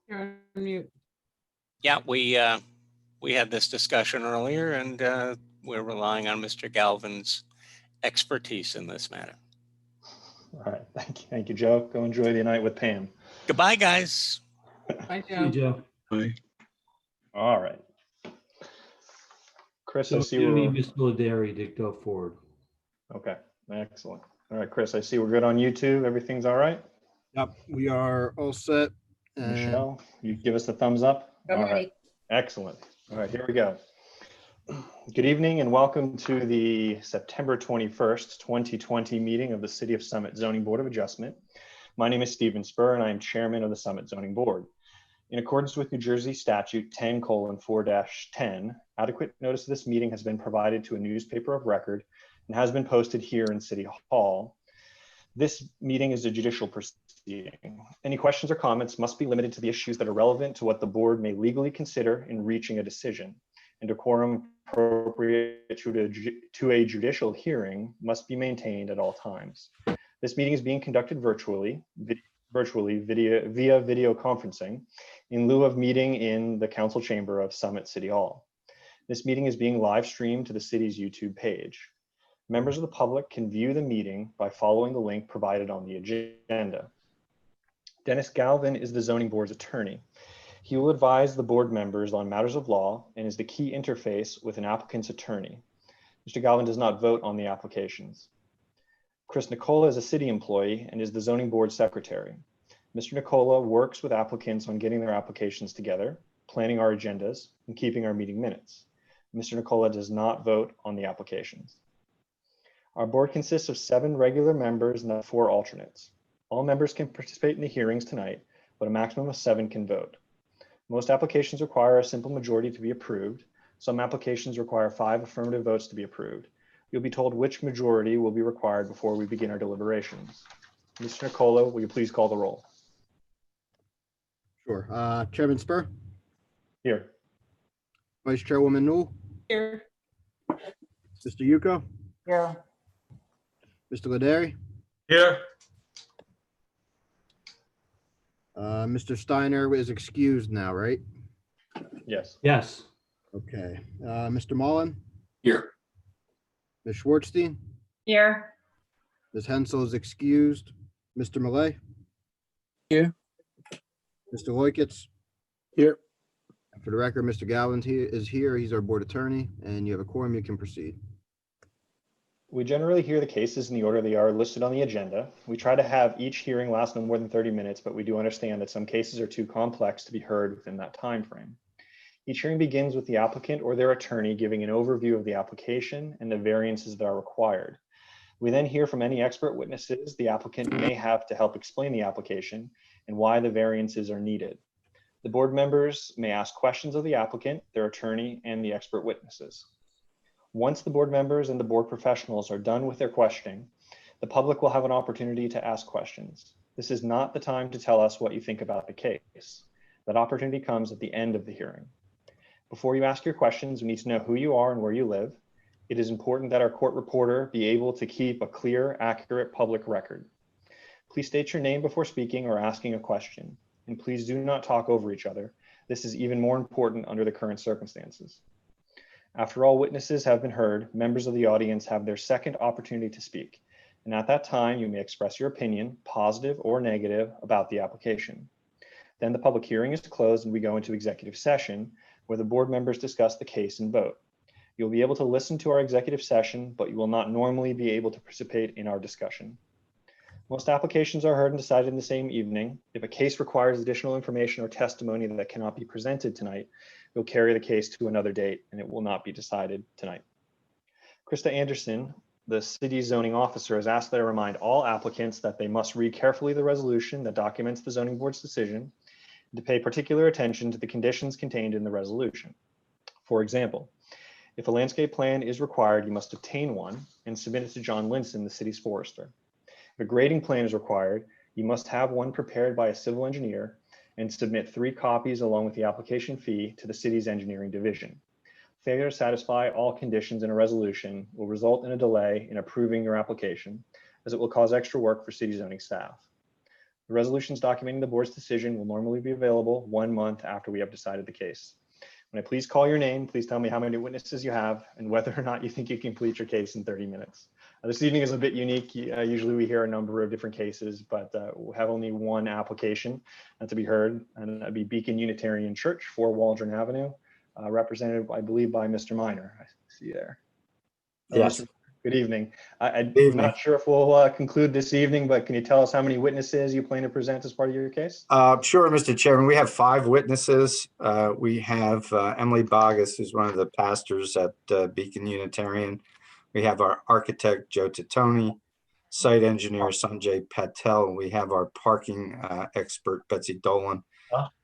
You're on mute. Yeah, we had this discussion earlier, and we're relying on Mr. Galvin's expertise in this matter. All right, thank you, Joe. Go enjoy the night with Pam. Goodbye, guys. Bye, See you, Joe. Joe. Bye. All right. Chris, I So see you we're need Ms. Laderi to go forward. okay. Excellent. All right, Chris, I see we're good on YouTube. Everything's all right. Yep, we are all set. And Michelle, you give us the thumbs up. I'm All ready. right. Excellent. All right, here we go. Good evening and welcome to the September 21st, 2020 meeting of the City of Summit Zoning Board of Adjustment. My name is Stephen Spur and I am Chairman of the Summit Zoning Board. In accordance with New Jersey Statute 10:4-10, adequate notice of this meeting has been provided to a newspaper of record and has been posted here in City Hall. This meeting is a judicial proceeding. Any questions or comments must be limited to the issues that are relevant to what the board may legally consider in reaching a decision, and a quorum appropriate to a judicial hearing must be maintained at all times. This meeting is being conducted via video conferencing in lieu of meeting in the council chamber of Summit City Hall. This meeting is being live streamed to the city's YouTube page. Members of the public can view the meeting by following the link provided on the agenda. Dennis Galvin is the zoning board's attorney. He will advise the board members on matters of law and is the key interface with an applicant's attorney. Mr. Galvin does not vote on the applications. Chris Nicola is a city employee and is the zoning board secretary. Mr. Nicola works with applicants on getting their applications together, planning our agendas, and keeping our meeting minutes. Mr. Nicola does not vote on the applications. Our board consists of 7 regular members and 4 alternates. All members can participate in the hearings tonight, but a maximum of 7 can vote. Most applications require a simple majority to be approved. Some applications require 5 affirmative votes to be approved. You'll be told which majority will be required before we begin our deliberations. Mr. Nicola, will you please call the roll? sure. Chairman Spur, Here. Vice Chairwoman Newell, Here. Mr. Yuko, Yeah. Mr. Laderi, Here. Mr. Steiner is excused now, right? Yes. Yes. Okay. Mr. Mullen, Here. Ms. Schwartzstein, Here. Ms. Hensel is excused. Mr. Malay. Here. Mr. Loikitz. Here. For the record, Mr. Galvin is here. He's our board attorney, and you have a quorum. You can proceed. We generally hear the cases in the order they are listed on the agenda. We try to have each hearing last no more than 30 minutes, but we do understand that some cases are too complex to be heard within that time frame. Each hearing begins with the applicant or their attorney giving an overview of the application and the variances that are required. We then hear from any expert witnesses the applicant may have to help explain the application and why the variances are needed. The board members may ask questions of the applicant, their attorney, and the expert witnesses. Once the board members and the board professionals are done with their questioning, the public will have an opportunity to ask questions. This is not the time to tell us what you think about the case. That opportunity comes at the end of the hearing. Before you ask your questions, we need to know who you are and where you live. It is important that our court reporter be able to keep a clear, accurate public record. Please state your name before speaking or asking a question, and please do not talk over each other. This is even more important under the current circumstances. After all witnesses have been heard, members of the audience have their second opportunity to speak, and at that time you may express your opinion, positive or negative, about the application. Then the public hearing is closed and we go into executive session where the board members discuss the case and vote. You'll be able to listen to our executive session, but you will not normally be able to participate in our discussion. Most applications are heard and decided in the same evening. If a case requires additional information or testimony that cannot be presented tonight, we'll carry the case to another date and it will not be decided tonight. Krista Anderson, the city zoning officer, has asked that I remind all applicants that they must read carefully the resolution that documents the zoning board's decision and to pay particular attention to the conditions contained in the resolution. For example, if a landscape plan is required, you must obtain one and submit it to John Linson, the city's forester. If a grading plan is required, you must have one prepared by a civil engineer and submit 3 copies along with the application fee to the city's engineering division. Failure to satisfy all conditions in a resolution will result in a delay in approving your application, as it will cause extra work for city zoning staff. The resolutions documenting the board's decision will normally be available 1 month after we have decided the case. When I please call your name, please tell me how many witnesses you have and whether or not you think you can complete your case in 30 minutes. This evening is a bit unique. Usually we hear a number of different cases, but we'll have only one application to be heard, and that'd be Beacon Unitarian Church, 4 Waldron Avenue, represented, I believe, by Mr. Minor. I see you there. Yes. Good evening. I'm evening. not sure if we'll conclude this evening, but can you tell us how many witnesses you plan to present as part of your case? Sure, Mr. Chairman. We have 5 witnesses. We have Emily Bogus, who's one of the pastors at Beacon Unitarian. We have our architect, Joe Titoni, site engineer, Sanjay Patel, and we have our parking expert, Betsy Dolan.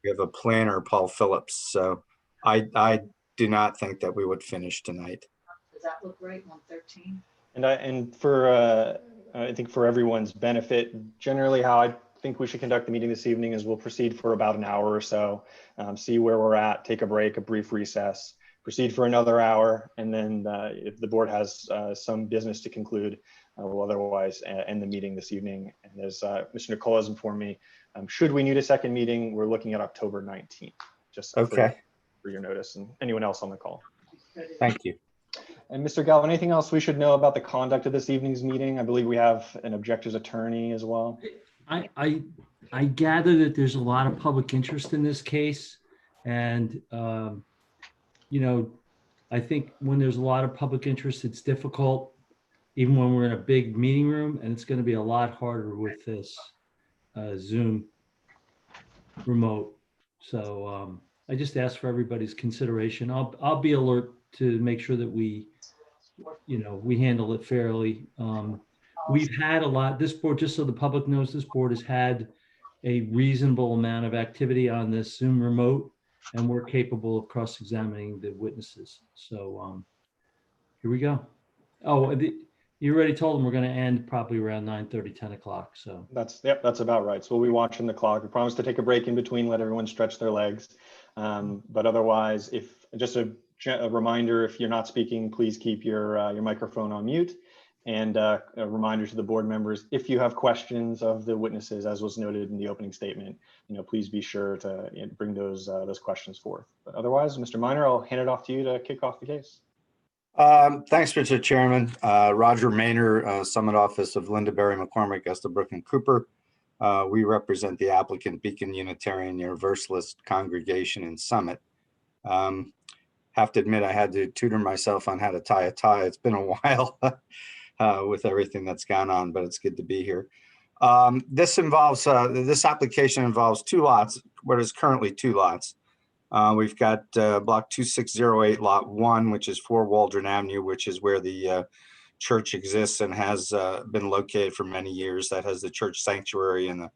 We have a planner, Paul Phillips. So I do not think that we would finish tonight. Does that look right, 113? And for I think for everyone's benefit, generally how I think we should conduct the meeting this evening is we'll proceed for about an hour or so, see where we're at, take a break, a brief recess, proceed for another hour, and then if the board has some business to conclude, we'll otherwise end the meeting this evening. And as Mr. Nicole has informed me, should we need a second meeting, we're looking at October 19th, just Okay. for your notice, and anyone else on the call. Thank you. And Mr. Galvin, anything else we should know about the conduct of this evening's meeting? I believe we have an objector's attorney as well. I gather that there's a lot of public interest in this case. And, you know, I think when there's a lot of public interest, it's difficult, even when we're in a big meeting room, and it's going to be a lot harder with this Zoom remote. So I just ask for everybody's consideration. I'll be alert to make sure that we handle it fairly. We've had a lot, this board, just so the public knows, this board has had a reasonable amount of activity on this Zoom remote, and we're capable of cross-examining the witnesses. So here we go. Oh, you already told them we're going to end probably around 9:30, 10 o'clock. So That's about right. So we'll be watching the clock. We promise to take a break in between, let everyone stretch their legs. But otherwise, if just a reminder, if you're not speaking, please keep your microphone on mute. And a reminder to the board members, if you have questions of the witnesses, as was noted in the opening statement, please be sure to bring those questions forth. But otherwise, Mr. Minor, I'll hand it off to you to kick off the case. Thanks, Mr. Chairman. Roger Maynor, Summit Office of Lindaberry, McCormick, Estabrook, and Cooper. We represent the applicant Beacon Unitarian Universalist Congregation in Summit. Have to admit, I had to tutor myself on how to tie a tie. It's been a while with everything that's gone on, but it's good to be here. This application involves 2 lots, what is currently 2 lots. We've got block 2608, lot 1, which is 4 Waldron Avenue, which is where the church exists and has been located for many years. That has the church sanctuary and the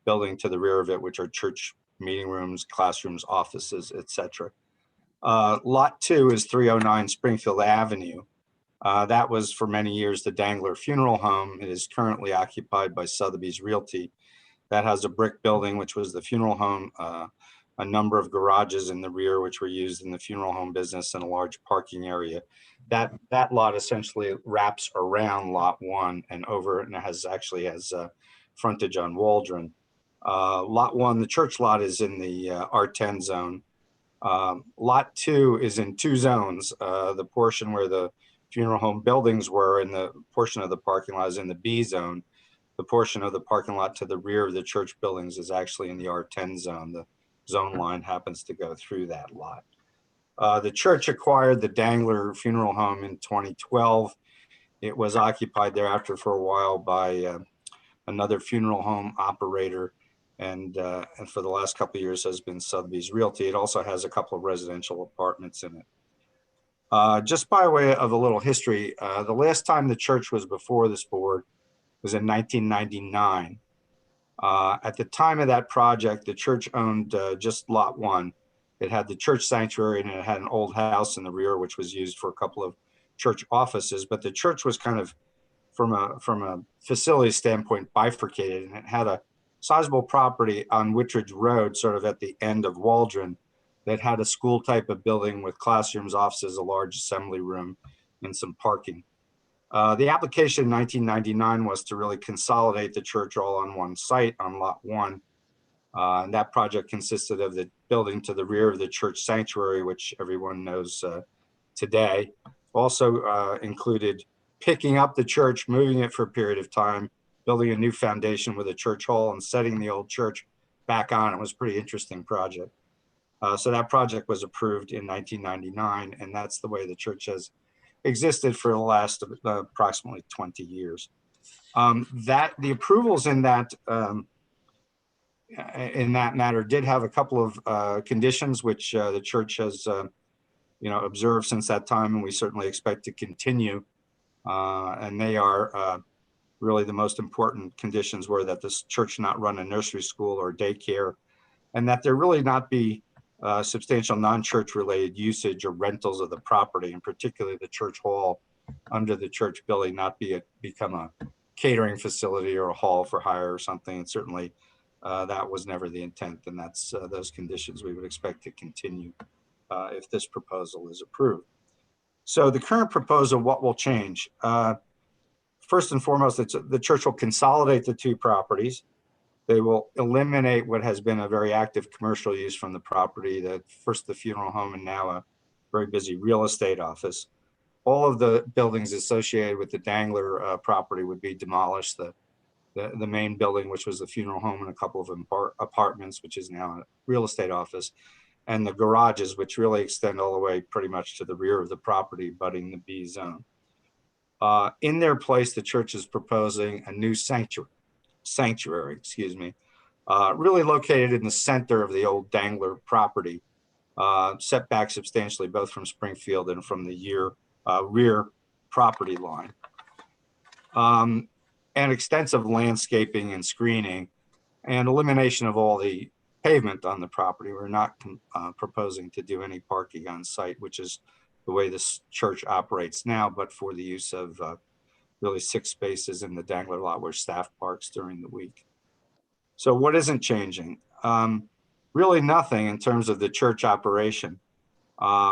building to the rear of it, which are church meeting rooms, classrooms, offices, etc. Lot 2 is 309 Springfield Avenue. That was for many years the Dangler Funeral Home. It is currently occupied by Sotheby's Realty. That has a brick building, which was the funeral home, a number of garages in the rear, which were used in the funeral home business, and a large parking area. That lot essentially wraps around lot 1 and over, and actually has frontage on Waldron. Lot 1, the church lot, is in the R10 zone. Lot 2 is in 2 zones. The portion where the funeral home buildings were, and the portion of the parking lot is in the B zone. The portion of the parking lot to the rear of the church buildings is actually in the R10 zone. The zone line happens to go through that lot. The church acquired the Dangler Funeral Home in 2012. It was occupied thereafter for a while by another funeral home operator, and for the last couple of years has been Sotheby's Realty. It also has a couple of residential apartments in it. Just by way of a little history, the last time the church was before this board was in 1999. At the time of that project, the church owned just lot 1. It had the church sanctuary, and it had an old house in the rear, which was used for a couple of church offices. But the church was kind of, from a facility standpoint, bifurcated, and it had a sizable property on Wittridge Road, sort of at the end of Waldron, that had a school type of building with classrooms, offices, a large assembly room, and some parking. The application in 1999 was to really consolidate the church all on one site on lot 1. And that project consisted of the building to the rear of the church sanctuary, which everyone knows today. Also included picking up the church, moving it for a period of time, building a new foundation with a church hall, and setting the old church back on. It was a pretty interesting project. So that project was approved in 1999, and that's the way the church has existed for the last approximately 20 years. The approvals in that matter did have a couple of conditions which the church has observed since that time, and we certainly expect to continue. And they are really the most important conditions were that this church not run a nursery school or daycare, and that there really not be substantial non-church related usage or rentals of the property, and particularly the church hall under the church building not become a catering facility or a hall for hire or something. And certainly that was never the intent, and that's those conditions we would expect to continue if this proposal is approved. So the current proposal, what will change? First and foremost, the church will consolidate the two properties. They will eliminate what has been a very active commercial use from the property, first the funeral home and now a very busy real estate office. All of the buildings associated with the Dangler property would be demolished. The main building, which was the funeral home and a couple of apartments, which is now a real estate office, and the garages, which really extend all the way pretty much to the rear of the property, butting the B zone. In their place, the church is proposing a new sanctuary, really located in the center of the old Dangler property, set back substantially both from Springfield and from the rear property line. And extensive landscaping and screening and elimination of all the pavement on the property. We're not proposing to do any parking on site, which is the way this church operates now, but for the use of really 6 spaces in the Dangler lot where staff parks during the week. So what isn't changing? Really nothing in terms of the church operation,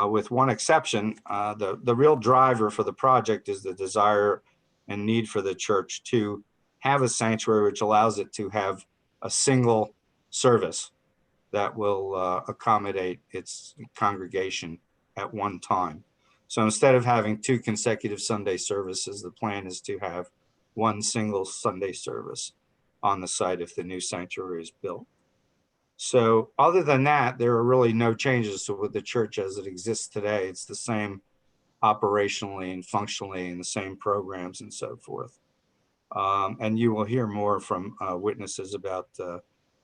with one exception. The real driver for the project is the desire and need for the church to have a sanctuary which allows it to have a single service that will accommodate its congregation at one time. So instead of having 2 consecutive Sunday services, the plan is to have one single Sunday service on the site if the new sanctuary is built. So other than that, there are really no changes to what the church as it exists today. It's the same operationally and functionally, and the same programs and so forth. And you will hear more from witnesses about the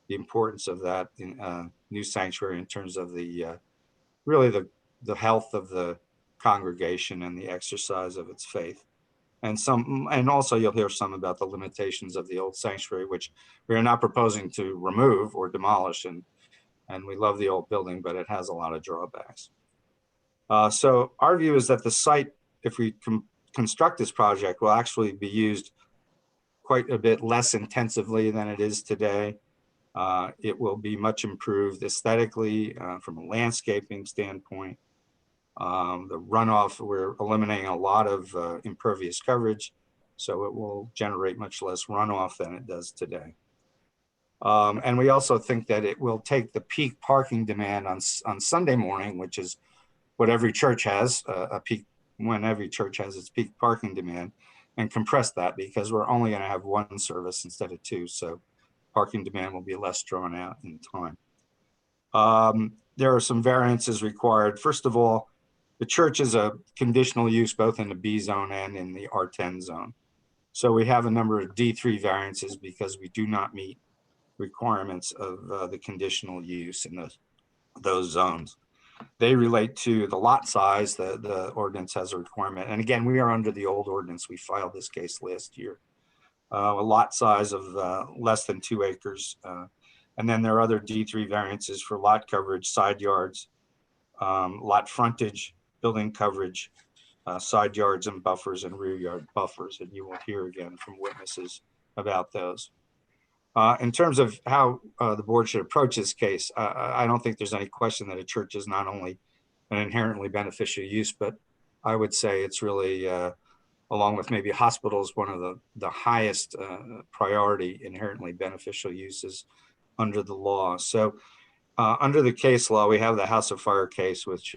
importance of that new sanctuary in terms of really the health of the congregation and the exercise of its faith. And also you'll hear some about the limitations of the old sanctuary, which we are not proposing to remove or demolish. And we love the old building, but it has a lot of drawbacks. So our view is that the site, if we construct this project, will actually be used quite a bit less intensively than it is today. It will be much improved aesthetically from a landscaping standpoint. The runoff, we're eliminating a lot of impervious coverage, so it will generate much less runoff than it does today. And we also think that it will take the peak parking demand on Sunday morning, which is what every church has, when every church has its peak parking demand, and compress that, because we're only going to have 1 service instead of 2. So parking demand will be less drawn out in time. There are some variances required. First of all, the church is a conditional use both in the B zone and in the R10 zone. So we have a number of D3 variances because we do not meet requirements of the conditional use in those zones. They relate to the lot size. The ordinance has a requirement. And again, we are under the old ordinance. We filed this case last year. A lot size of less than 2 acres. And then there are other D3 variances for lot coverage, side yards, lot frontage, building coverage, side yards and buffers, and rear yard buffers. And you will hear again from witnesses about those. In terms of how the board should approach this case, I don't think there's any question that a church is not only an inherently beneficial use, but I would say it's really along with maybe hospitals, one of the highest priority inherently beneficial uses under the law. So under the case law, we have the House of Fire case, which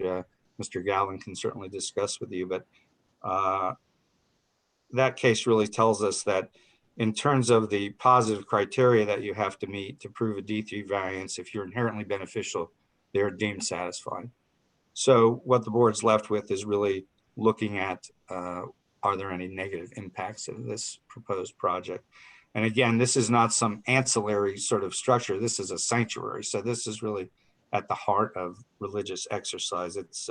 Mr. Galvin can certainly discuss with you, but that case really tells us that in terms of the positive criteria that you have to meet to prove a D3 variance, if you're inherently beneficial, they're deemed satisfied. So what the board's left with is really looking at, are there any negative impacts of this proposed project? And again, this is not some ancillary sort of structure. This is a sanctuary. So this is really at the heart of religious exercise. It's,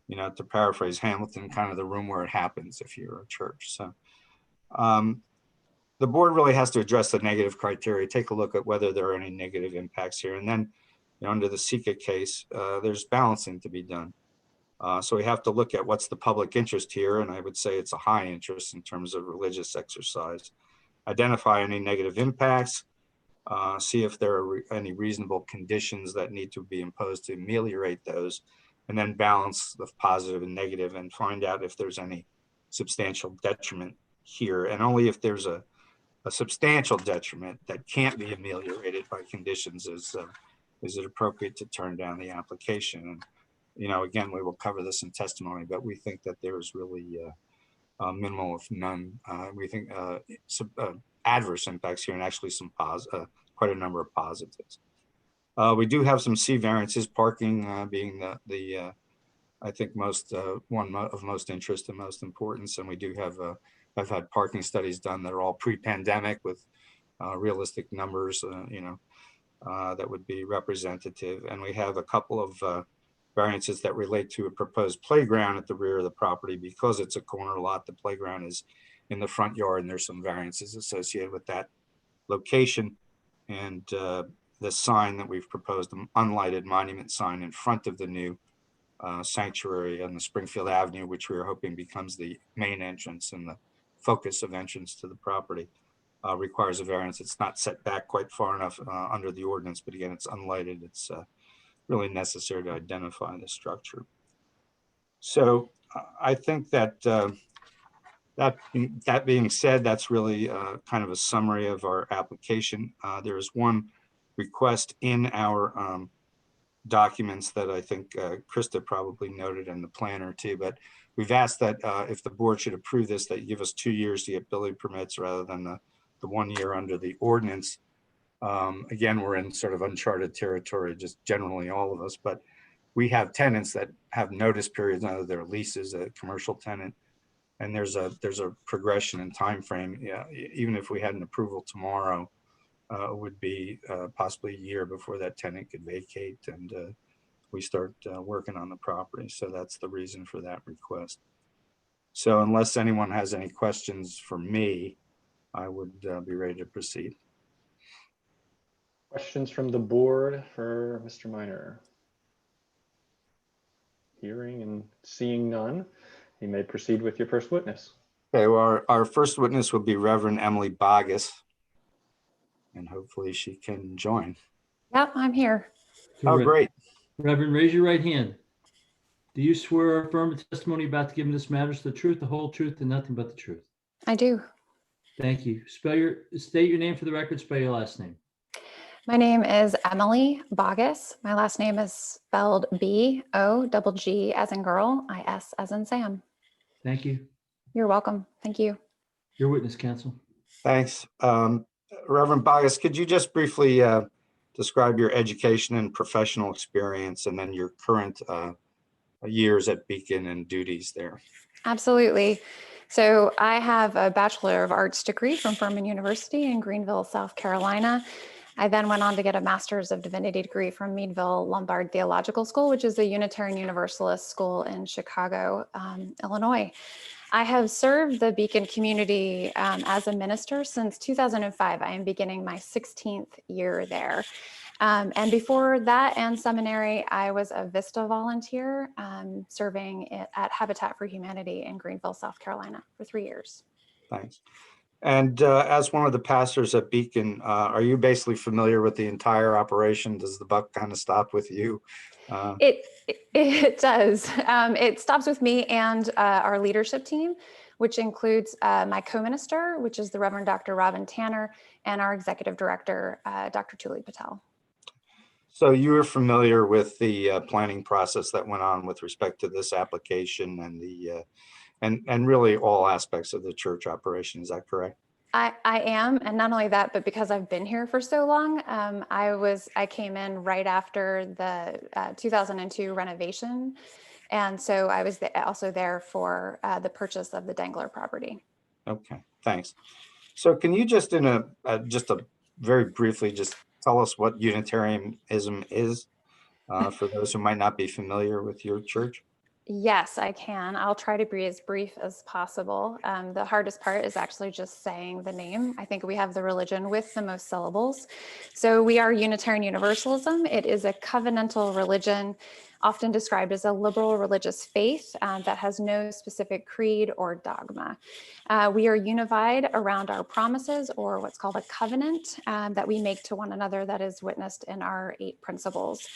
you know, to paraphrase Hamilton, kind of the room where it happens if you're a church. So the board really has to address the negative criteria, take a look at whether there are any negative impacts here. And then, you know, under the Sika case, there's balancing to be done. So we have to look at what's the public interest here. And I would say it's a high interest in terms of religious exercise. Identify any negative impacts, see if there are any reasonable conditions that need to be imposed to ameliorate those, and then balance the positive and negative and find out if there's any substantial detriment here. And only if there's a substantial detriment that can't be ameliorated by conditions is it appropriate to turn down the application. And, you know, again, we will cover this in testimony, but we think that there is really minimal, if none. We think some adverse impacts here and actually some quite a number of positives. We do have some C variances, parking being the I think one of most interest and most importance. And we do have I've had parking studies done that are all pre-pandemic with realistic numbers, you know, that would be representative. And we have a couple of variances that relate to a proposed playground at the rear of the property. Because it's a corner lot, the playground is in the front yard, and there's some variances associated with that location. And the sign that we've proposed, an unlighted monument sign in front of the new sanctuary on the Springfield Avenue, which we are hoping becomes the main entrance and the focus of entrance to the property, requires a variance. It's not set back quite far enough under the ordinance, but again, it's unlighted. It's really necessary to identify the structure. So I think that that being said, that's really kind of a summary of our application. There is one request in our documents that I think Krista probably noted, and the planner too, but we've asked that if the board should approve this, that you give us 2 years to get building permits rather than the 1 year under the ordinance. Again, we're in sort of uncharted territory, just generally all of us, but we have tenants that have notice periods under their leases, a commercial tenant, and there's a progression in time frame. Yeah, even if we had an approval tomorrow, it would be possibly a year before that tenant could vacate and we start working on the property. So that's the reason for that request. So unless anyone has any questions for me, I would be ready to proceed. Questions from the board for Mr. Minor? Hearing and seeing none, you may proceed with your first witness. Okay, well, our first witness will be Reverend Emily Bogus, and hopefully she can join. Yep, I'm here. Oh, great. Reverend, raise your right hand. Do you swear or affirm the testimony you're about to give in this matters the truth, the whole truth, and nothing but the truth? I do. Thank you. State your name for the record, spell your last name. My name is Emily Bogus. My last name is spelled B-O-G-G as in girl, I-S as in Sam. Thank you. You're welcome. Thank you. Your witness, counsel. Thanks. Reverend Bogus, could you just briefly describe your education and professional experience and then your current years at Beacon and duties there? Absolutely. So I have a Bachelor of Arts degree from Furman University in Greenville, South Carolina. I then went on to get a Master's of Divinity degree from Meadville Lombard Theological School, which is a Unitarian Universalist school in Chicago, Illinois. I have served the Beacon community as a minister since 2005. I am beginning my 16th year there. And before that and seminary, I was a VISTA volunteer serving at Habitat for Humanity in Greenville, South Carolina for 3 years. Thanks. And as one of the pastors at Beacon, are you basically familiar with the entire operation? Does the buck kind of stop with you? It does. It stops with me and our leadership team. which includes my co-minister, which is the Reverend Dr. Robin Tanner, and our executive director, Dr. Tuli Patel. So you are familiar with the planning process that went on with respect to this application and the and really all aspects of the church operation. Is that correct? I am, and not only that, but because I've been here for so long, I came in right after the 2002 renovation, and so I was also there for the purchase of the Dangler property. Okay, thanks. So can you just in a very briefly just tell us what Unitarianism is for those who might not be familiar with your church? Yes, I can. I'll try to be as brief as possible. The hardest part is actually just saying the name. I think we have the religion with the most syllables. So we are Unitarian Universalism. It is a covenantal religion, often described as a liberal religious faith that has no specific creed or dogma. We are unified around our promises, or what's called a covenant, that we make to one another that is witnessed in our 8 principles.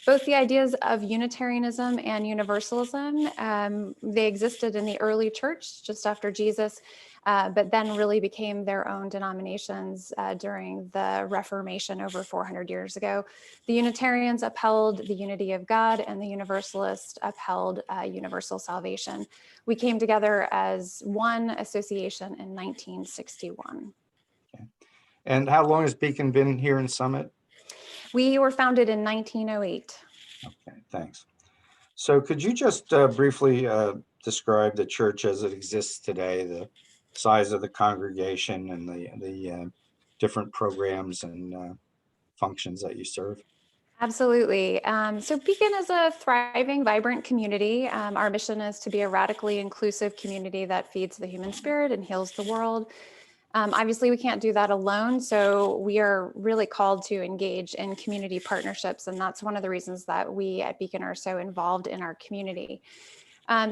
Both the ideas of Unitarianism and Universalism, they existed in the early church just after Jesus, but then really became their own denominations during the Reformation over 400 years ago. The Unitarians upheld the unity of God, and the Universalists upheld universal salvation. We came together as one association in 1961. Okay. And how long has Beacon been here in Summit? We were founded in 1908. Okay, thanks. So could you just briefly describe the church as it exists today, the size of the congregation and the different programs and functions that you serve? Absolutely. So Beacon is a thriving, vibrant community. Our mission is to be a radically inclusive community that feeds the human spirit and heals the world. Obviously, we can't do that alone, so we are really called to engage in community partnerships, and that's one of the reasons that we at Beacon are so involved in our community.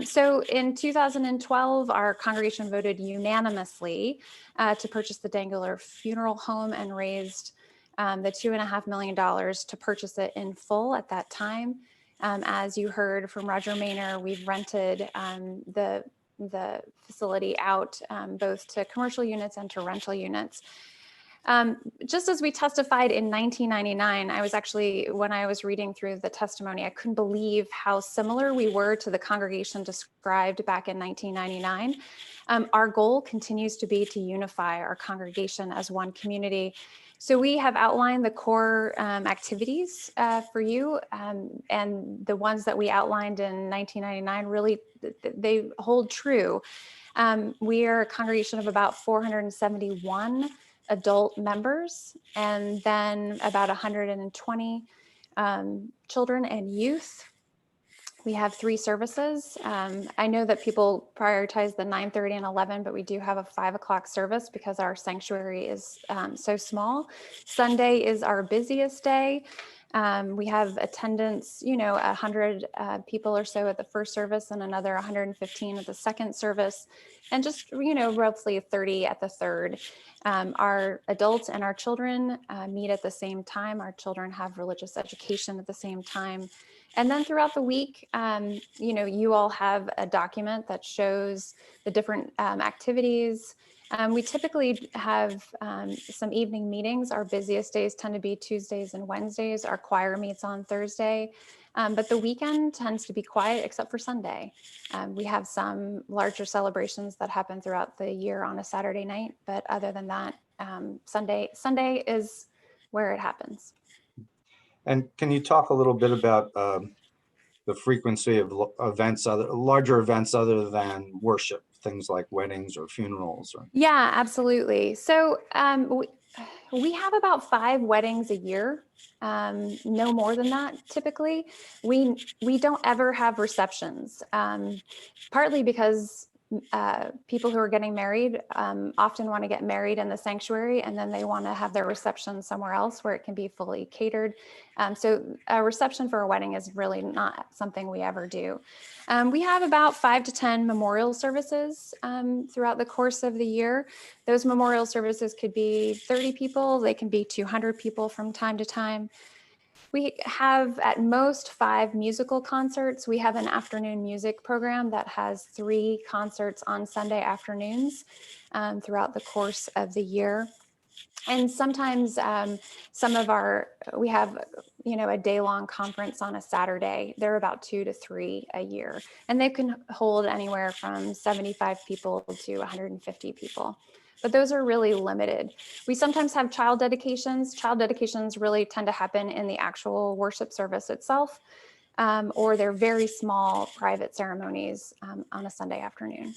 So in 2012, our congregation voted unanimously to purchase the Dangler Funeral Home and raised the $2.5 million to purchase it in full at that time. As you heard from Roger Maynor, we've rented the facility out both to commercial units and to rental units. Just as we testified in 1999, I was actually, when I was reading through the testimony, I couldn't believe how similar we were to the congregation described back in 1999. Our goal continues to be to unify our congregation as one community. So we have outlined the core activities for you, and the ones that we outlined in 1999 really, they hold true. We are a congregation of about 471 adult members, and then about 120 children and youth. We have 3 services. I know that people prioritize the 9:30 and 11, but we do have a 5 o'clock service because our sanctuary is so small. Sunday is our busiest day. We have attendance, 100 people or so at the first service and another 115 at the second service, and just, roughly 30 at the third. Our adults and our children meet at the same time. Our children have religious education at the same time. And then throughout the week, you all have a document that shows the different activities. We typically have some evening meetings. Our busiest days tend to be Tuesdays and Wednesdays. Our choir meets on Thursday, but the weekend tends to be quiet except for Sunday. We have some larger celebrations that happen throughout the year on a Saturday night, but other than that, Sunday is where it happens. And can you talk a little bit about the frequency of events, larger events other than worship, things like weddings or funerals? Yeah, absolutely. So we have about 5 weddings a year, no more than that typically. We don't ever have receptions, partly because people who are getting married often want to get married in the sanctuary, and then they want to have their reception somewhere else where it can be fully catered. So a reception for a wedding is really not something we ever do. We have about 5 to 10 memorial services throughout the course of the year. Those memorial services could be 30 people, they can be 200 people from time to time. We have at most 5 musical concerts. We have an afternoon music program that has 3 concerts on Sunday afternoons throughout the course of the year. And sometimes we have, a day-long conference on a Saturday. They're about 2 to 3 a year, and they can hold anywhere from 75 people to 150 people. But those are really limited. We sometimes have child dedications. Child dedications really tend to happen in the actual worship service itself, or they're very small private ceremonies on a Sunday afternoon.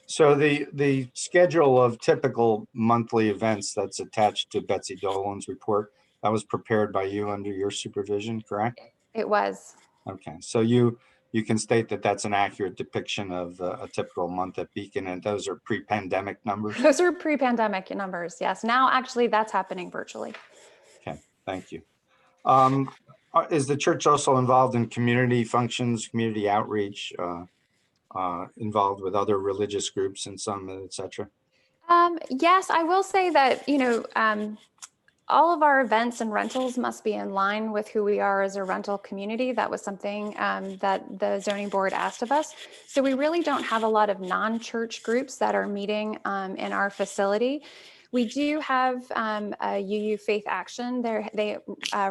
So the schedule of typical monthly events that's attached to Betsy Dolan's report, that was prepared by you under your supervision, correct? It was. Okay, so you can state that that's an accurate depiction of a typical month at Beacon, and those are pre-pandemic numbers? Those are pre-pandemic numbers, yes. Now, actually, that's happening virtually. Okay, thank you. Is the church also involved in community functions, community outreach, involved with other religious groups and some, et cetera? Yes, I will say that, all of our events and rentals must be in line with who we are as a rental community. That was something that the zoning board asked of us. So we really don't have a lot of non-church groups that are meeting in our facility. We do have a UU Faith Action. They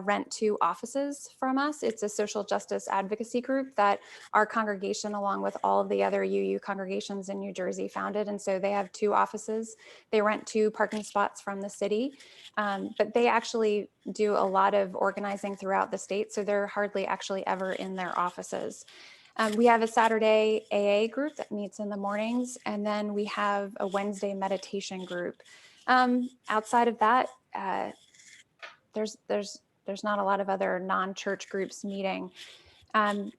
rent 2 offices from us. It's a social justice advocacy group that our congregation, along with all of the other UU congregations in New Jersey, founded. And so they have 2 offices. They rent 2 parking spots from the city, but they actually do a lot of organizing throughout the state. So they're hardly actually ever in their offices. We have a Saturday AA group that meets in the mornings, and then we have a Wednesday meditation group. Outside of that, there's not a lot of other non-church groups meeting.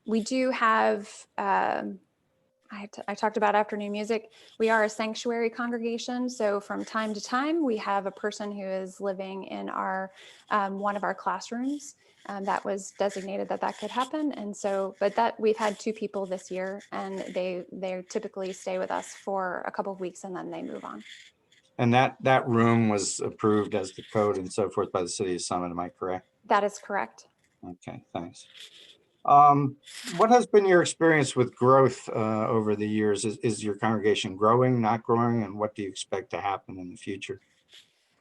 We do have, I talked about afternoon music. We are a sanctuary congregation. So from time to time, we have a person who is living in our one of our classrooms. That was designated that could happen. And so, but that we've had 2 people this year, and they typically stay with us for a couple of weeks and then they move on. And that room was approved as the code and so forth by the city of Summit, am I correct? That is correct. Okay, thanks. What has been your experience with growth over the years? Is your congregation growing, not growing, and what do you expect to happen in the future?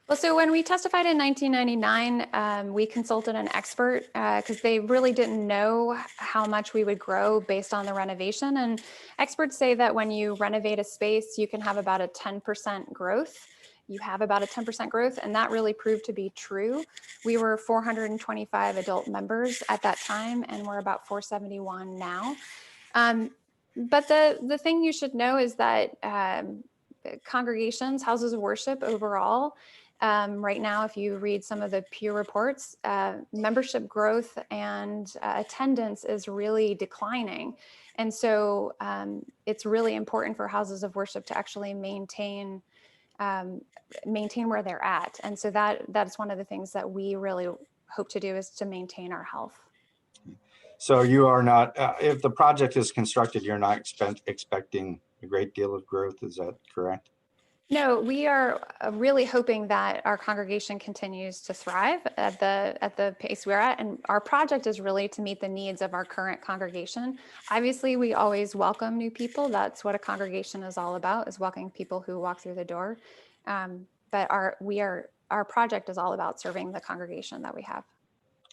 Well, so when we testified in 1999, we consulted an expert because they really didn't know how much we would grow based on the renovation. And experts say that when you renovate a space, you can have about a 10% growth. You have about a 10% growth, and that really proved to be true. We were 425 adult members at that time, and we're about 471 now. But the thing you should know is that congregations, houses of worship overall, right now, if you read some of the Pew reports, membership growth and attendance is really declining. And so it's really important for houses of worship to actually maintain where they're at. And so that's one of the things that we really hope to do, is to maintain our health. So you are not, if the project is constructed, you're not expecting a great deal of growth, is that correct? No, we are really hoping that our congregation continues to thrive at the pace we're at. And our project is really to meet the needs of our current congregation. Obviously, we always welcome new people. That's what a congregation is all about, is welcoming people who walk through the door. But our project is all about serving the congregation that we have.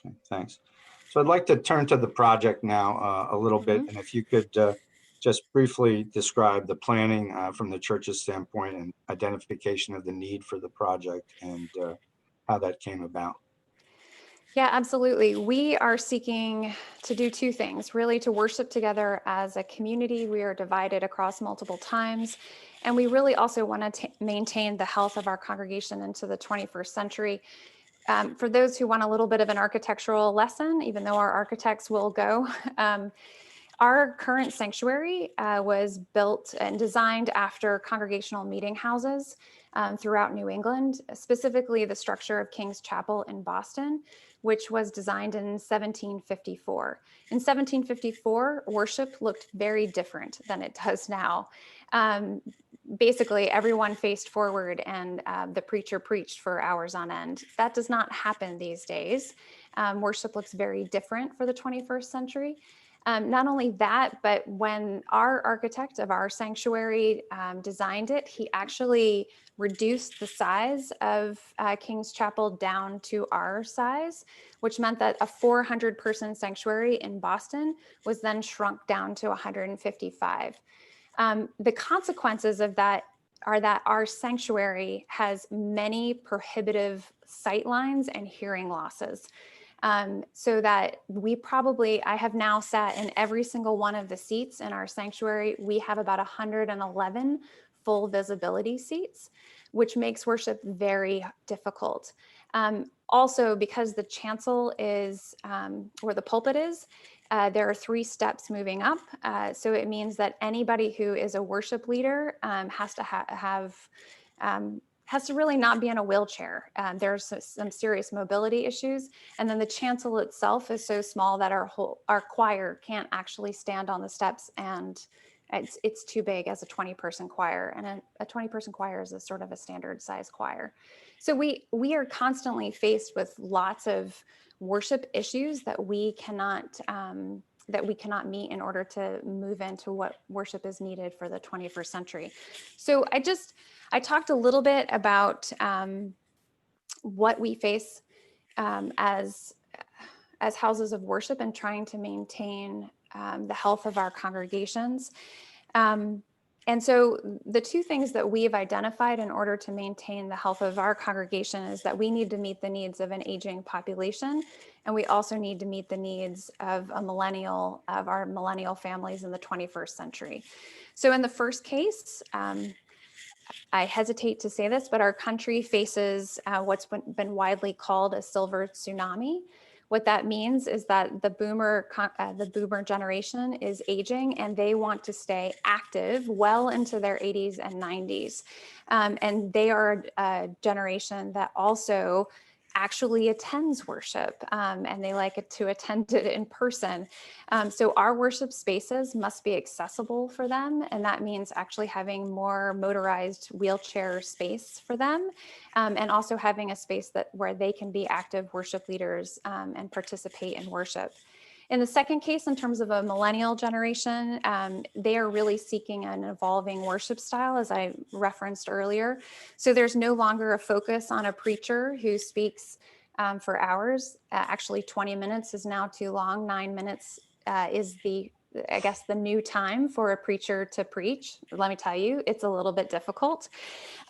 Okay, thanks. So I'd like to turn to the project now a little bit. And if you could just briefly describe the planning from the church's standpoint and identification of the need for the project and how that came about. Yeah, absolutely. We are seeking to do 2 things, really, to worship together as a community. We are divided across multiple times, and we really also want to maintain the health of our congregation into the 21st century. For those who want a little bit of an architectural lesson, even though our architects will go, our current sanctuary was built and designed after congregational meeting houses throughout New England, specifically the structure of King's Chapel in Boston, which was designed in 1754. In 1754, worship looked very different than it does now. Basically, everyone faced forward and the preacher preached for hours on end. That does not happen these days. Worship looks very different for the 21st century. Not only that, but when our architect of our sanctuary designed it, he actually reduced the size of King's Chapel down to our size, which meant that a 400-person sanctuary in Boston was then shrunk down to 155. The consequences of that are that our sanctuary has many prohibitive sight lines and hearing losses. So that I have now sat in every single one of the seats in our sanctuary. We have about 111 full visibility seats, which makes worship very difficult. Also, because the chancel is where the pulpit is, there are 3 steps moving up. So it means that anybody who is a worship leader has to really not be in a wheelchair. There's some serious mobility issues. And then the chancel itself is so small that our choir can't actually stand on the steps, and it's too big as a 20-person choir. And a 20-person choir is a sort of a standard size choir. So we are constantly faced with lots of worship issues that we cannot meet in order to move into what worship is needed for the 21st century. So I talked a little bit about what we face as houses of worship and trying to maintain the health of our congregations. And so the 2 things that we have identified in order to maintain the health of our congregation is that we need to meet the needs of an aging population, and we also need to meet the needs of our millennial families in the 21st century. So in the first case, I hesitate to say this, but our country faces what's been widely called a silver tsunami. What that means is that the boomer generation is aging, and they want to stay active well into their 80s and 90s. And they are a generation that also actually attends worship, and they like it to attend it in person. So our worship spaces must be accessible for them, and that means actually having more motorized wheelchair space for them, and also having a space where they can be active worship leaders and participate in worship. In the second case, in terms of a millennial generation, they are really seeking an evolving worship style, as I referenced earlier. So there's no longer a focus on a preacher who speaks for hours. Actually, 20 minutes is now too long. 9 minutes is the new time for a preacher to preach. Let me tell you, it's a little bit difficult.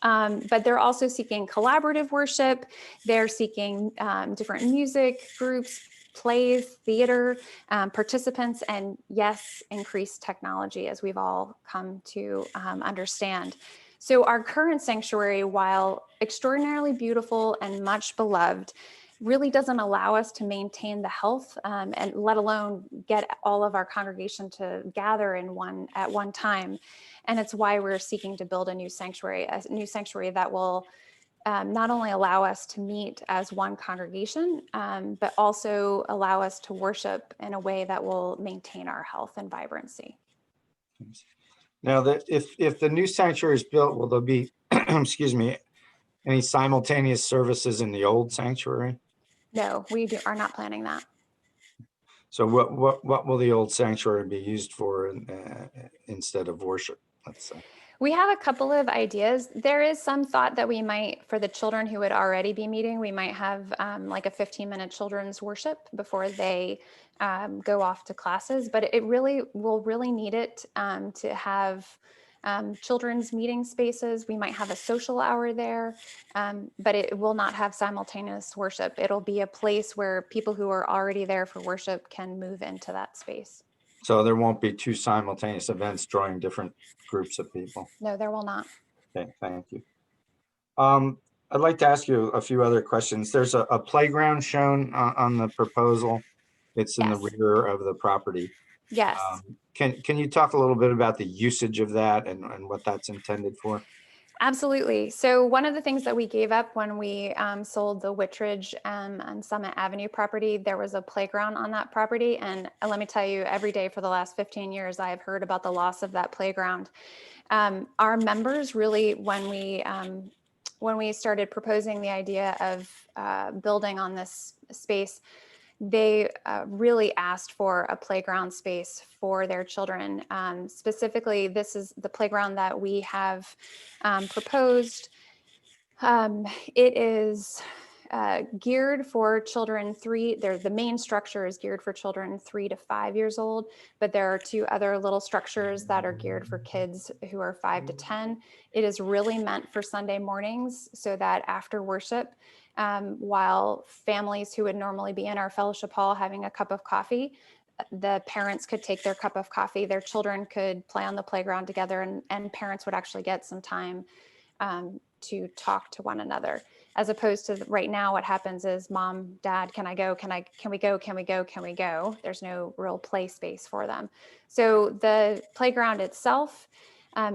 But they're also seeking collaborative worship. They're seeking different music groups, plays, theater, participants, and yes, increased technology, as we've all come to understand. So our current sanctuary, while extraordinarily beautiful and much beloved, really doesn't allow us to maintain the health and let alone get all of our congregation to gather at one time. And it's why we're seeking to build a new sanctuary that will not only allow us to meet as one congregation, but also allow us to worship in a way that will maintain our health and vibrancy. Now, if the new sanctuary is built, will there be, excuse me, any simultaneous services in the old sanctuary? No, we are not planning that. So what will the old sanctuary be used for instead of worship, let's say? We have a couple of ideas. There is some thought that we might, for the children who would already be meeting, we might have like a 15-minute children's worship before they go off to classes, but we'll really need it to have children's meeting spaces. We might have a social hour there, but it will not have simultaneous worship. It'll be a place where people who are already there for worship can move into that space. So there won't be 2 simultaneous events drawing different groups of people? No, there will not. Okay, thank you. I'd like to ask you a few other questions. There's a playground shown on the proposal. It's in the rear of the property. Yes. Can you talk a little bit about the usage of that and what that's intended for? Absolutely. So one of the things that we gave up when we sold the Whitridge and Summit Avenue property, there was a playground on that property. And let me tell you, every day for the last 15 years, I have heard about the loss of that playground. Our members really, when we started proposing the idea of building on this space, they really asked for a playground space for their children. Specifically, this is the playground that we have proposed. It is geared for children the main structure is geared for children 3 to 5 years old, but there are 2 other little structures that are geared for kids who are 5 to 10. It is really meant for Sunday mornings so that after worship, while families who would normally be in our fellowship hall having a cup of coffee, the parents could take their cup of coffee, their children could play on the playground together, and parents would actually get some time to talk to one another. As opposed to right now, what happens is mom, dad, can I go? Can we go? Can we go? Can we go? There's no real play space for them. So the playground itself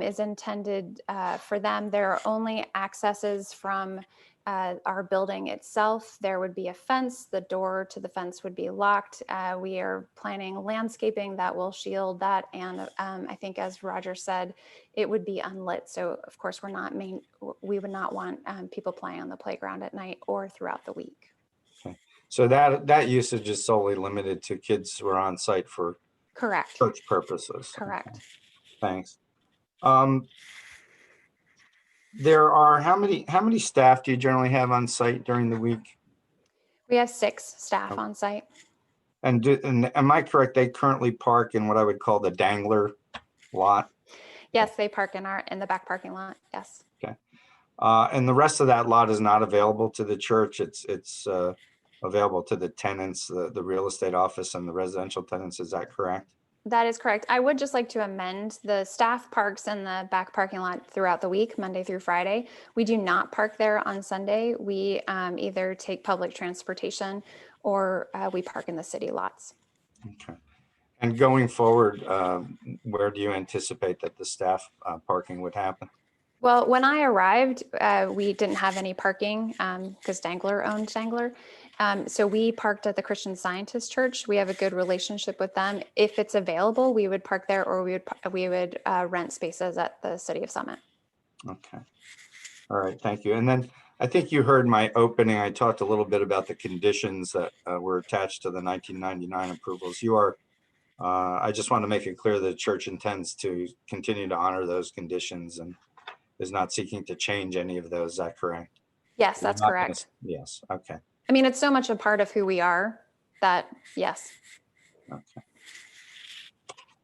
is intended for them. There are only accesses from our building itself. There would be a fence. The door to the fence would be locked. We are planning landscaping that will shield that. And I think, as Roger said, it would be unlit. So of course, we would not want people playing on the playground at night or throughout the week. So that usage is solely limited to kids who are on site for Correct. church purposes. Correct. Okay, thanks. There are, how many staff do you generally have on site during the week? We have 6 staff on site. And am I correct? They currently park in what I would call the dangler lot? Yes, they park in the back parking lot. Yes. Okay. And the rest of that lot is not available to the church. It's available to the tenants, the real estate office and the residential tenants. Is that correct? That is correct. I would just like to amend the staff parks in the back parking lot throughout the week, Monday through Friday. We do not park there on Sunday. We either take public transportation or we park in the city lots. Okay. And going forward, where do you anticipate that the staff parking would happen? Well, when I arrived, we didn't have any parking because Dangler owned Dangler. So we parked at the Christian Scientist Church. We have a good relationship with them. If it's available, we would park there, or we would rent spaces at the City of Summit. Okay. All right, thank you. And then I think you heard my opening. I talked a little bit about the conditions that were attached to the 1999 approvals. I just want to make it clear that the church intends to continue to honor those conditions and is not seeking to change any of those. Is that correct? Yes, that's correct. Yes, okay. I mean, it's so much a part of who we are that, yes. Okay.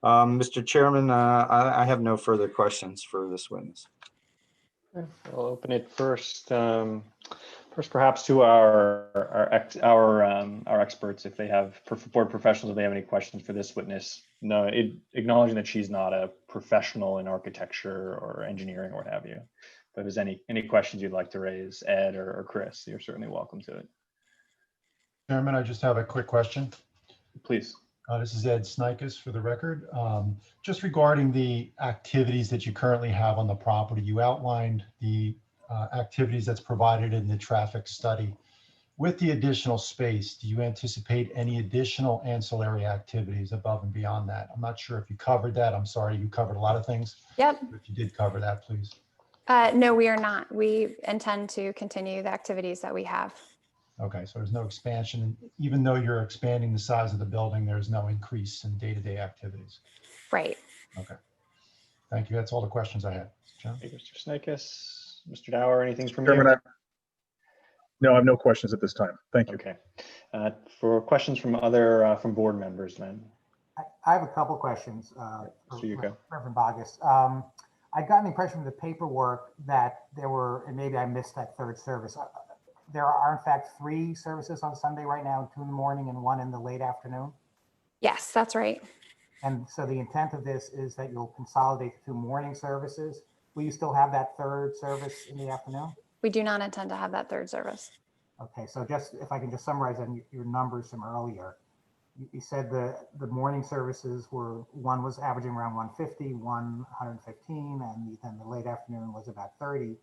Mr. Chairman, I have no further questions for this witness. Okay, I'll open it first. First, perhaps to our experts, if they have board professionals, if they have any questions for this witness. No, acknowledging that she's not a professional in architecture or engineering or what have you. But if there's any questions you'd like to raise, Ed or Chris, you're certainly welcome to it. Chairman, I just have a quick question. Please. This is Ed Snikus for the record. Just regarding the activities that you currently have on the property, you outlined the activities that's provided in the traffic study. With the additional space, do you anticipate any additional ancillary activities above and beyond that? I'm not sure if you covered that. I'm sorry, you covered a lot of things. Yep. If you did cover that, please. No, we are not. We intend to continue the activities that we have. Okay, so there's no expansion. Even though you're expanding the size of the building, there's no increase in day-to-day activities. Right. Okay. Thank you. That's all the questions I had. John? Thank you, Mr. Snikus. Mr. Dower, anything from Chairman, you? no, I have no questions at this time. Thank you. Okay. For questions from from board members, then. I have a couple questions. Mr. Yuko. Reverend Bogus. I got an impression from the paperwork that there were, and maybe I missed that third service. There are in fact 3 services on Sunday right now, 2 in the morning and 1 in the late afternoon. Yes, that's right. And so the intent of this is that you'll consolidate the 2 morning services. Will you still have that third service in the afternoon? We do not intend to have that third service. Okay, so just if I can just summarize on your numbers from earlier. You said the morning services were, 1 was averaging around 150, 115, and then the late afternoon was about 30.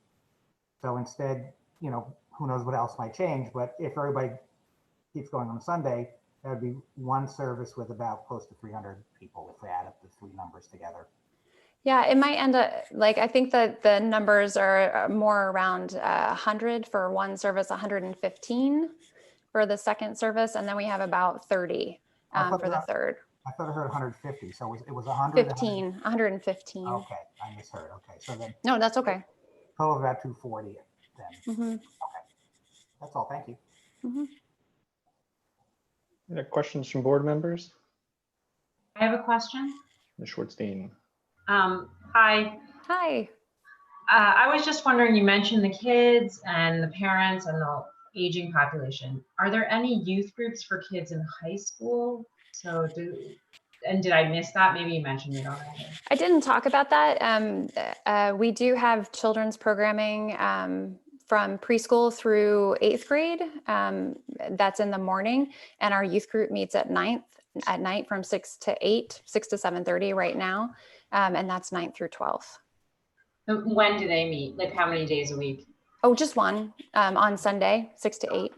So instead, who knows what else might change, but if everybody keeps going on Sunday, that would be 1 service with about close to 300 people if we add up the 3 numbers together. Yeah, it might end up, I think that the numbers are more around 100 for 1 service, 115 for the second service, and then we have about 30 I thought for the that- third. I thought I heard 150, so it was 100? 115. Okay, I misheard. Okay, so then No, that's okay. total of about 240 then. Mhm. Okay, that's all. Thank you. Mhm. Any questions from board members? I have a question. Ms. Schwartzstein. Hi. Hi. I was just wondering, you mentioned the kids and the parents and the aging population. Are there any youth groups for kids in high school? Did I miss that? Maybe you mentioned it already. I didn't talk about that. We do have children's programming from preschool through 8th grade. That's in the morning, and our youth group meets at night from 6 to 8, 6 to 7:30 right now, and that's 9th through 12th. When do they meet? Like how many days a week? Oh, just one on Sunday, 6 to 8.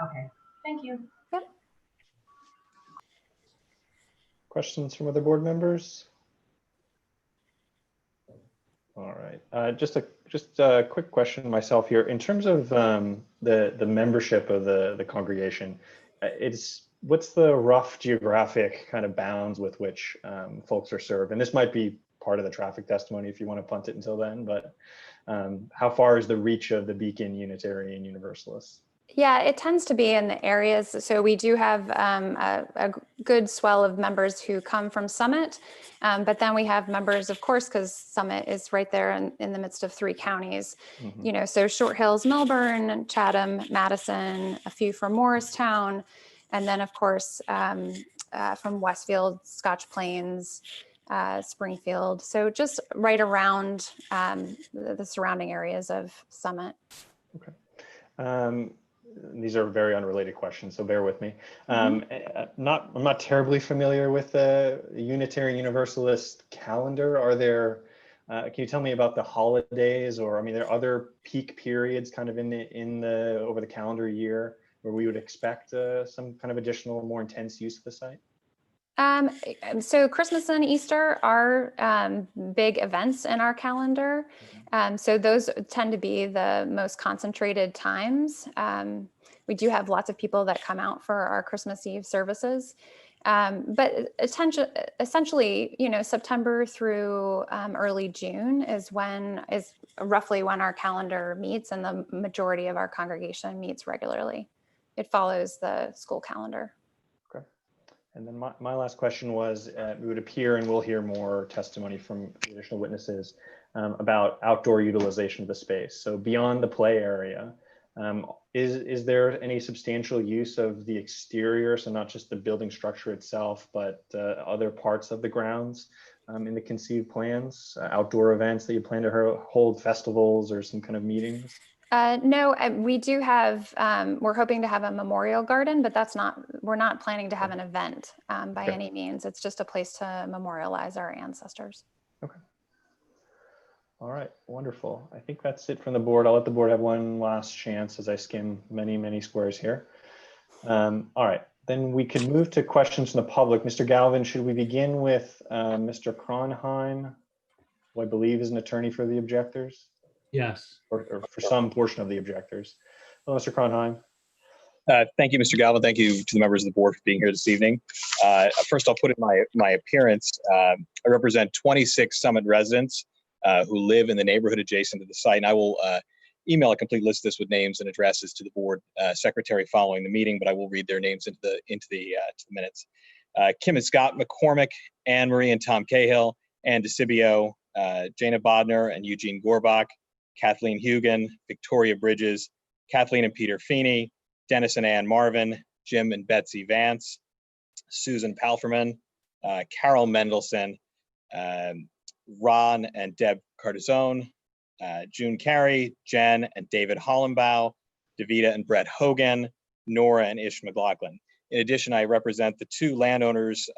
Okay, thank you. Yep. Questions from other board members? All right, just a quick question myself here. In terms of the membership of the congregation, what's the rough geographic kind of bounds with which folks are served? And this might be part of the traffic testimony if you want to punt it until then, but how far is the reach of the Beacon Unitarian Universalists? Yeah, it tends to be in the areas. So we do have a good swell of members who come from Summit, but then we have members, of course, because Summit is right there in the midst of 3 counties. Mhm. You know, so Short Hills, Melbourne, Chatham, Madison, a few from Morristown, and then of course from Westfield, Scotch Plains, Springfield. So just right around the surrounding areas of Summit. Okay. These are very unrelated questions, so bear with me. I'm not terribly familiar with the Unitarian Universalist calendar. Are there, can you tell me about the holidays, or I mean, there are other peak periods kind of over the calendar year where we would expect some kind of additional, more intense use of the site? So Christmas and Easter are big events in our calendar. So those tend to be the most concentrated times. We do have lots of people that come out for our Christmas Eve services. But essentially, you know, September through early June is roughly when our calendar meets, and the majority of our congregation meets regularly. It follows the school calendar. And then my last question was, it would appear, and we'll hear more testimony from additional witnesses about outdoor utilization of the space. So beyond the play area, is there any substantial use of the exterior? So not just the building structure itself, but other parts of the grounds in the conceived plans, outdoor events that you plan to hold, festivals or some kind of meetings? No, we do have, we're hoping to have a memorial garden, but we're not planning to have an event by any means. It's just a place to memorialize our ancestors. Okay. All right, wonderful. I think that's it from the board. I'll let the board have one last chance as I skim many squares here. All right, then we can move to questions from the public. Mr. Galvin, should we begin with Mr. Kronheim, who I believe is an attorney for the objectors? Yes. Or for some portion of the objectors. Hello, Mr. Kronheim. Thank you, Mr. Galvin. Thank you to the members of the board for being here this evening. First, I'll put in my appearance. I represent 26 Summit residents who live in the neighborhood adjacent to the site, and I will email a complete list of this with names and addresses to the board secretary following the meeting, but I will read their names into the minutes. Kim and Scott McCormick, Anne Marie and Tom Cahill, Ann DeCibio, Jana Bodner and Eugene Gorbach, Kathleen Hugan, Victoria Bridges, Kathleen and Peter Feeney, Dennis and Ann Marvin, Jim and Betsy Vance, Susan Palferman, Carol Mendelson, Ron and Deb Cardizone, June Carey, Jen and David Hollenbaugh, Davida and Brett Hogan, Nora and Ish McLaughlin. In addition, I represent the 2 landowners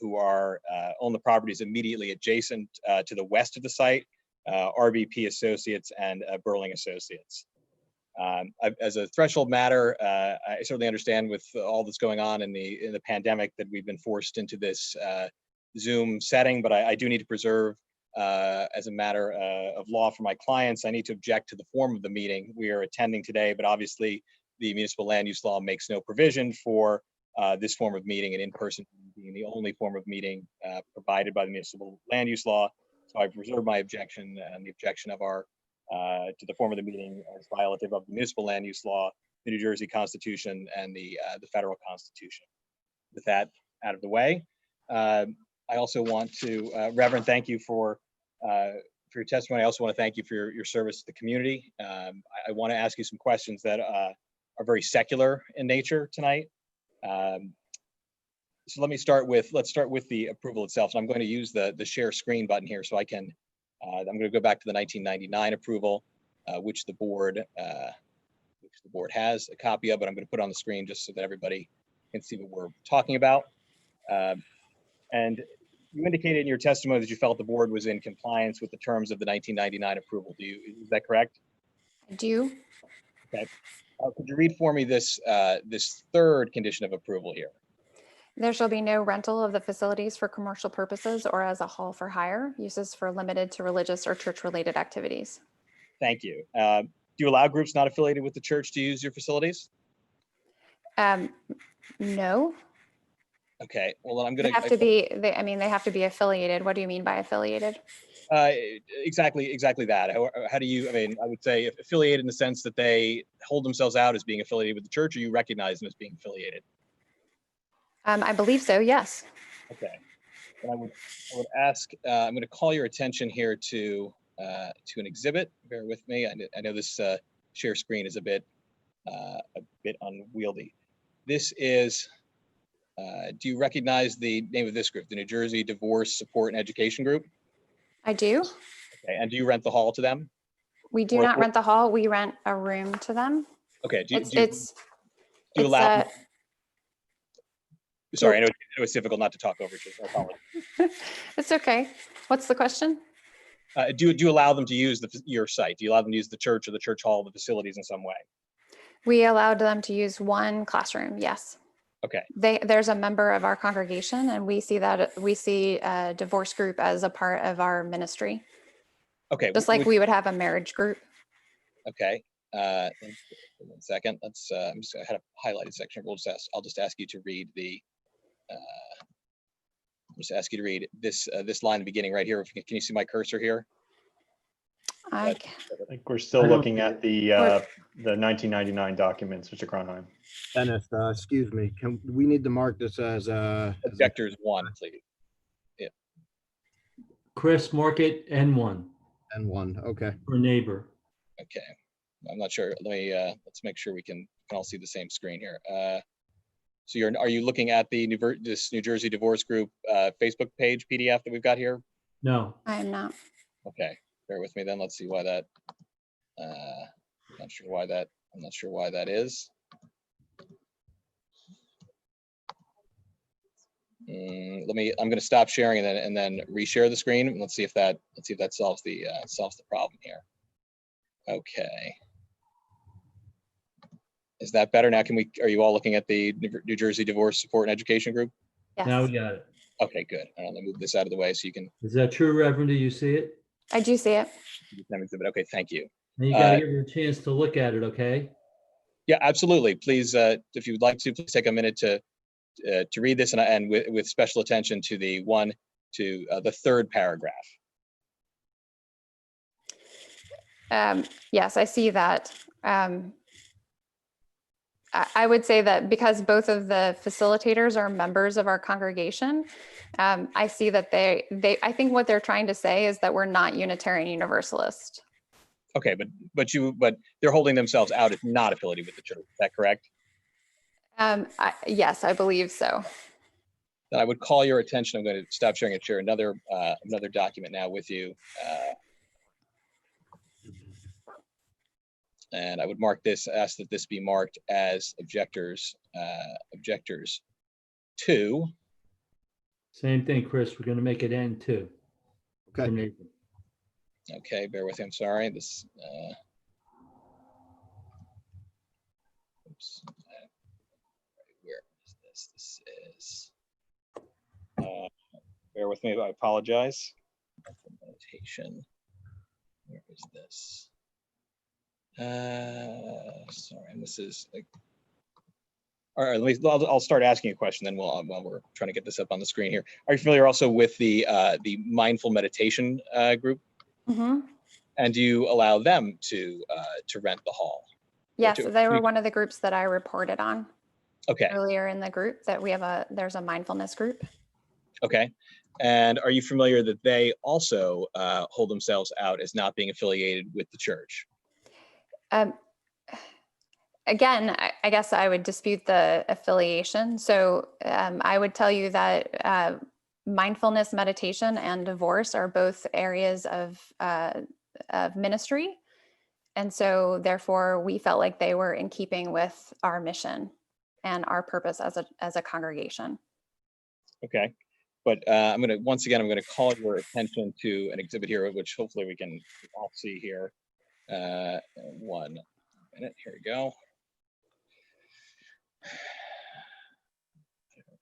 who own the properties immediately adjacent to the west of the site, RBP Associates and Burling Associates. As a threshold matter, I certainly understand with all that's going on in the pandemic that we've been forced into this Zoom setting, but I do need to preserve, as a matter of law for my clients, I need to object to the form of the meeting we are attending today, but obviously the municipal land use law makes no provision for this form of meeting, and in-person being the only form of meeting provided by the municipal land use law. So I've reserved my objection and the objection of our to the form of the meeting as violative of the municipal land use law, the New Jersey Constitution, and the federal Constitution. With that out of the way, I also want to, Reverend, thank you for your testimony. I also want to thank you for your service to the community. I want to ask you some questions that are very secular in nature tonight. So let's start with the approval itself. So I'm going to use the share screen button here so I can, I'm going to go back to the 1999 approval, which the board has a copy of, but I'm going to put it on the screen just so that everybody can see what we're talking about. And you indicated in your testimony that you felt the board was in compliance with the terms of the 1999 approval. Is that correct? I do. Okay. Could you read for me this third condition of approval here? There shall be no rental of the facilities for commercial purposes or as a hall for hire, uses for limited to religious or church-related activities. Thank you. Do you allow groups not affiliated with the church to use your facilities? No. Okay. Well, then I'm going They have to be. They have to be affiliated. What do you mean by affiliated? Exactly that. How do you? I mean, I would say affiliated in the sense that they hold themselves out as being affiliated with the church, or you recognize them as being affiliated. I believe so. Yes. Okay. And I would ask. I'm going to call your attention here to an exhibit. Bear with me. I know this share screen is a bit unwieldy. This is. Do you recognize the name of this group, the New Jersey Divorce Support and Education Group? I do. Okay. And do you rent the hall to them? We do not rent the hall. We rent a room to them. Okay. Do you it's allow? Sorry, I know it's difficult not to talk over you. I apologize. It's okay. What's the question? Do you allow them to use your site? Do you allow them to use the church or the church hall, the facilities in some way? We allowed them to use one classroom. Yes. Okay. There's a member of our congregation, and we see a divorce group as a part of our ministry. Okay. Just like we would have a marriage group. Okay. 1 second. Let's. I had a highlighted section. I'll just ask you to read the. I'll just ask you to read this line at the beginning right here. Can you see my cursor here? I think we're still looking at the 1999 documents, Mr. Kronheim. Dennis, excuse me. We need to mark this as objectors 1, please. Yeah. Chris, mark it N1. N1. Okay. For neighbor. Okay. I'm not sure. Let me let's make sure we can all see the same screen here. So are you looking at the this New Jersey Divorce Group Facebook page PDF that we've got here? No. I am not. Okay. Bear with me then. Let's see why that. I'm not sure why that is. I'm going to stop sharing and then reshare the screen. And let's see if that solves the problem here. Okay. Is that better now? Are you all looking at the New Jersey Divorce Support and Education Group? Yes. Now we got it. Okay, good. I'll move this out of the way so you can. Is that true, Reverend? Do you see it? I do see it. Okay, thank you. And you got to give her a chance to look at it, okay? Yeah, absolutely. Please, if you would like to, please take a minute to read this and with special attention to the third paragraph. Yes, I see that. I would say that because both of the facilitators are members of our congregation, I see that I think what they're trying to say is that we're not Unitarian Universalist. Okay, but they're holding themselves out as not affiliated with the church. Is that correct? Yes, I believe so. Then I would call your attention. I'm going to stop sharing and share another document now with you. And I would ask that this be marked as objectors 2. Same thing, Chris. We're going to make it N2. Okay. Okay, bear with me. I'm sorry. This. Oops. Where is this? This is. Bear with me. I apologize. Notation. Where is this? Sorry, and this is like, all right, I'll start asking a question then while we're trying to get this up on the screen here. Are you familiar also with the mindful meditation group? Mhm. And do you allow them to rent the hall? Yes, they were one of the groups that I reported on Okay, earlier in the group, that there's a mindfulness group. okay. And are you familiar that they also hold themselves out as not being affiliated with the church? Again, I guess I would dispute the affiliation. So I would tell you that mindfulness, meditation, and divorce are both areas of ministry. And so therefore, we felt like they were in keeping with our mission and our purpose as a congregation. Okay. But once again, I'm going to call your attention to an exhibit here, which hopefully we can all see here. 1 minute, here we go.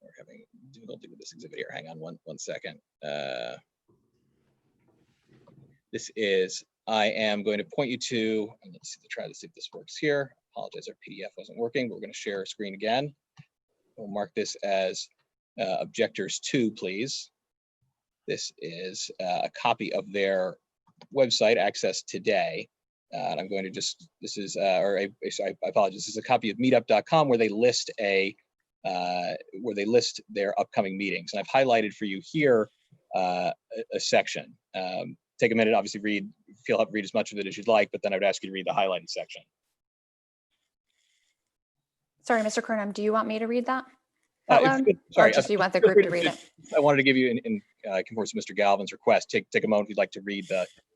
We're having difficulty with this exhibit here. Hang on one second. This is, I am going to point you to, and let's see, try to see if this works here. Apologize, our PDF wasn't working, but we're going to share a screen again. We'll mark this as objectors 2, please. This is a copy of their website, Access Today. And I'm going to just, this is, sorry, I apologize. This is a copy of meetup.com where they list their upcoming meetings. And I've highlighted for you here a section. Take a minute, obviously read as much of it as you'd like, but then I would ask you to read the highlighted section. Sorry, Mr. Kernam, do you want me to read that? Sorry, or just you want the group to read it? I wanted to give you, in conformance with Mr. Galvin's request, take a moment if you'd like to read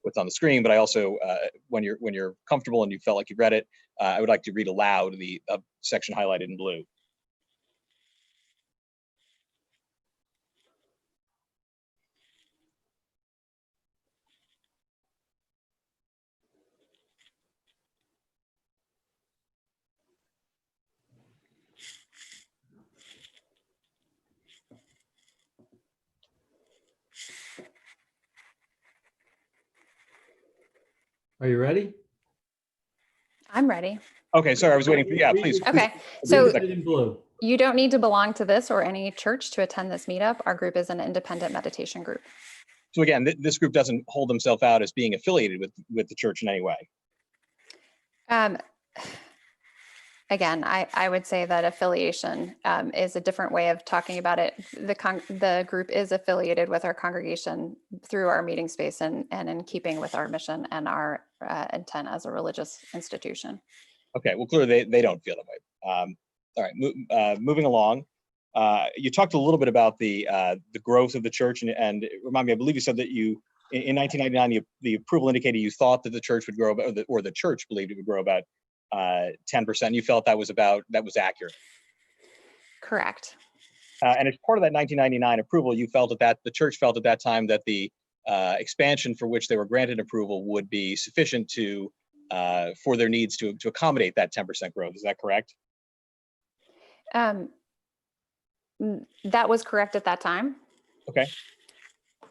what's on the screen. But I also, when you're comfortable and you felt like you read it, I would like to read aloud the section highlighted in blue. Are you ready? I'm ready. Okay, sorry, I was waiting for you. Yeah, please. Okay, Please. so In blue. you don't need to belong to this or any church to attend this meetup. Our group is an independent meditation group. So again, this group doesn't hold themselves out as being affiliated with the church in any way. Again, I would say that affiliation is a different way of talking about it. The group is affiliated with our congregation through our meeting space and in keeping with our mission and our intent as a religious institution. Okay, well, clearly they don't feel that way. All right, moving along. You talked a little bit about the growth of the church, and remind me, I believe you said that you, in 1999, the approval indicated you thought that the church would grow about, or the church believed it would grow about 10%. You felt that was accurate. Correct. And as part of that 1999 approval, you felt that the church felt at that time that the expansion for which they were granted approval would be sufficient to for their needs to accommodate that 10% growth. Is that correct? That was correct at that time. Okay.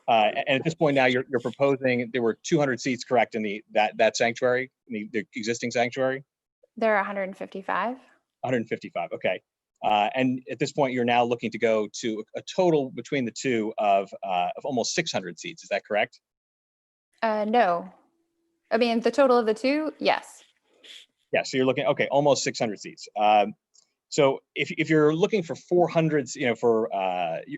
And at this point now, you're proposing there were 200 seats, correct, in that sanctuary, in the existing sanctuary? There are 155. 155. Okay. And at this point, you're now looking to go to a total between the two of almost 600 seats. Is that correct? No, I mean the total of the two. Yes. Yeah. So you're looking, okay, almost 600 seats. So if you're looking for 400, for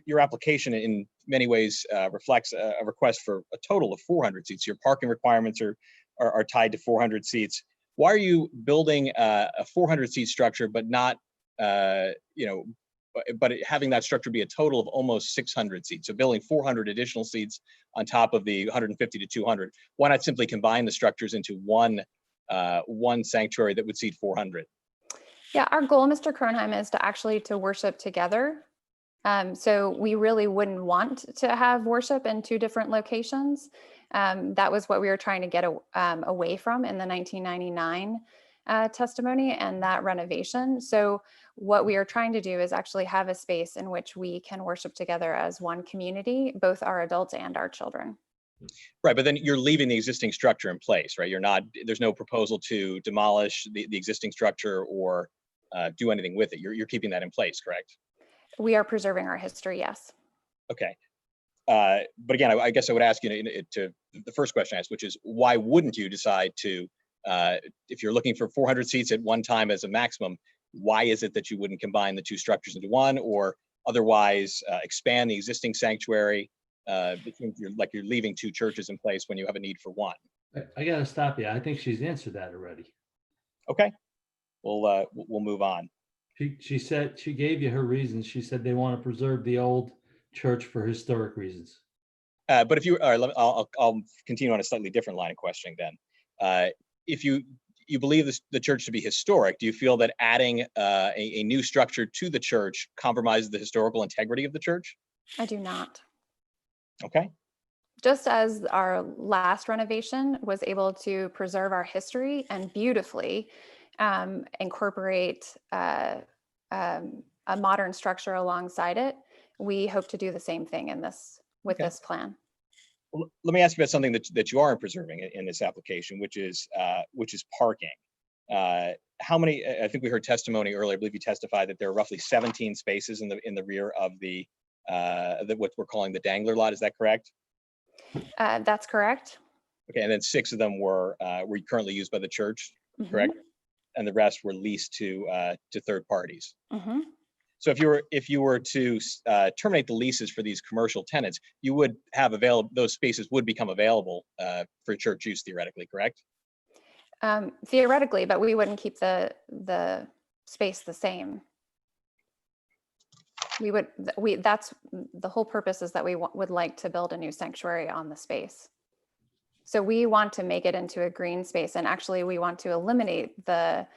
your application in many ways reflects a request for a total of 400 seats. Your parking requirements are tied to 400 seats. Why are you building a 400 seat structure, but not, but having that structure be a total of almost 600 seats? So building 400 additional seats on top of the 150 to 200. Why not simply combine the structures into one sanctuary that would seat 400? Yeah, our goal, Mr. Kronheim, is to worship together. So we really wouldn't want to have worship in two different locations. That was what we were trying to get away from in the 1999 testimony and that renovation. So what we are trying to do is actually have a space in which we can worship together as one community, both our adults and our children. Right, but then you're leaving the existing structure in place, right? You're not, there's no proposal to demolish the existing structure or do anything with it. You're keeping that in place, correct? We are preserving our history, yes. Okay. But again, I guess I would ask you to the first question I asked, which is why wouldn't you decide to, if you're looking for 400 seats at one time as a maximum, why is it that you wouldn't combine the two structures into one, or otherwise expand the existing sanctuary? You're leaving two churches in place when you have a need for one. I gotta stop you. I think she's answered that already. Okay, we'll move on. She said, she gave you her reasons. She said they want to preserve the old church for historic reasons. But if you, all right, I'll continue on a slightly different line of questioning then. If you believe the church to be historic, do you feel that adding a new structure to the church compromises the historical integrity of the church? I do not. Okay. Just as our last renovation was able to preserve our history and beautifully incorporate a modern structure alongside it, we hope to do the same thing in this with this plan. Well, let me ask you about something that you aren't preserving in this application, which is parking. How many? I think we heard testimony earlier. I believe you testified that there are roughly 17 spaces in the rear of the what we're calling the Dangler lot. Is that correct? That's correct. Okay, and then 6 of them were currently used by the church, correct? And the rest were leased to third parties. So if you were to terminate the leases for these commercial tenants, you would have those spaces would become available for church use theoretically, correct? Theoretically, but we wouldn't keep the space the same. That's the whole purpose, is that we would like to build a new sanctuary on the space. So we want to make it into a green space, and actually we want to eliminate the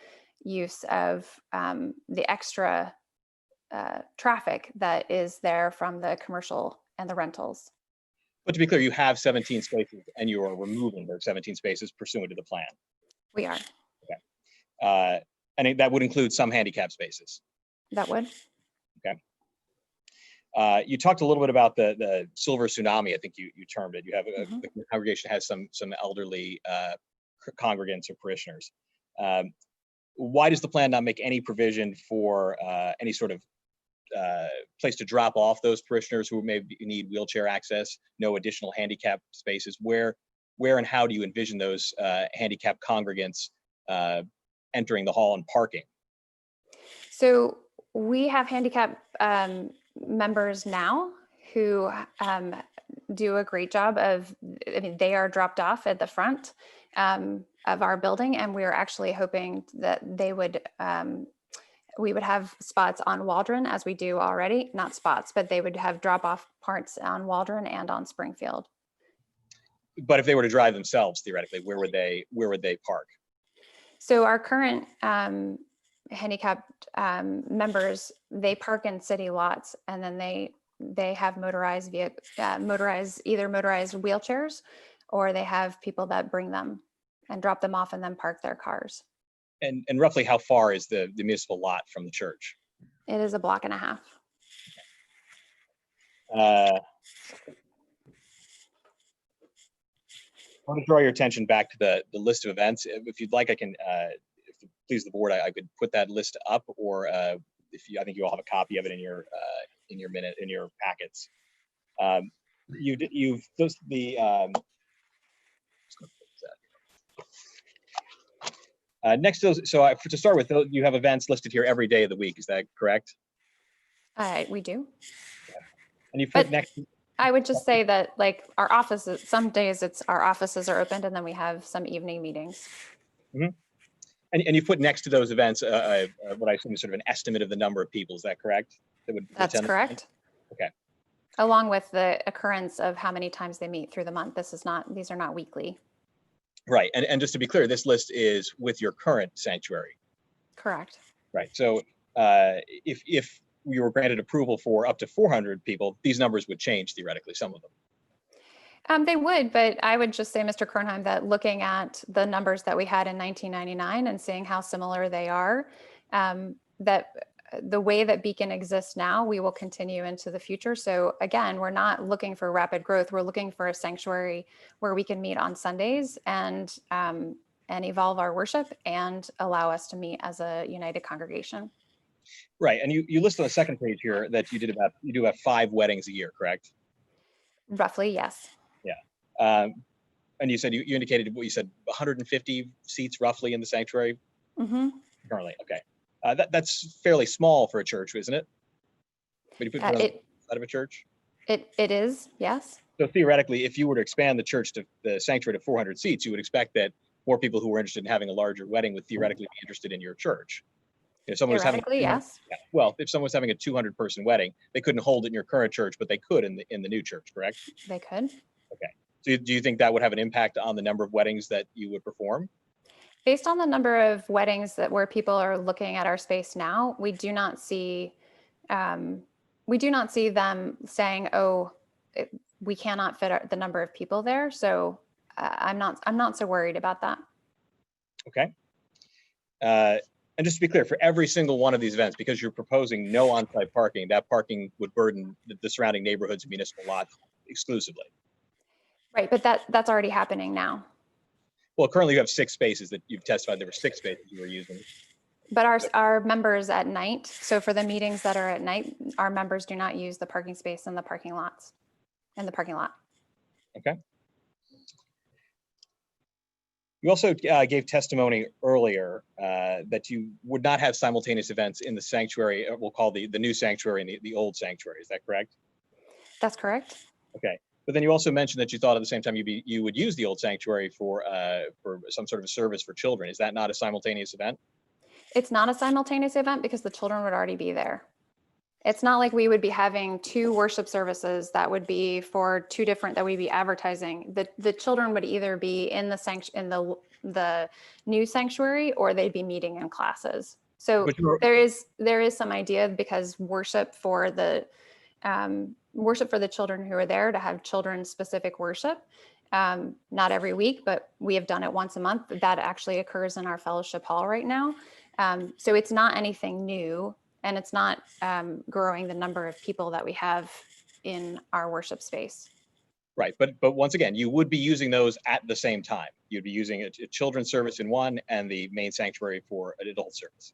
use of the extra traffic that is there from the commercial and the rentals. But to be clear, you have 17 spaces and you are removing those 17 spaces pursuant to the plan. We are. Okay. And that would include some handicap spaces. That would. Okay. You talked a little bit about the silver tsunami, I think you termed it. You have the congregation has some elderly congregants or parishioners. Why does the plan not make any provision for any sort of place to drop off those parishioners who maybe need wheelchair access, no additional handicap spaces? Where and how do you envision those handicapped congregants entering the hall and parking? So we have handicap members now who do a great job of, I mean, they are dropped off at the front of our building, and we're actually hoping that they would, we would have spots on Waldron, as we do already, not spots, but they would have drop-off parts on Waldron and on Springfield. But if they were to drive themselves, theoretically, where would they park? So our current handicapped members, they park in city lots, and then they have motorized either motorized wheelchairs, or they have people that bring them and drop them off and then park their cars. And roughly how far is the municipal lot from the church? It is a block and a half. I want to draw your attention back to the list of events. If you'd like, I can, if it pleases the board, I could put that list up, or I think you all have a copy of it in your packets. Next to those, to start with, you have events listed here every day of the week. Is that correct? We do. Yeah. And you put next. I would just say that, like, our offices, some days our offices are opened, and then we have some evening meetings. And you put next to those events what I assume is sort of an estimate of the number of people. Is that correct? That's correct. Okay. Along with the occurrence of how many times they meet through the month. These are not weekly. Right. And just to be clear, this list is with your current sanctuary. Correct. Right. So if we were granted approval for up to 400 people, these numbers would change theoretically, some of them. They would, but I would just say, Mr. Kernheim, that looking at the numbers that we had in 1999 and seeing how similar they are, that the way that Beacon exists now, we will continue into the future. So again, we're not looking for rapid growth. We're looking for a sanctuary where we can meet on Sundays and evolve our worship and allow us to meet as a united congregation. Right. And you list on the second page here that you do about 5 weddings a year, correct? Roughly, yes. Yeah. And you said you indicated what you said, 150 seats roughly in the sanctuary currently. Okay. That's fairly small for a church, isn't it? When you put it outside of a church? It is, yes. So theoretically, if you were to expand the sanctuary to 400 seats, you would expect that more people who were interested in having a larger wedding would theoretically be interested in your church. If someone was having, yes. Yeah, well, if someone was having a 200-person wedding, they couldn't hold it in your current church, but they could in the new church, correct? They could. Okay. So do you think that would have an impact on the number of weddings that you would perform? Based on the number of weddings where people are looking at our space now, we do not see them saying, "Oh, we cannot fit the number of people there." So I'm not so worried about that. Okay. And just to be clear, for every single one of these events, because you're proposing no on-site parking, that parking would burden the surrounding neighborhoods and municipal lots exclusively. Right, but that's already happening now. Well, currently you have 6 spaces that you've testified there were 6 spaces you were using. But our members at night, so for the meetings that are at night, our members do not use the parking space in the parking lot. Okay. You also gave testimony earlier that you would not have simultaneous events in the sanctuary, we'll call the new sanctuary and the old sanctuary. Is that correct? That's correct. Okay. But then you also mentioned that you thought at the same time you would use the old sanctuary for some sort of a service for children. Is that not a simultaneous event? It's not a simultaneous event because the children would already be there. It's not like we would be having 2 worship services that would be for 2 different that we'd be advertising. The children would either be in the new sanctuary or they'd be meeting in classes. So there is some idea because worship for the children who are there to have children specific worship. Not every week, but we have done it once a month. That actually occurs in our fellowship hall right now. So it's not anything new. And it's not growing the number of people that we have in our worship space. Right, but once again, you would be using those at the same time. You'd be using a children's service in one and the main sanctuary for an adult service.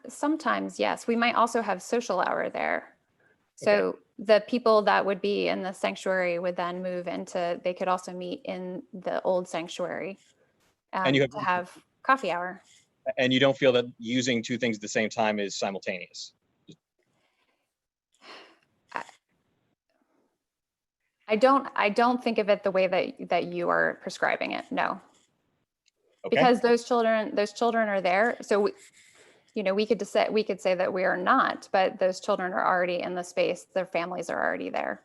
Sometimes, yes. We might also have social hour there. So the people that would be in the sanctuary would then move into, they could also meet in the old sanctuary and you to have coffee hour. And you don't feel that using 2 things at the same time is simultaneous? I don't think of it the way that you are prescribing it. No. Okay. Because those children are there. So we could say that we are not, but those children are already in the space. Their families are already there.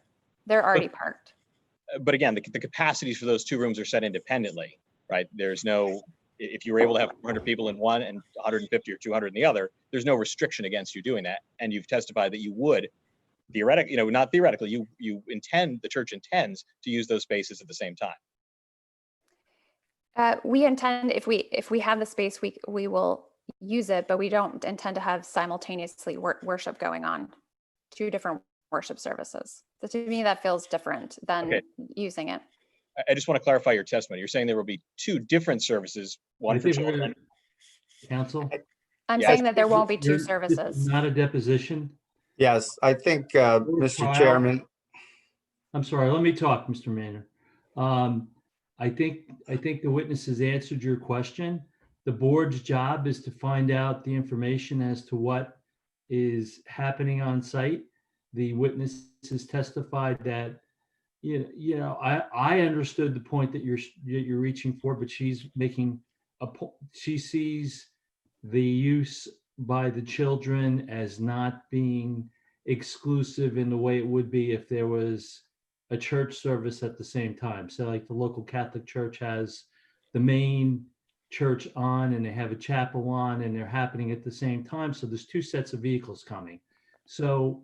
They're already parked. But again, the capacities for those 2 rooms are set independently, right? There's no, if you were able to have 400 people in one and 150 or 200 in the other, there's no restriction against you doing that. And you've testified that you would theoretically, not theoretically, the church intends to use those spaces at the same time. We intend, if we have the space, we will use it, but we don't intend to have simultaneously worship going on, 2 different worship services. So to me, that feels different than using it. I just want to clarify your testimony. You're saying there will be 2 different services, one for children. Counsel? I'm saying that there won't be 2 services. Not a deposition? Yes, I think, Mr. Chairman. I'm sorry, let me talk, Mr. Maynard. I think the witness has answered your question. The board's job is to find out the information as to what is happening on site. The witness has testified that I understood the point that you're reaching for, but she's making she sees the use by the children as not being exclusive in the way it would be if there was a church service at the same time. So like the local Catholic church has the main church on and they have a chapel on and they're happening at the same time. So there's 2 sets of vehicles coming. So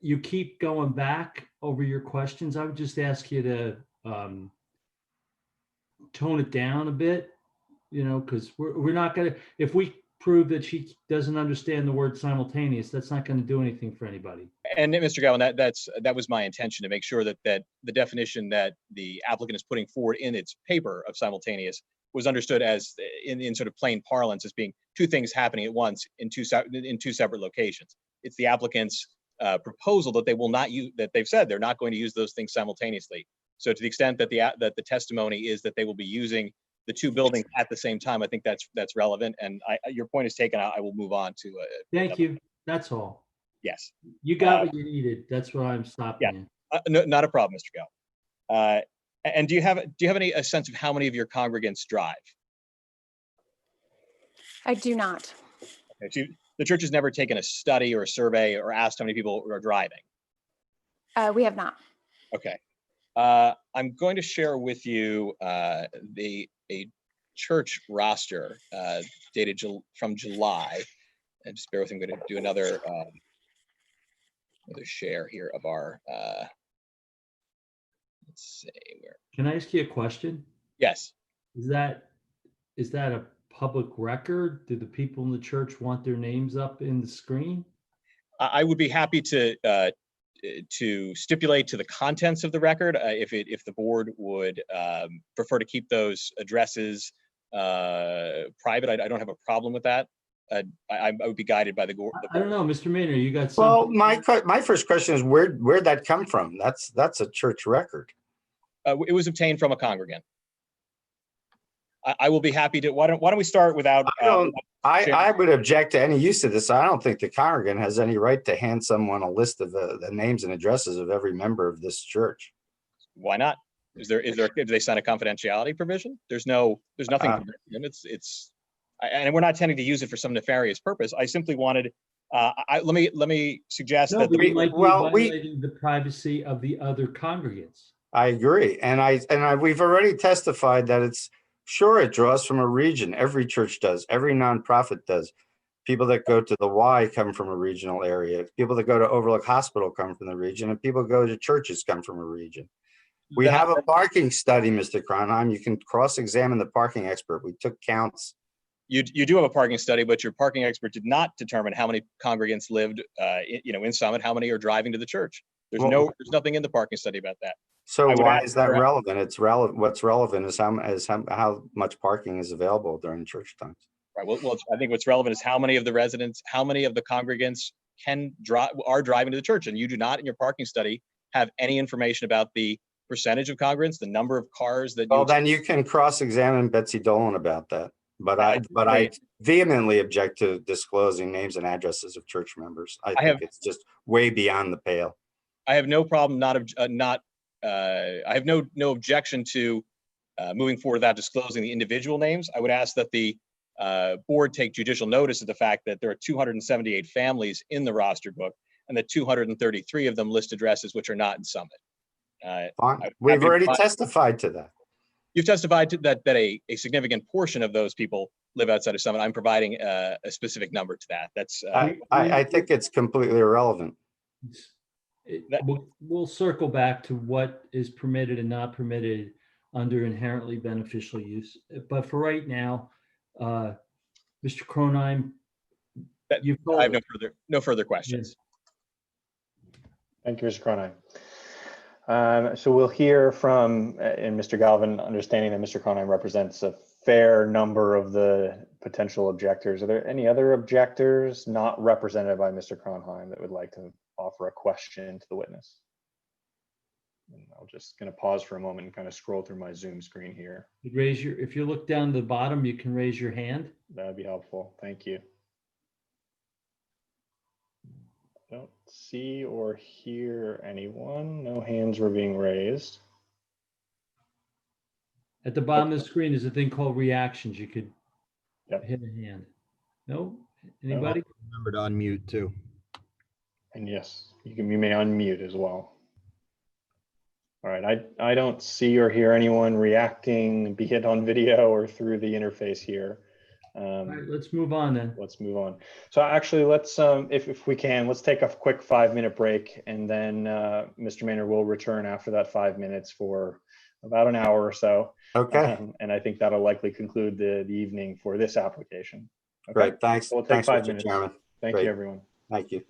you keep going back over your questions. I would just ask you to tone it down a bit, because we're not going to, if we prove that she doesn't understand the word simultaneous. That's not going to do anything for anybody. And Mr. Galvin, that was my intention, to make sure that the definition that the applicant is putting forward in its paper of simultaneous was understood as in sort of plain parlance as being two things happening at once in two separate locations. It's the applicant's proposal that they will not use, that they've said they're not going to use those things simultaneously. So to the extent that the testimony is that they will be using the two buildings at the same time, I think that's relevant. And your point is taken. I will move on to. Thank you. That's all. Yes. You got what you needed. That's what I'm stopping. Yeah. No, not a problem, Mr. Gal. And do you have a sense of how many of your congregants drive? I do not. Okay, so the church has never taken a study or a survey or asked how many people are driving. We have not. Okay. I'm going to share with you a church roster dated from July. And just bear with me, I'm going to do another share here of our, let's see where. Can I ask you a question? Yes. Is that a public record? Do the people in the church want their names up in the screen? I would be happy to stipulate to the contents of the record if the board would prefer to keep those addresses private. I don't have a problem with that. I would be guided by the board. I don't know, Mr. Maynard, you got something? Well, my first question is where'd that come from? That's a church record. It was obtained from a congregant. I will be happy to. Why don't we start without? I would object to any use of this. I don't think the congregant has any right to hand someone a list of the names and addresses of every member of this church. Why not? Do they sign a confidentiality provision? There's nothing. And we're not intending to use it for some nefarious purpose. I simply wanted. Let me suggest that we might be violating the privacy of the other congregants. I agree, and we've already testified that it's. Sure, it draws from a region. Every church does. Every nonprofit does. People that go to the Y come from a regional area. People that go to Overlook Hospital come from the region, and people go to churches come from a region. We have a parking study, Mr. Kronheim. You can cross-examine the parking expert. We took counts. You do have a parking study, but your parking expert did not determine how many congregants lived, in Summit. How many are driving to the church? There's nothing in the parking study about that. So why is that relevant? It's relevant. What's relevant is how much parking is available during church times. Right. Well, I think what's relevant is how many of the congregants are driving to the church, and you do not in your parking study have any information about the percentage of congregants, the number of cars that. Well, then you can cross-examine Betsy Dolan about that. But I vehemently object to disclosing names and addresses of church members. I think it's just way beyond the pale. I have no problem I have no objection to moving forward without disclosing the individual names. I would ask that the board take judicial notice of the fact that there are 278 families in the roster book, and that 233 of them list addresses which are not in Summit. We've already testified to that. You've testified to that a significant portion of those people live outside of Summit. I'm providing a specific number to that. That's. I think it's completely irrelevant. We'll circle back to what is permitted and not permitted under inherently beneficial use. But for right now, Mr. Kronheim, I have no further questions. Thank you, Mr. Kronheim. So we'll hear from, and Mr. Galvin, understanding that Mr. Kronheim represents a fair number of the potential objectors. Are there any other objectors not represented by Mr. Kronheim that would like to offer a question to the witness? And I'm just going to pause for a moment and kind of scroll through my Zoom screen here. If you look down the bottom, you can raise your hand. That would be helpful. Thank you. Don't see or hear anyone. No hands were being raised. At the bottom of the screen is a thing called reactions. You could hit a hand. No? Anybody? Remember to unmute too. And yes, you may unmute as well. All right, I don't see or hear anyone reacting, be it on video or through the interface here. All right, let's move on then. Let's move on. So actually, let's, if we can, let's take a quick 5-minute break, and then Mr. Maynard will return after that 5 minutes for about an hour or so. Okay. And I think that'll likely conclude the evening for this application. Okay? Great, thanks. We'll take Thanks, 5 Mr. minutes. Chairman. Thank Great. you, everyone. Thank you.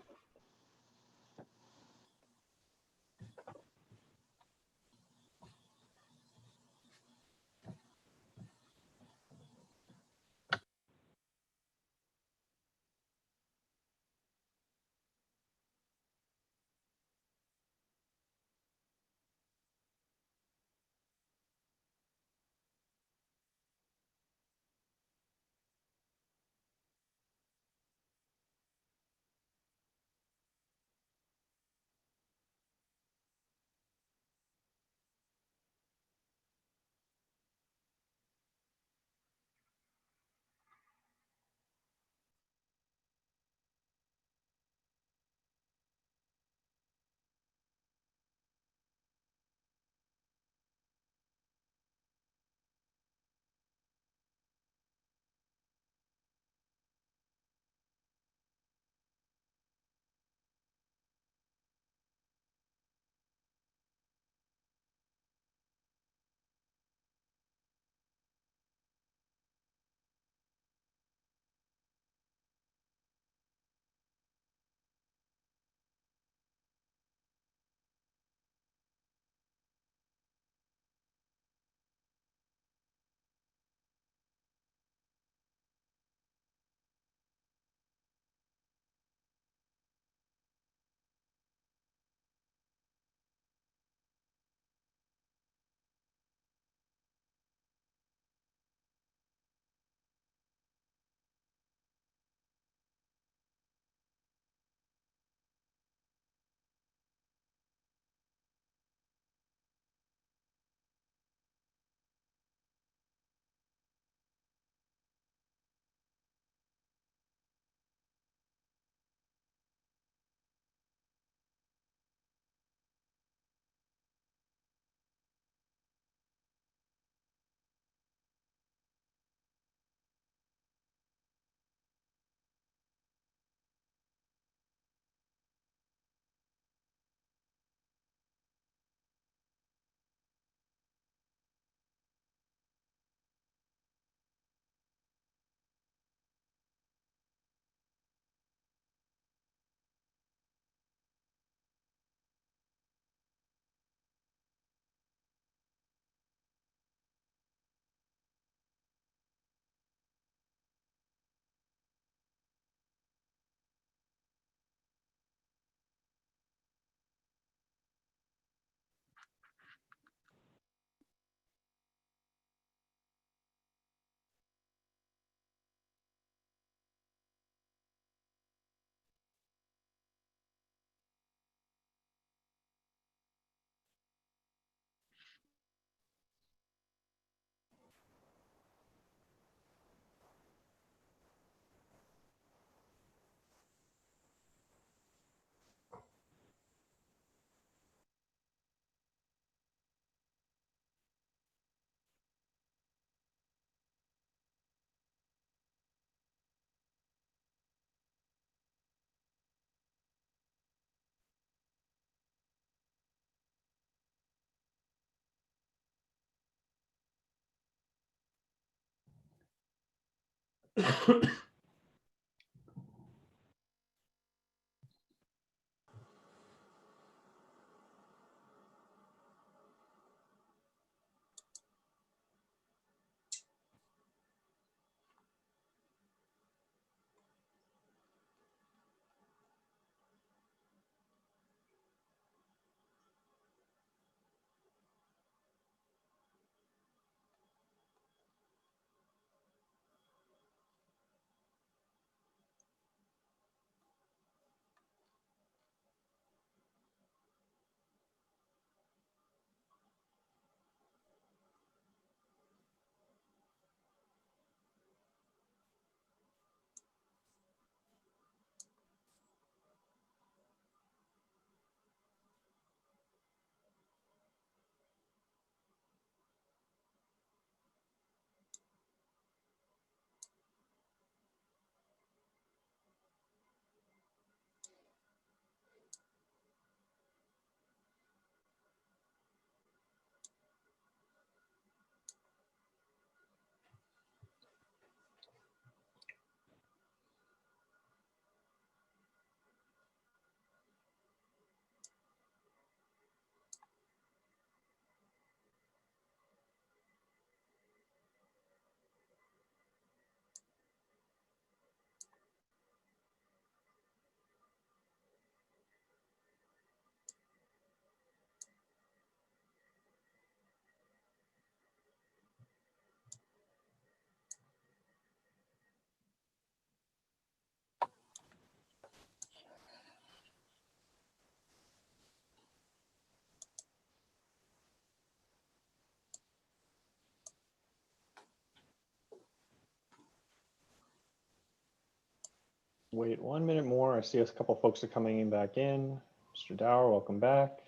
wait 1 minute more. I see a couple folks are coming in back in. Mr. Dower, welcome back.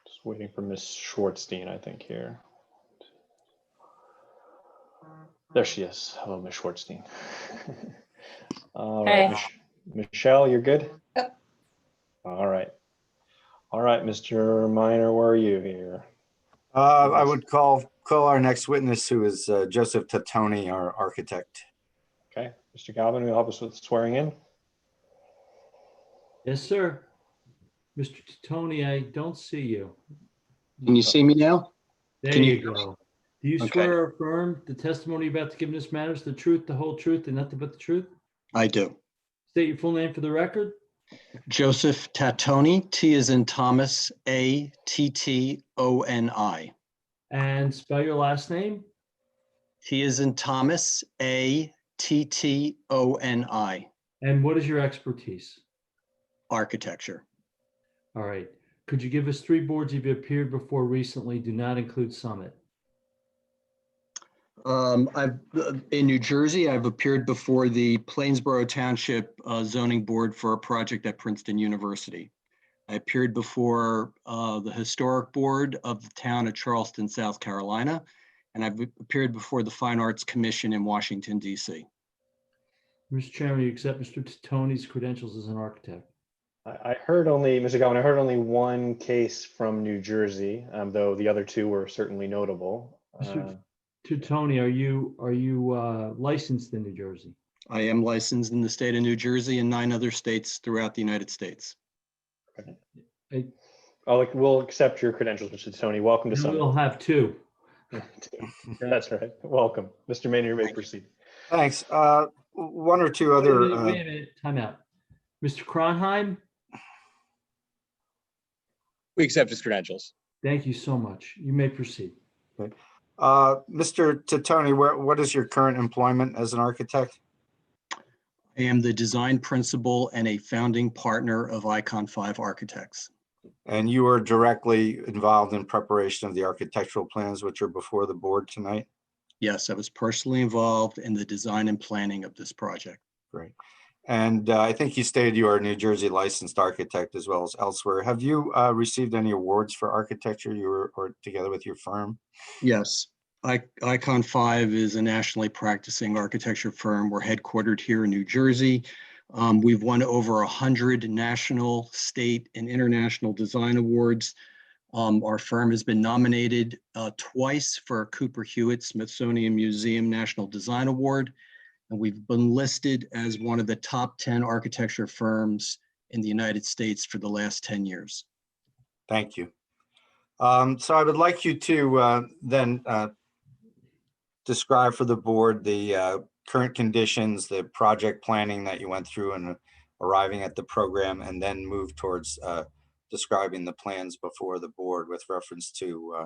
Just waiting for Ms. Schwartzstein, I think, here. There she is. Hello, Ms. Schwartzstein. All right, Michelle, you're good? Yep. All right. All right, Mr. Minor, where are you here? I would call our next witness, who is Joseph Tattoni, our architect. Okay, Mr. Galvin, will you help us with swearing in? Yes, sir. Mr. Tony, I don't see you. Can you see me now? There Can you you- go. Do you Okay. swear or affirm the testimony you're about to give in this matter is the truth, the whole truth, and nothing but the truth? I do. State your full name for the record. Joseph Tattoni, T as in Thomas, Attoni. And spell your last name. T as in Thomas, Attoni. And what is your expertise? Architecture. All right. Could you give us 3 boards you've appeared before recently? Do not include Summit. I've in New Jersey, I've appeared before the Plainsboro Township Zoning Board for a project at Princeton University. I appeared before the Historic Board of the town of Charleston, South Carolina, and I've appeared before the Fine Arts Commission in Washington, D.C. Mr. Chairman, you accept Mr. Tony's credentials as an architect? I heard only, Mr. Galvin, I heard only one case from New Jersey, though the other 2 were certainly notable. To Tony, are you licensed in New Jersey? I am licensed in the state of New Jersey and 9 other states throughout the United States. We'll accept your credentials, Mr. Tony. Welcome to And Summit. we'll have 2. That's right. Welcome. Mr. Maynard, you may proceed. Thanks. 1 or 2 other. Wait a minute, time out. Mr. Kronheim, We accept his credentials. thank you so much. You may proceed. Mr. Tattoni, what is your current employment as an architect? I am the design principal and a founding partner of Icon 5 Architects. And you are directly involved in preparation of the architectural plans which are before the board tonight? Yes, I was personally involved in the design and planning of this project. Great. And I think you stated you are a New Jersey licensed architect as well as elsewhere. Have you received any awards for architecture or together with your firm? Yes, Icon 5 is a nationally practicing architecture firm. We're headquartered here in New Jersey. We've won over 100 national, state, and international design awards. Our firm has been nominated twice for a Cooper Hewitt Smithsonian Museum National Design Award. And we've been listed as one of the top 10 architecture firms in the United States for the last 10 years. Thank you. So I would like you to then describe for the board the current conditions, the project planning that you went through and arriving at the program, and then move towards describing the plans before the board with reference to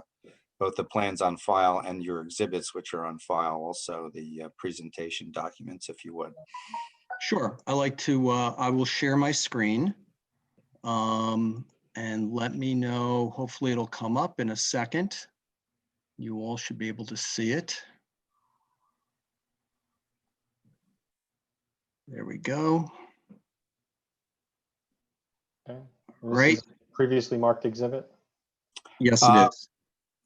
both the plans on file and your exhibits, which are on file, also the presentation documents, if you would. Sure, I will share my screen and let me know, hopefully it'll come up in a second. You all should be able to see it. There we go. Okay. Right. Previously marked exhibit? Yes, it is.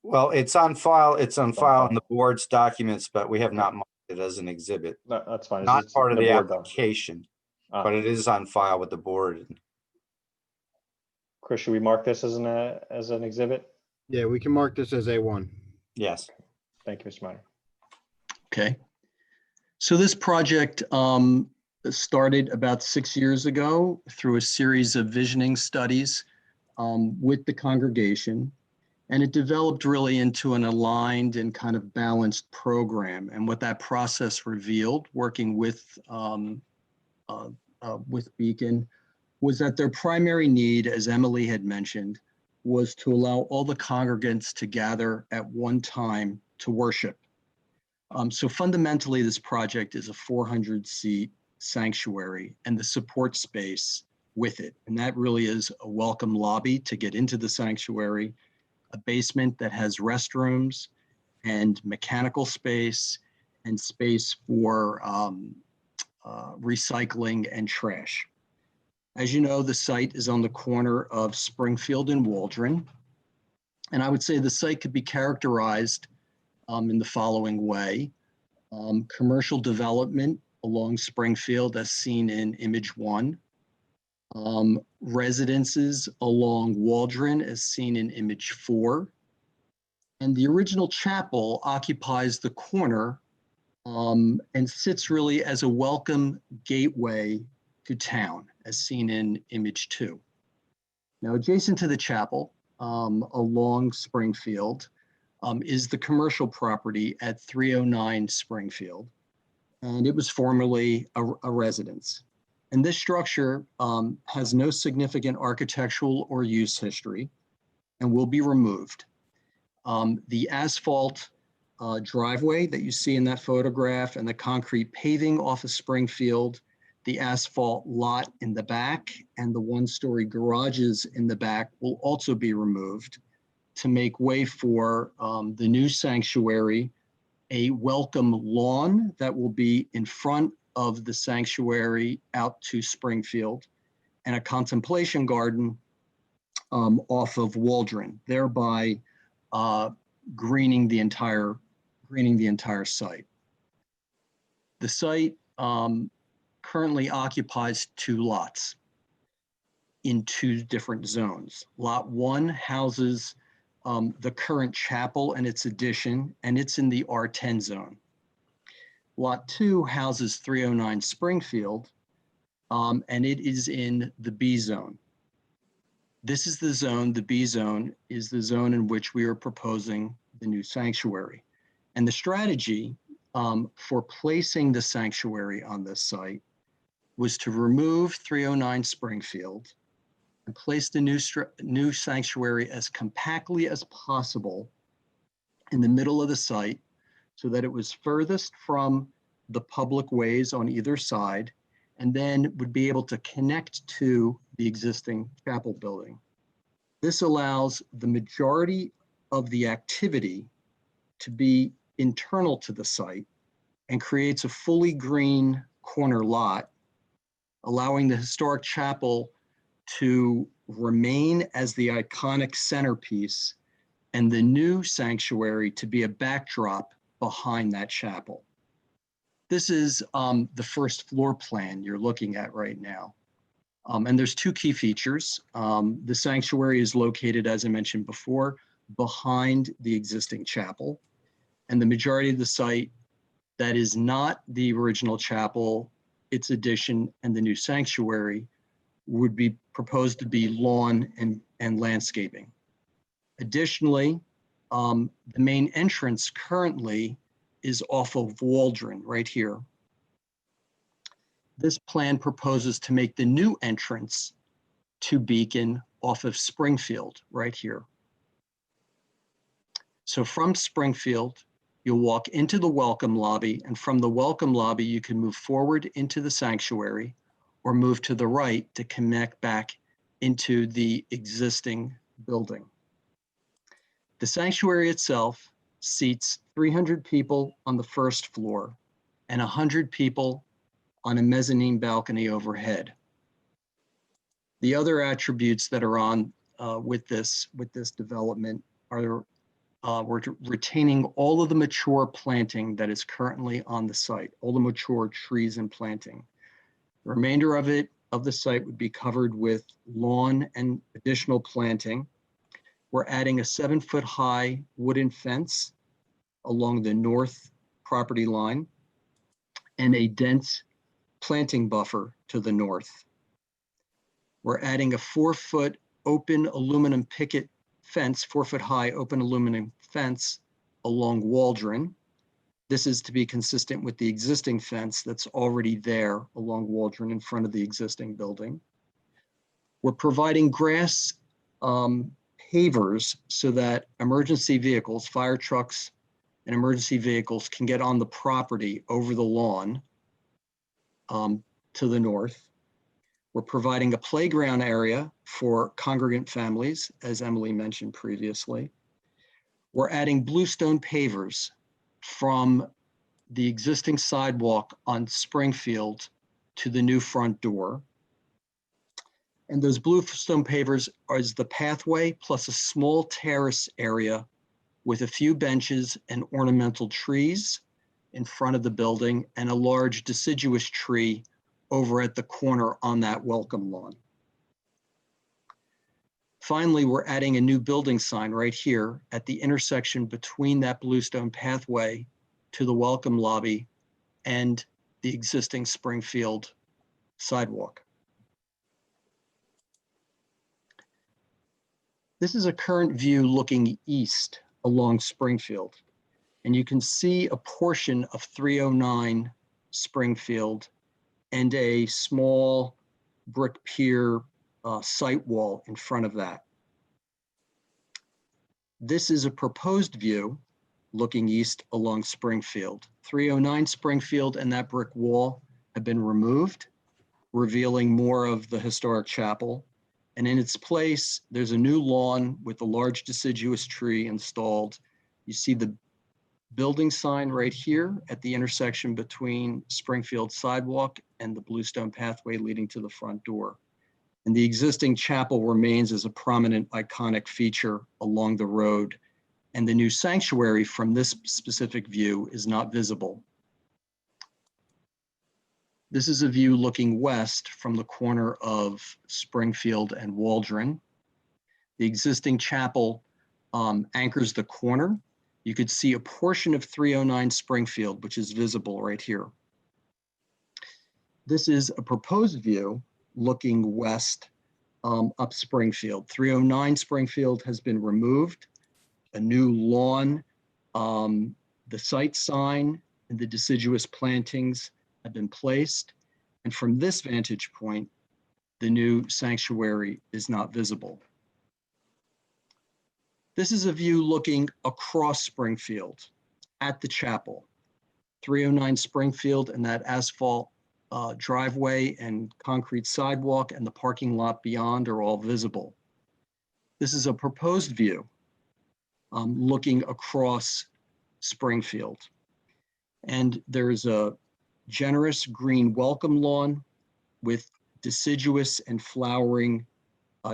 Well, it's on file. It's on file in the board's documents, but we have not marked it as an exhibit. No, that's fine. Not It's part of in the board doc. application, but it is on file with the board. Chris, should we mark this as an exhibit? Yeah, we can mark this as A1. Yes. Thank you, Mr. Minor. Okay. So this project started about 6 years ago through a series of visioning studies with the congregation. And it developed really into an aligned and kind of balanced program. And what that process revealed, working with Beacon, was that their primary need, as Emily had mentioned, was to allow all the congregants to gather at one time to worship. So fundamentally, this project is a 400-seat sanctuary and the support space with it. And that really is a welcome lobby to get into the sanctuary, a basement that has restrooms and mechanical space and space for recycling and trash. As you know, the site is on the corner of Springfield and Waldron. And I would say the site could be characterized in the following way. Commercial development along Springfield as seen in image 1. Residences along Waldron as seen in image 4. And the original chapel occupies the corner and sits really as a welcome gateway to town as seen in image 2. Now adjacent to the chapel along Springfield is the commercial property at 309 Springfield. And it was formerly a residence. And this structure has no significant architectural or use history and will be removed. The asphalt driveway that you see in that photograph and the concrete paving off of Springfield, the asphalt lot in the back and the one-story garages in the back will also be removed to make way for the new sanctuary, a welcome lawn that will be in front of the sanctuary out to Springfield, and a contemplation garden off of Waldron, thereby greening the entire site. The site currently occupies 2 lots in 2 different zones. Lot 1 houses the current chapel and its addition, and it's in the R10 zone. Lot 2 houses 309 Springfield, and it is in the B zone. This is the zone, the B zone is the zone in which we are proposing the new sanctuary. And the strategy for placing the sanctuary on this site was to remove 309 Springfield and place the new sanctuary as compactly as possible in the middle of the site so that it was furthest from the public ways on either side, and then would be able to connect to the existing chapel building. This allows the majority of the activity to be internal to the site and creates a fully green corner lot, allowing the historic chapel to remain as the iconic centerpiece and the new sanctuary to be a backdrop behind that chapel. This is the first floor plan you're looking at right now. And there's 2 key features. The sanctuary is located, as I mentioned before, behind the existing chapel. And the majority of the site that is not the original chapel, its addition, and the new sanctuary would be proposed to be lawn and landscaping. Additionally, the main entrance currently is off of Waldron right here. This plan proposes to make the new entrance to Beacon off of Springfield right here. So from Springfield, you'll walk into the welcome lobby, and from the welcome lobby, you can move forward into the sanctuary or move to the right to connect back into the existing building. The sanctuary itself seats 300 people on the first floor and 100 people on a mezzanine balcony overhead. The other attributes that are on with this development are we're retaining all of the mature planting that is currently on the site, all the mature trees and planting. The remainder of the site would be covered with lawn and additional planting. We're adding a 7-foot high wooden fence along the north property line and a dense planting buffer to the north. We're adding a 4-foot open aluminum picket fence, 4-foot-high open aluminum fence along Waldron. This is to be consistent with the existing fence that's already there along Waldron in front of the existing building. We're providing grass pavers so that emergency vehicles, fire trucks, and emergency vehicles can get on the property over the lawn to the north. We're providing a playground area for congregant families, as Emily mentioned previously. We're adding bluestone pavers from the existing sidewalk on Springfield to the new front door. And those bluestone pavers is the pathway plus a small terrace area with a few benches and ornamental trees in front of the building and a large deciduous tree over at the corner on that welcome lawn. Finally, we're adding a new building sign right here at the intersection between that bluestone pathway to the welcome lobby and the existing Springfield sidewalk. This is a current view looking east along Springfield, and you can see a portion of 309 Springfield and a small brick pier site wall in front of that. This is a proposed view looking east along Springfield. 309 Springfield and that brick wall have been removed, revealing more of the historic chapel. And in its place, there's a new lawn with a large deciduous tree installed. You see the building sign right here at the intersection between Springfield sidewalk and the bluestone pathway leading to the front door. And the existing chapel remains as a prominent iconic feature along the road. And the new sanctuary from this specific view is not visible. This is a view looking west from the corner of Springfield and Waldron. The existing chapel anchors the corner. You could see a portion of 309 Springfield, which is visible right here. This is a proposed view looking west up Springfield. 309 Springfield has been removed. A new lawn, the site sign, and the deciduous plantings have been placed. And from this vantage point, the new sanctuary is not visible. This is a view looking across Springfield at the chapel. 309 Springfield and that asphalt driveway and concrete sidewalk and the parking lot beyond are all visible. This is a proposed view looking across Springfield. And there's a generous green welcome lawn with deciduous and flowering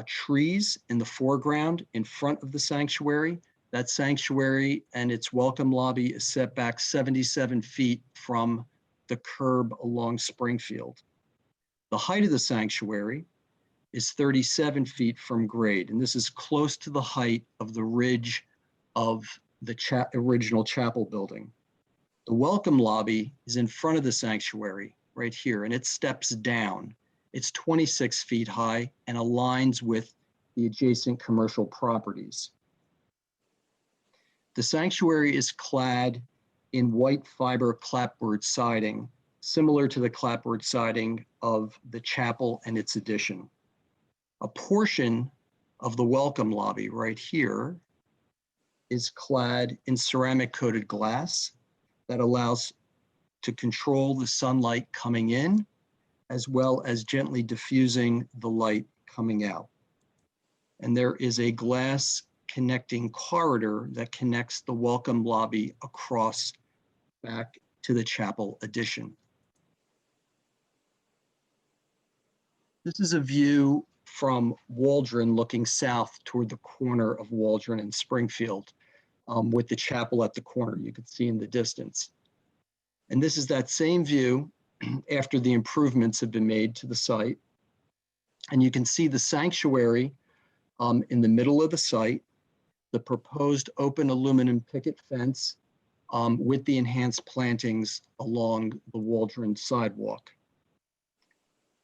trees in the foreground in front of the sanctuary. That sanctuary and its welcome lobby is set back 77 feet from the curb along Springfield. The height of the sanctuary is 37 feet from grade, and this is close to the height of the ridge of the original chapel building. The welcome lobby is in front of the sanctuary right here, and it steps down. It's 26 feet high and aligns with the adjacent commercial properties. The sanctuary is clad in white fiber clapboard siding, similar to the clapboard siding of the chapel and its addition. A portion of the welcome lobby right here is clad in ceramic coated glass that allows to control the sunlight coming in, as well as gently diffusing the light coming out. And there is a glass connecting corridor that connects the welcome lobby across back to the chapel addition. This is a view from Waldron looking south toward the corner of Waldron and Springfield with the chapel at the corner you can see in the distance. And this is that same view after the improvements have been made to the site. And you can see the sanctuary in the middle of the site, the proposed open aluminum picket fence with the enhanced plantings along the Waldron sidewalk.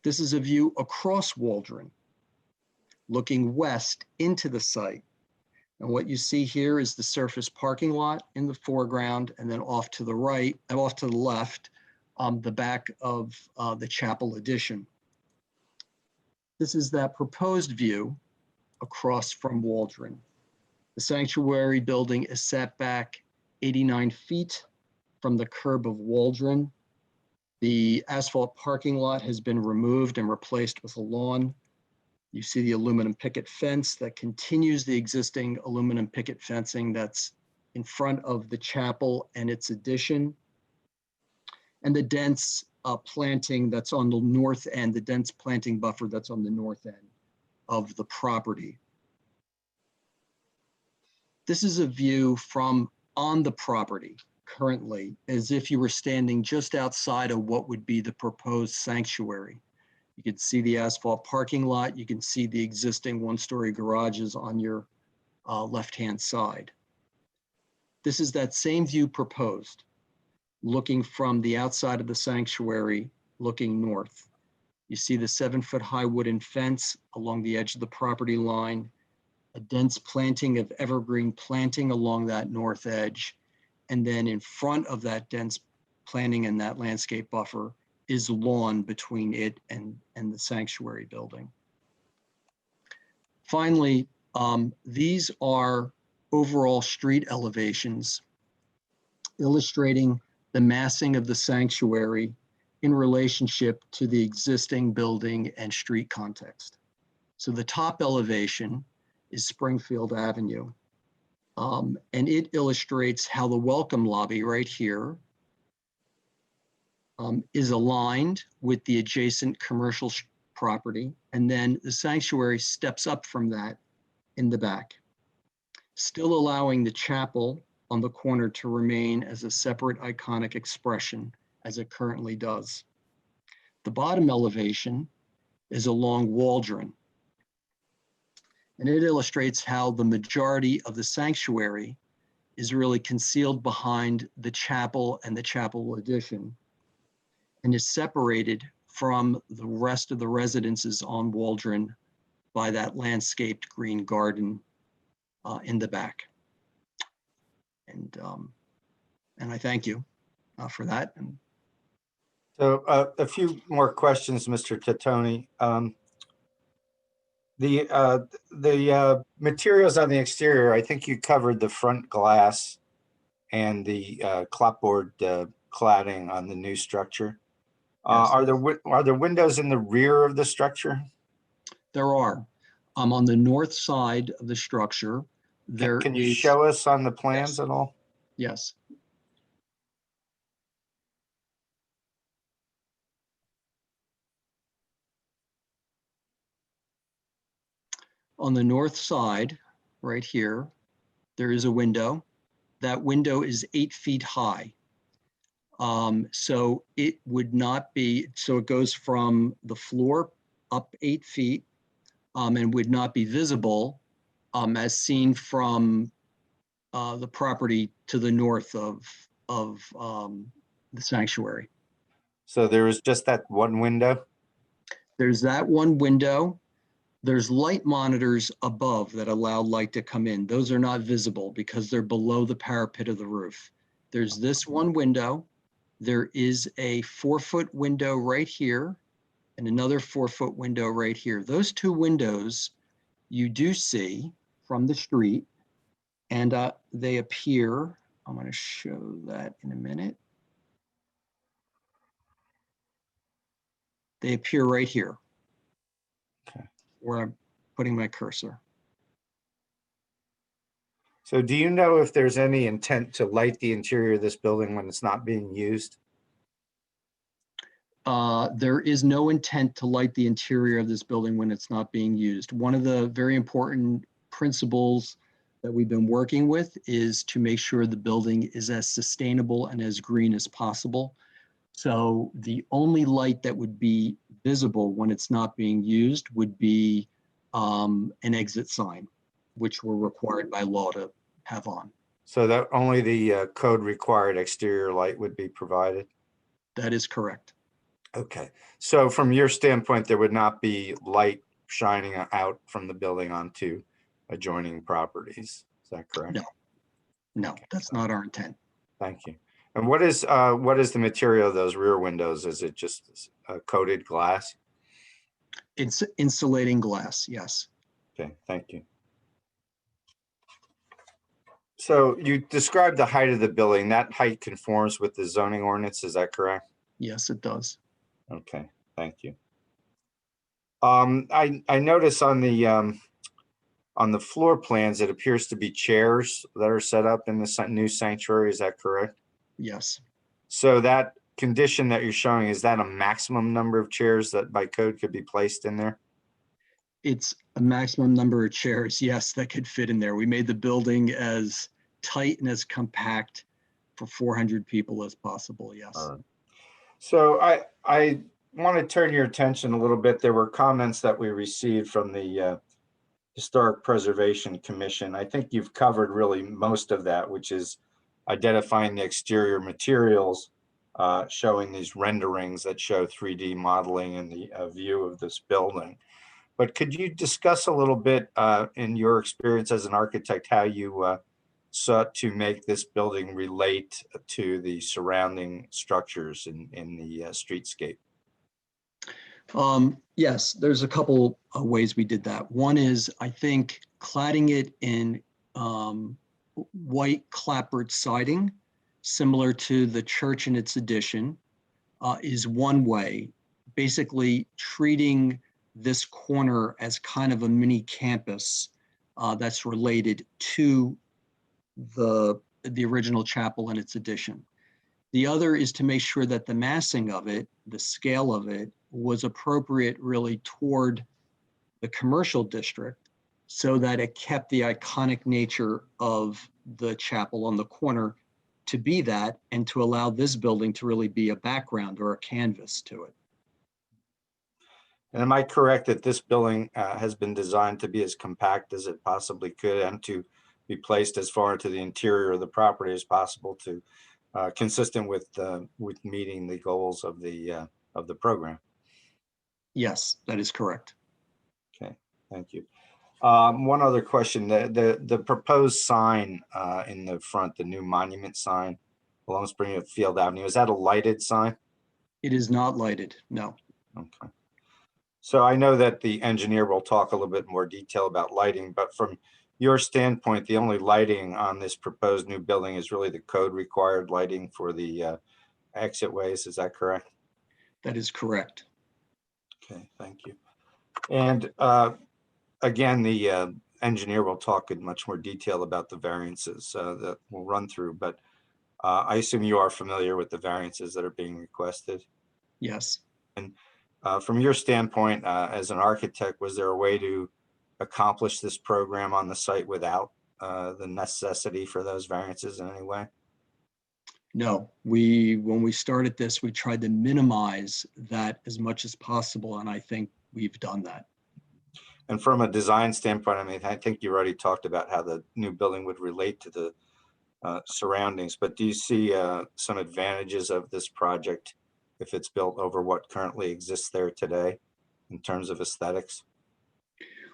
This is a view across Waldron, looking west into the site. And what you see here is the surface parking lot in the foreground, and then off to the right, and off to the left, the back of the chapel addition. This is that proposed view across from Waldron. The sanctuary building is set back 89 feet from the curb of Waldron. The asphalt parking lot has been removed and replaced with a lawn. You see the aluminum picket fence that continues the existing aluminum picket fencing that's in front of the chapel and its addition. And the dense planting that's on the north end, the dense planting buffer that's on the north end of the property. This is a view from on the property currently, as if you were standing just outside of what would be the proposed sanctuary. You can see the asphalt parking lot. You can see the existing one-story garages on your left-hand side. This is that same view proposed, looking from the outside of the sanctuary, looking north. You see the 7-foot high wooden fence along the edge of the property line, a dense planting of evergreen planting along that north edge. And then in front of that dense planting and that landscape buffer is lawn between it and the sanctuary building. Finally, these are overall street elevations illustrating the massing of the sanctuary in relationship to the existing building and street context. So the top elevation is Springfield Avenue. And it illustrates how the welcome lobby right here is aligned with the adjacent commercial property. And then the sanctuary steps up from that in the back, still allowing the chapel on the corner to remain as a separate iconic expression as it currently does. The bottom elevation is along Waldron, and it illustrates how the majority of the sanctuary is really concealed behind the chapel and the chapel addition, and is separated from the rest of the residences on Waldron by that landscaped green garden in the back. And I thank you for that. And So a few more questions, Mr. Tattoni. The materials on the exterior, I think you covered the front glass and the clapboard cladding on the new structure. Yes. Are there windows in the rear of the structure? there are. On the north side of the structure, Can you show us on the plans at all? Yes. On the north side, right here, there is a window. That window is 8 feet high. So it would not be, so it goes from the floor up 8 feet and would not be visible as seen from the property to the north of the sanctuary. So there is just that one window? There's that one window. There's light monitors above that allow light to come in. Those are not visible because they're below the parapet of the roof. There's this one window. There is a 4-foot window right here and another 4-foot window right here. Those two windows you do see from the street, and they appear, I'm going to show that in a minute. They appear right here. Okay. Where I'm putting my cursor. So do you know if there's any intent to light the interior of this building when it's not being used? There is no intent to light the interior of this building when it's not being used. One of the very important principles that we've been working with is to make sure the building is as sustainable and as green as possible. So the only light that would be visible when it's not being used would be an exit sign, which we're required by law to have on. So that only the code required exterior light would be provided? That is correct. Okay. So from your standpoint, there would not be light shining out from the building onto adjoining properties? that correct? No. No, that's not our intent. Thank you. And what is the material of those rear windows? Is it just coated glass? It's insulating glass, yes. Okay, thank you. So you described the height of the building. That height conforms with the zoning ordinance, is that correct? Yes, it does. Okay, thank you. I notice on the floor plans, it appears to be chairs that are set up in the new sanctuary, is that correct? Yes. So that condition that you're showing, is that a maximum number of chairs that by code could be placed in there? It's a maximum number of chairs, yes, that could fit in there. We made the building as tight and as compact for 400 people as possible, yes. So I want to turn your attention a little bit. There were comments that we received from the Historic Preservation Commission. I think you've covered really most of that, which is identifying the exterior materials, showing these renderings that show 3D modeling and the view of this building. But could you discuss a little bit in your experience as an architect, how you sought to make this building relate to the surrounding structures in the streetscape? Yes, there's a couple of ways we did that. One is, I think, cladding it in white clapboard siding, similar to the church in its addition, is one way. Basically treating this corner as kind of a mini campus that's related to the original chapel and its addition. The other is to make sure that the massing of it, the scale of it, was appropriate really toward the commercial district so that it kept the iconic nature of the chapel on the corner to be that, and to allow this building to really be a background or a canvas to it. And am I correct that this building has been designed to be as compact as it possibly could and to be placed as far into the interior of the property as possible, to consistent with meeting the goals of the program? Yes, that is correct. Okay, thank you. One other question: the proposed sign in the front, the new monument sign along Springfield Avenue, is that a lighted sign? It is not lighted, no. Okay. So I know that the engineer will talk a little bit more detail about lighting, but from your standpoint, the only lighting on this proposed new building is really the code required lighting for the exit ways. Is that correct? That is correct. Okay, thank you. And again, the engineer will talk in much more detail about the variances that we'll run through, but I assume you are familiar with the variances that are being requested. Yes. And from your standpoint as an architect, was there a way to accomplish this program on the site without the necessity for those variances in any way? No, when we started this, we tried to minimize that as much as possible, and I think we've done that. And from a design standpoint, I mean, I think you already talked about how the new building would relate to the surroundings, but do you see some advantages of this project if it's built over what currently exists there today in terms of aesthetics?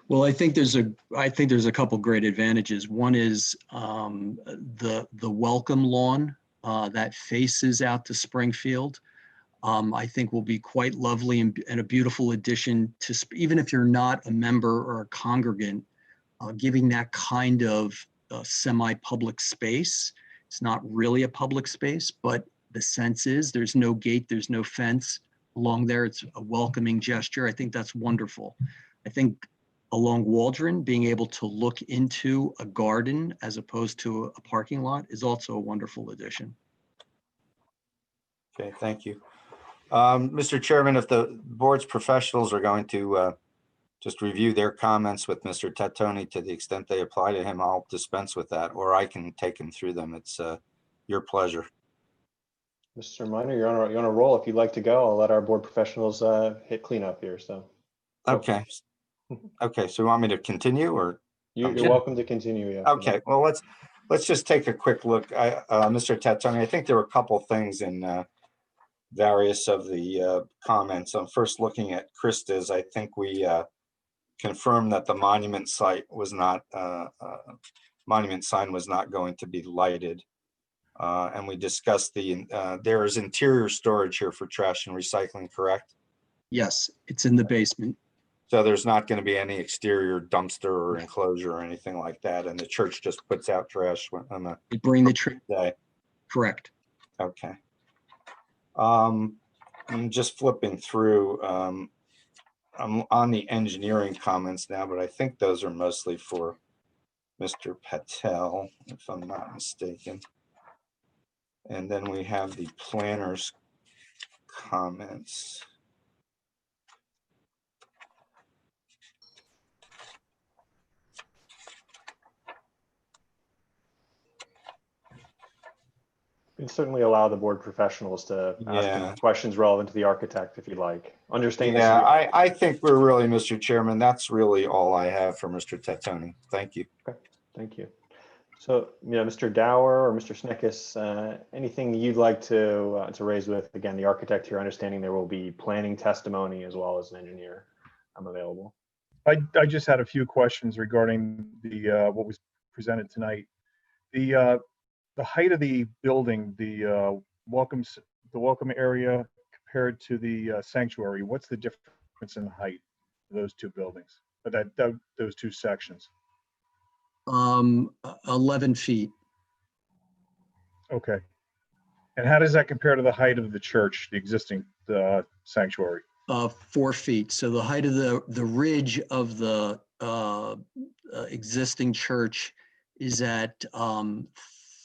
Well, I think there's a couple great advantages. One is the welcome lawn that faces out to Springfield. I think will be quite lovely and a beautiful addition to, even if you're not a member or a congregant, giving that kind of semi-public space. It's not really a public space, but the sense is there's no gate, there's no fence along there. It's a welcoming gesture. I think that's wonderful. I think along Waldron, being able to look into a garden as opposed to a parking lot is also a wonderful addition. Okay, thank you. Mr. Chairman, if the board's professionals are going to just review their comments with Mr. Tattoni to the extent they apply to him, I'll dispense with that, or I can take him through them. It's your pleasure. Mr. Minor, you're on a roll. If you'd like to go, I'll let our board professionals hit cleanup here. So. Okay. Okay. So you want me to continue, or? You're welcome to continue. Yeah. Okay. Well, let's just take a quick look. Mr. Tattoni, I think there were a couple things in various of the comments. I'm first looking at Krista's. I think we confirmed that the monument site was not, monument sign was not going to be lighted. And we discussed there is interior storage here for trash and recycling, correct? Yes, it's in the basement. So there's not going to be any exterior dumpster or enclosure or anything like that, and the church just puts out trash on the They bring the tree. day. Correct. Okay. I'm just flipping through. I'm on the engineering comments now, but I think those are mostly for Mr. Patel, if I'm not mistaken. And then we have the planner's comments. You can certainly allow the board professionals to ask any questions relevant to the architect if you like. Understand. Yeah, I think we're really, Mr. Chairman, that's really all I have for Mr. Tattoni. Thank you. Okay, thank you. So, Mr. Dower or Mr. Snickis, anything you'd like to raise with, again, the architect here, understanding there will be planning testimony as well as an engineer available. I just had a few questions regarding the what was presented tonight. The height of the building, the welcome area compared to the sanctuary, what's the difference in height of those two buildings, those two sections? 11 feet. Okay. And how does that compare to the height of the church, the existing sanctuary? 4 feet. So the height of the ridge of the existing church is at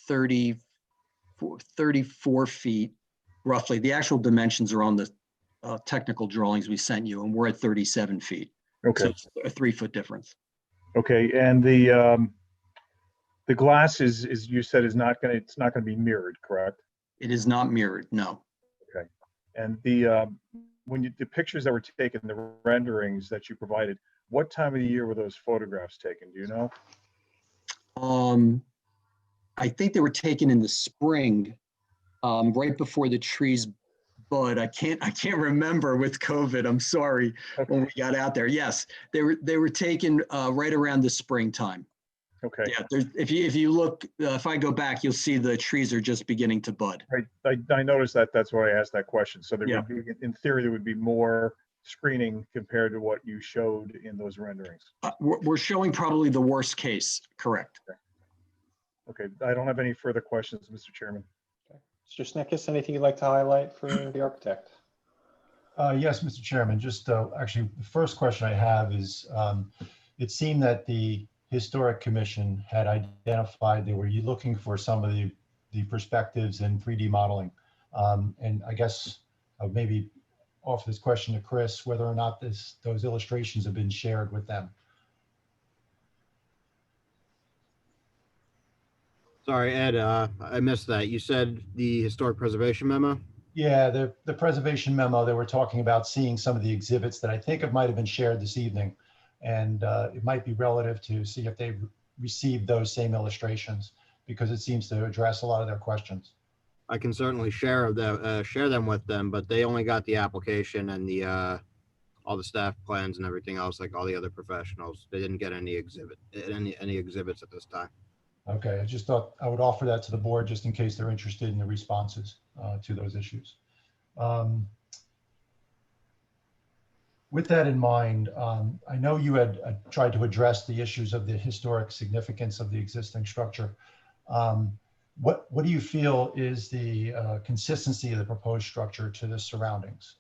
34 feet, roughly. The actual dimensions are on the technical drawings we sent you, and we're at 37 feet. Okay. So it's a 3 foot difference. Okay, and the glass is you said it's not going to be mirrored, correct? It is not mirrored, no. Okay, and the pictures that were taken, the renderings that you provided, what time of the year were those photographs taken? Do you know? I think they were taken in the spring, right before the trees bud. I can't remember with COVID. I'm sorry. Okay. When we got out there. Yes, they were taken right around the springtime. Okay. Yeah, if you look, if I go back, you'll see the trees are just beginning to bud. Right. I noticed that. That's why I asked that question. So there Yeah. would be, in theory, there would be more screening compared to what you showed in those renderings. We're showing probably the worst case. Correct. Okay. I don't have any further questions, Mr. Chairman. Mr. Snickis, anything you'd like to highlight for the architect? Yes, Mr. Chairman, just actually the first question I have is it seemed that the Historic Commission had identified they were looking for some of the perspectives in 3D modeling. And I guess I'll maybe offer this question to Chris, whether or not those illustrations have been shared with them. Sorry, Ed, I missed that. You said the historic preservation memo? Yeah, the preservation memo, they were talking about seeing some of the exhibits that I think it might have been shared this evening. And it might be relative to see if they've received those same illustrations, because it seems to address a lot of their questions. I can certainly share them with them, but they only got the application and the all the staff plans and everything else, like all the other professionals. They didn't get any exhibits at this time. Okay, I just thought I would offer that to the board just in case they're interested in the responses to those issues. With that in mind, I know you had tried to address the issues of the historic significance of the existing structure. What do you feel is the consistency of the proposed structure to the surroundings?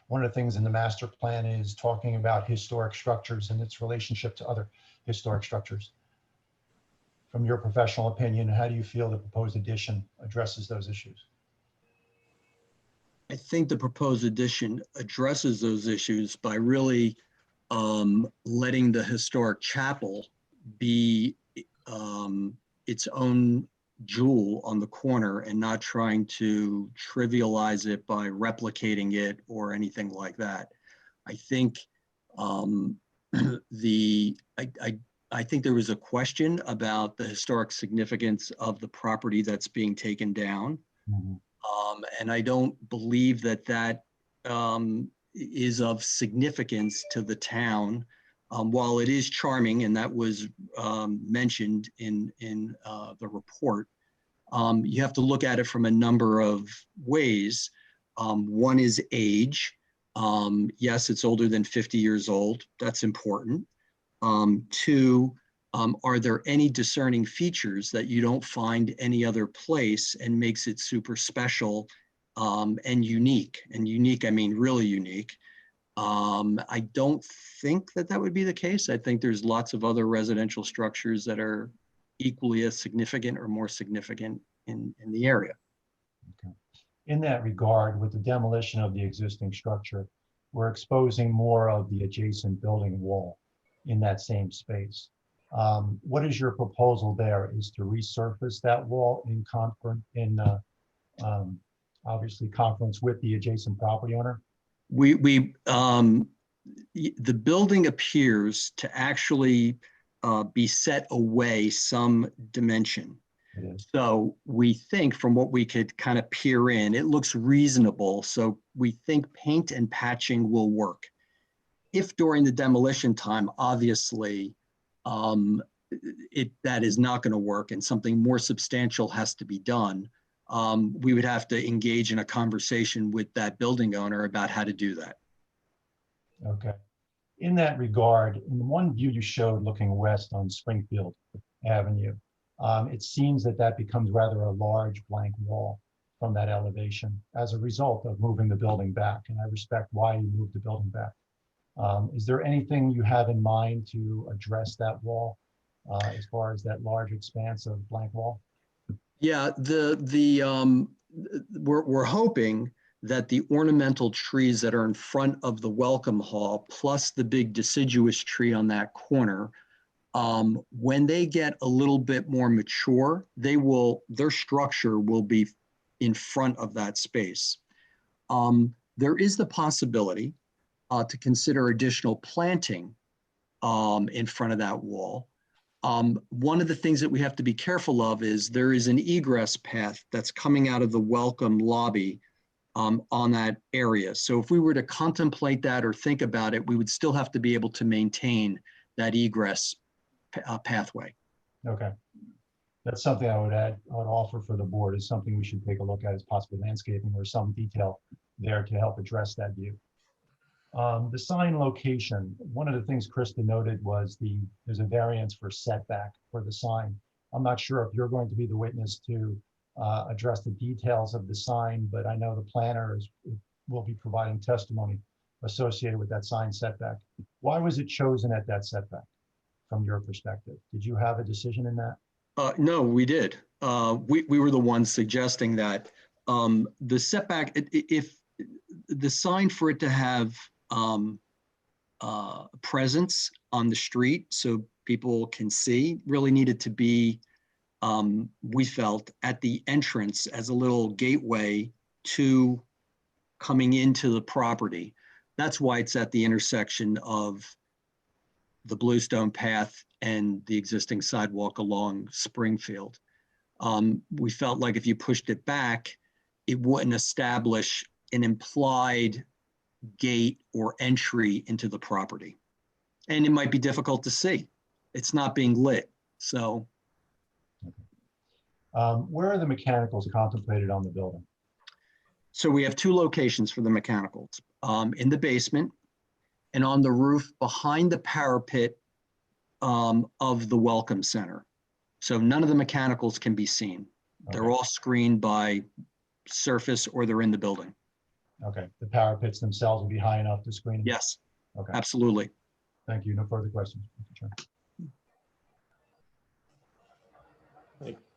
One of the things in the master plan is talking about historic structures and its relationship to other historic structures. From your professional opinion, how do you feel the proposed addition addresses those issues? I think the proposed addition addresses those issues by really letting the historic chapel be its own jewel on the corner and not trying to trivialize it by replicating it or anything like that. I think I think there was a question about the historic significance of the property that's being taken down. Mm-hmm. And I don't believe that is of significance to the town While it is charming, and that was mentioned in the report, you have to look at it from a number of ways. One is age. Yes, it's older than 50 years old. That's important. Two, are there any discerning features that you don't find any other place and makes it super special and unique? And unique, I mean really unique. I don't think that would be the case. I think there's lots of other residential structures that are equally as significant or more significant in the area. Okay. In that regard, with the demolition of the existing structure, we're exposing more of the adjacent building wall in that same space. What is your proposal there? Is to resurface that wall in obviously conference with the adjacent property owner? The building appears to actually be set away some dimension. So we think, from what we could kind of peer in, it looks reasonable. So we think paint and patching will work. If during the demolition time, obviously, that is not going to work and something more substantial has to be done, we would have to engage in a conversation with that building owner about how to do that. Okay. In that regard, in the one view you showed looking west on Springfield Avenue, it seems that becomes rather a large blank wall from that elevation as a result of moving the building back. And I respect why you moved the building back. Is there anything you have in mind to address that wall as far as that large expanse of blank wall? Yeah, we're hoping that the ornamental trees that are in front of the welcome hall, plus the big deciduous tree on that corner, when they get a little bit more mature, their structure will be in front of that space. There is the possibility to consider additional planting in front of that wall. One of the things that we have to be careful of is there is an egress path that's coming out of the welcome lobby on that area. So if we were to contemplate that or think about it, we would still have to be able to maintain that egress pathway. Okay. That's something I would offer for the board, is something we should take a look at as possibly landscaping or some detail there to help address that view. The sign location, one of the things Krista noted was there's a variance for setback for the sign. I'm not sure if you're going to be the witness to address the details of the sign, but I know the planner will be providing testimony associated with that sign setback. Why was it chosen at that setback from your perspective? Did you have a decision in that? No, we did. We were the ones suggesting that the setback, if the sign for it to have presence on the street so people can see really needed to be, we felt, at the entrance as a little gateway to coming into the property. That's why it's at the intersection of the Bluestone path and the existing sidewalk along Springfield. We felt like if you pushed it back, it wouldn't establish an implied gate or entry into the property. And it might be difficult to see. It's not being lit, so. Where are the mechanicals contemplated on the building? So we have two locations for the mechanicals, in the basement and on the roof behind the parapet of the Welcome Center. So none of the mechanicals can be seen. Okay. They're all screened by surface or they're in the building. Okay, the parapets themselves will be high enough to screen them? Yes, okay. Absolutely. Thank you. No further questions.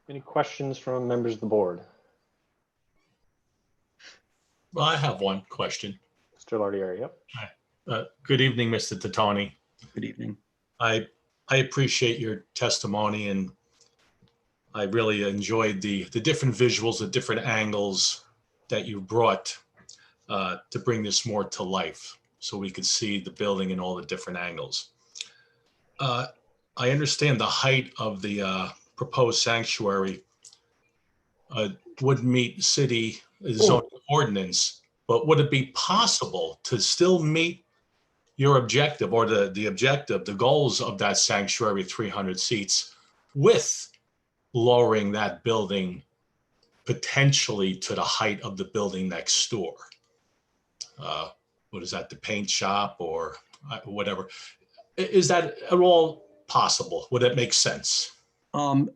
Any questions from members of the board? Well, I have one question. Mr. Lardieri, yep. Hi. Good evening, Mr. Titoni. Good evening. I appreciate your testimony, and I really enjoyed the different visuals, the different angles that you brought to bring this more to life so we could see the building in all the different angles. I understand the height of the proposed sanctuary would meet city zoning ordinance, but would it be possible to still meet your objective or the objective, the goals of that sanctuary, 300 seats, with lowering that building potentially to the height of the building next door. What is that, the paint shop or whatever? Is that at all possible? Would it make sense? No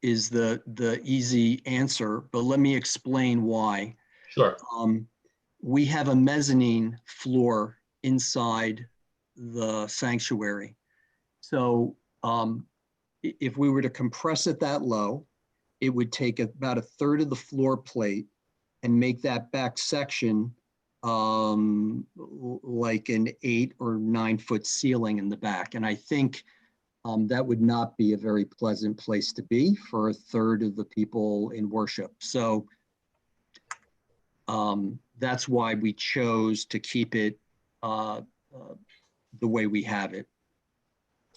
is the easy answer, but let me explain why. Sure. We have a mezzanine floor inside the sanctuary. So if we were to compress it that low, it would take about a third of the floor plate and make that back section like an 8 or 9 foot ceiling in the back. And I think that would not be a very pleasant place to be for a third of the people in worship. So that's why we chose to keep it the way we have it.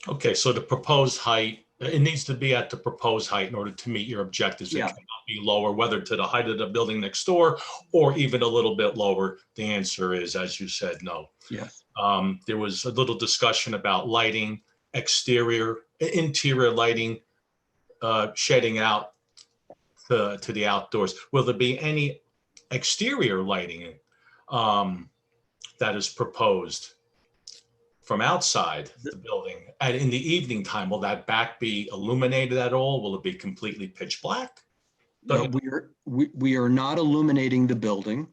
Okay, so the proposed height, it needs to be at the proposed height in order to meet your objectives. It Yeah. cannot be lower, whether to the height of the building next door or even a little bit lower. The answer is, as you said, no. Yes. There was a little discussion about lighting, interior lighting, shedding out to the outdoors. Will there be any exterior lighting that is proposed from outside the building? And in the evening time, will that back be illuminated at all? Will it be completely pitch black? No, we are not illuminating the building.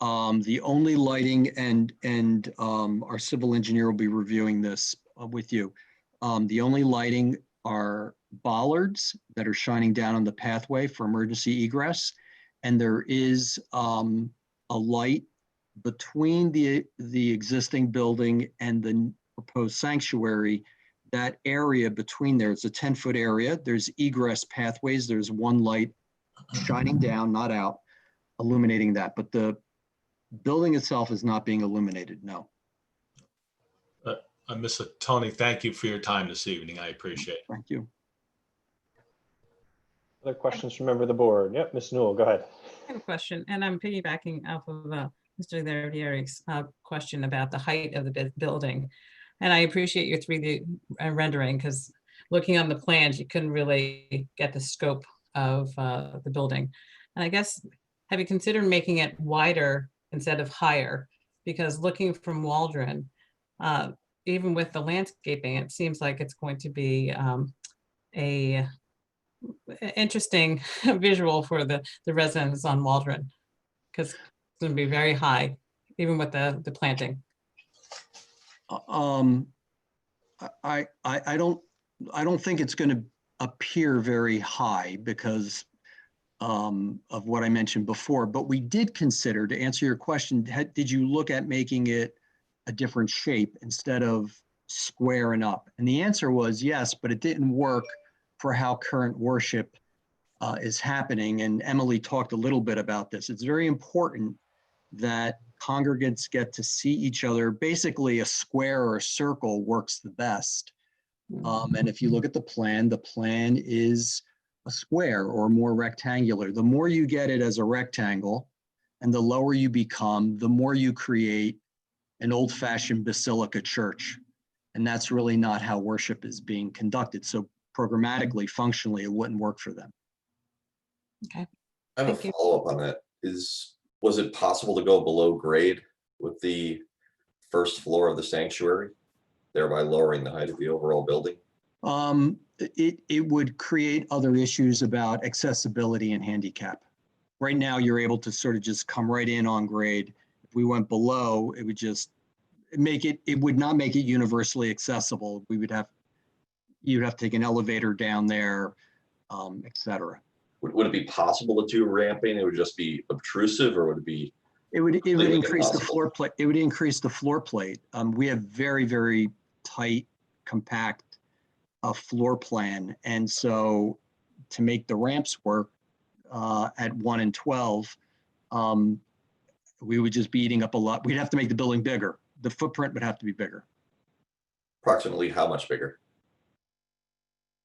The only lighting, and our civil engineer will be reviewing this with you. The only lighting are bollards that are shining down on the pathway for emergency egress. And there is a light between the existing building and the proposed sanctuary. That area between there, it's a 10-foot area. There's egress pathways. There's one light shining down, not out, illuminating that. But the building itself is not being illuminated, no. Mr. Tony, thank you for your time this evening. I appreciate it. Thank you. Other questions from member of the board? Yep, Ms. Newell, go ahead. I have a question, and I'm piggybacking off of Mr. Larieri's question about the height of the building. And I appreciate your 3D rendering, because looking on the plans, you couldn't really get the scope of the building. And I guess, have you considered making it wider instead of higher? Because looking from Waldron, even with the landscaping, it seems like it's going to be a interesting visual for the residents on Waldron, because it's going to be very high, even with the planting. I don't think it's going to appear very high because of what I mentioned before, but we did consider, to answer your question, did you look at making it a different shape instead of square and up? And the answer was yes, but it didn't work for how current worship is happening. And Emily talked a little bit about this. It's very important that congregants get to see each other. Basically, a square or a circle works the best. And if you look at the plan is a square or more rectangular. The more you get it as a rectangle and the lower you become, the more you create an old-fashioned basilica church. And that's really not how worship is being conducted. So programmatically, functionally, it wouldn't work for them. Okay. I have a follow-up on that. Was it possible to go below grade with the first floor of the sanctuary, thereby lowering the height of the overall building? It would create other issues about accessibility and handicap. Right now, you're able to sort of just come right in on grade. If we went below, it would just it would not make it universally accessible. You'd have to take an elevator down there, et cetera. Would it be possible to do ramping? It would just be obtrusive, or would it be? It would increase the impossible? floor plate. It would increase the floor plate. We have very, very tight, compact floor plan. And so to make the ramps work at 1 and 12, we would just be eating up a lot. We'd have to make the building bigger. The footprint would have to be bigger. Approximately how much bigger?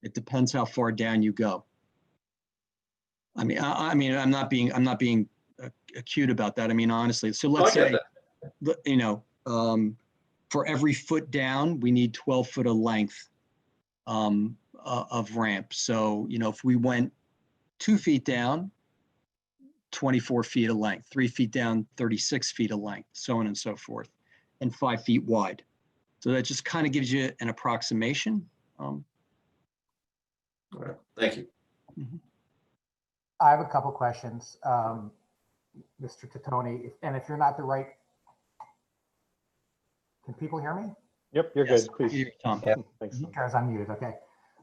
It depends how far down you go. I mean, I'm not being acute about that. I mean, honestly, so No, I let's get say, that. you know, for every foot down, we need 12 foot of length of ramp. So, you know, if we went 2 feet down, 24 feet of length, 3 feet down, 36 feet of length, so on and so forth, and 5 feet wide. So that just kind of gives you an approximation. All right. Thank you. I have a couple questions, Mr. Titone, and if you're not the right, can people hear me? Yep, you're Yes. good, please. Tom. Thanks. Because I'm muted, okay.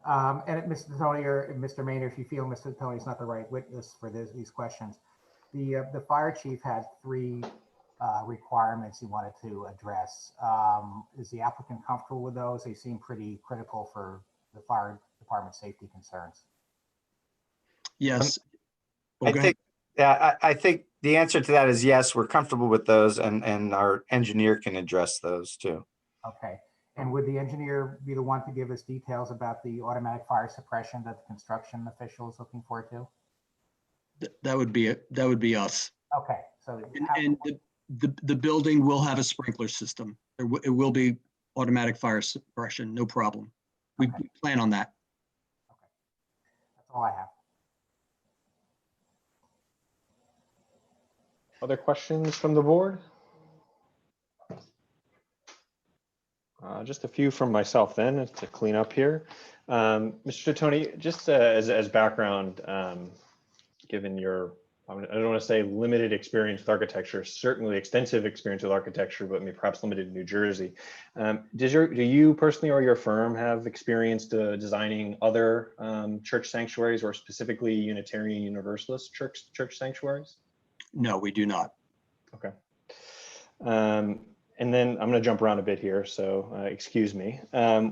And Mr. Titone or Mr. Maynard, if you feel Mr. Titone is not the right witness for these questions, the fire chief had 3 requirements he wanted to address. Is the applicant comfortable with those? They seem pretty critical for the fire department safety concerns. Yes. I think, yeah, I think the answer to that is yes, we're comfortable with those, and our engineer can address those too. Okay. And would the engineer be the one to give us details about the automatic fire suppression that the construction official is looking for too? That would be us. Okay, so And the building will have a sprinkler system. It will be automatic fire suppression, no problem. We plan on that. that's all I have. Other questions from the board? Just a few from myself then to clean up here. Mr. Titone, just as background, given your, I don't want to say limited experience with architecture, certainly extensive experience with architecture, but maybe perhaps limited in New Jersey. Do you personally or your firm have experience designing other church sanctuaries, or specifically Unitarian Universalist church sanctuaries? No, we do not. Okay. And then I'm going to jump around a bit here, so excuse me.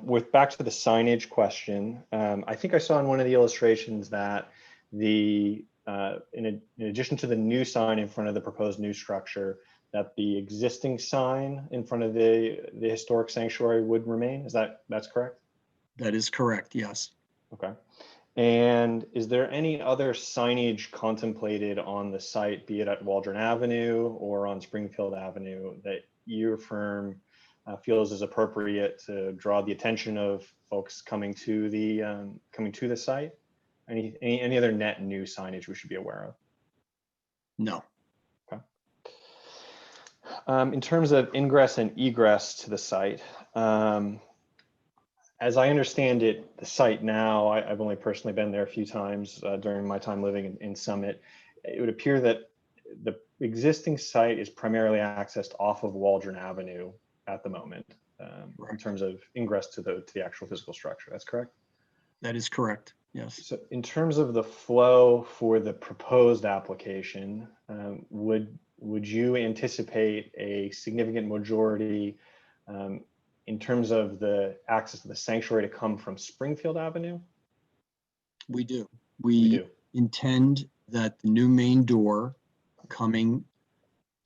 With back to the signage question, I think I saw in one of the illustrations that in addition to the new sign in front of the proposed new structure, that the existing sign in front of the historic sanctuary would remain. That's correct? That is correct, yes. Okay. And is there any other signage contemplated on the site, be it at Waldron Avenue or on Springfield Avenue, that your firm feels is appropriate to draw the attention of folks coming to the site? Any other net new signage we should be aware of? No. Okay. In terms of ingress and egress to the site, as I understand it, the site now, I've only personally been there a few times during my time living in Summit. It would appear that the existing site is primarily accessed off of Waldron Avenue at the moment, in terms of ingress to the actual physical structure. That's correct? That is correct, yes. So in terms of the flow for the proposed application, would you anticipate a significant majority in terms of the access to the sanctuary to come from Springfield Avenue? We do. We intend that the new main door coming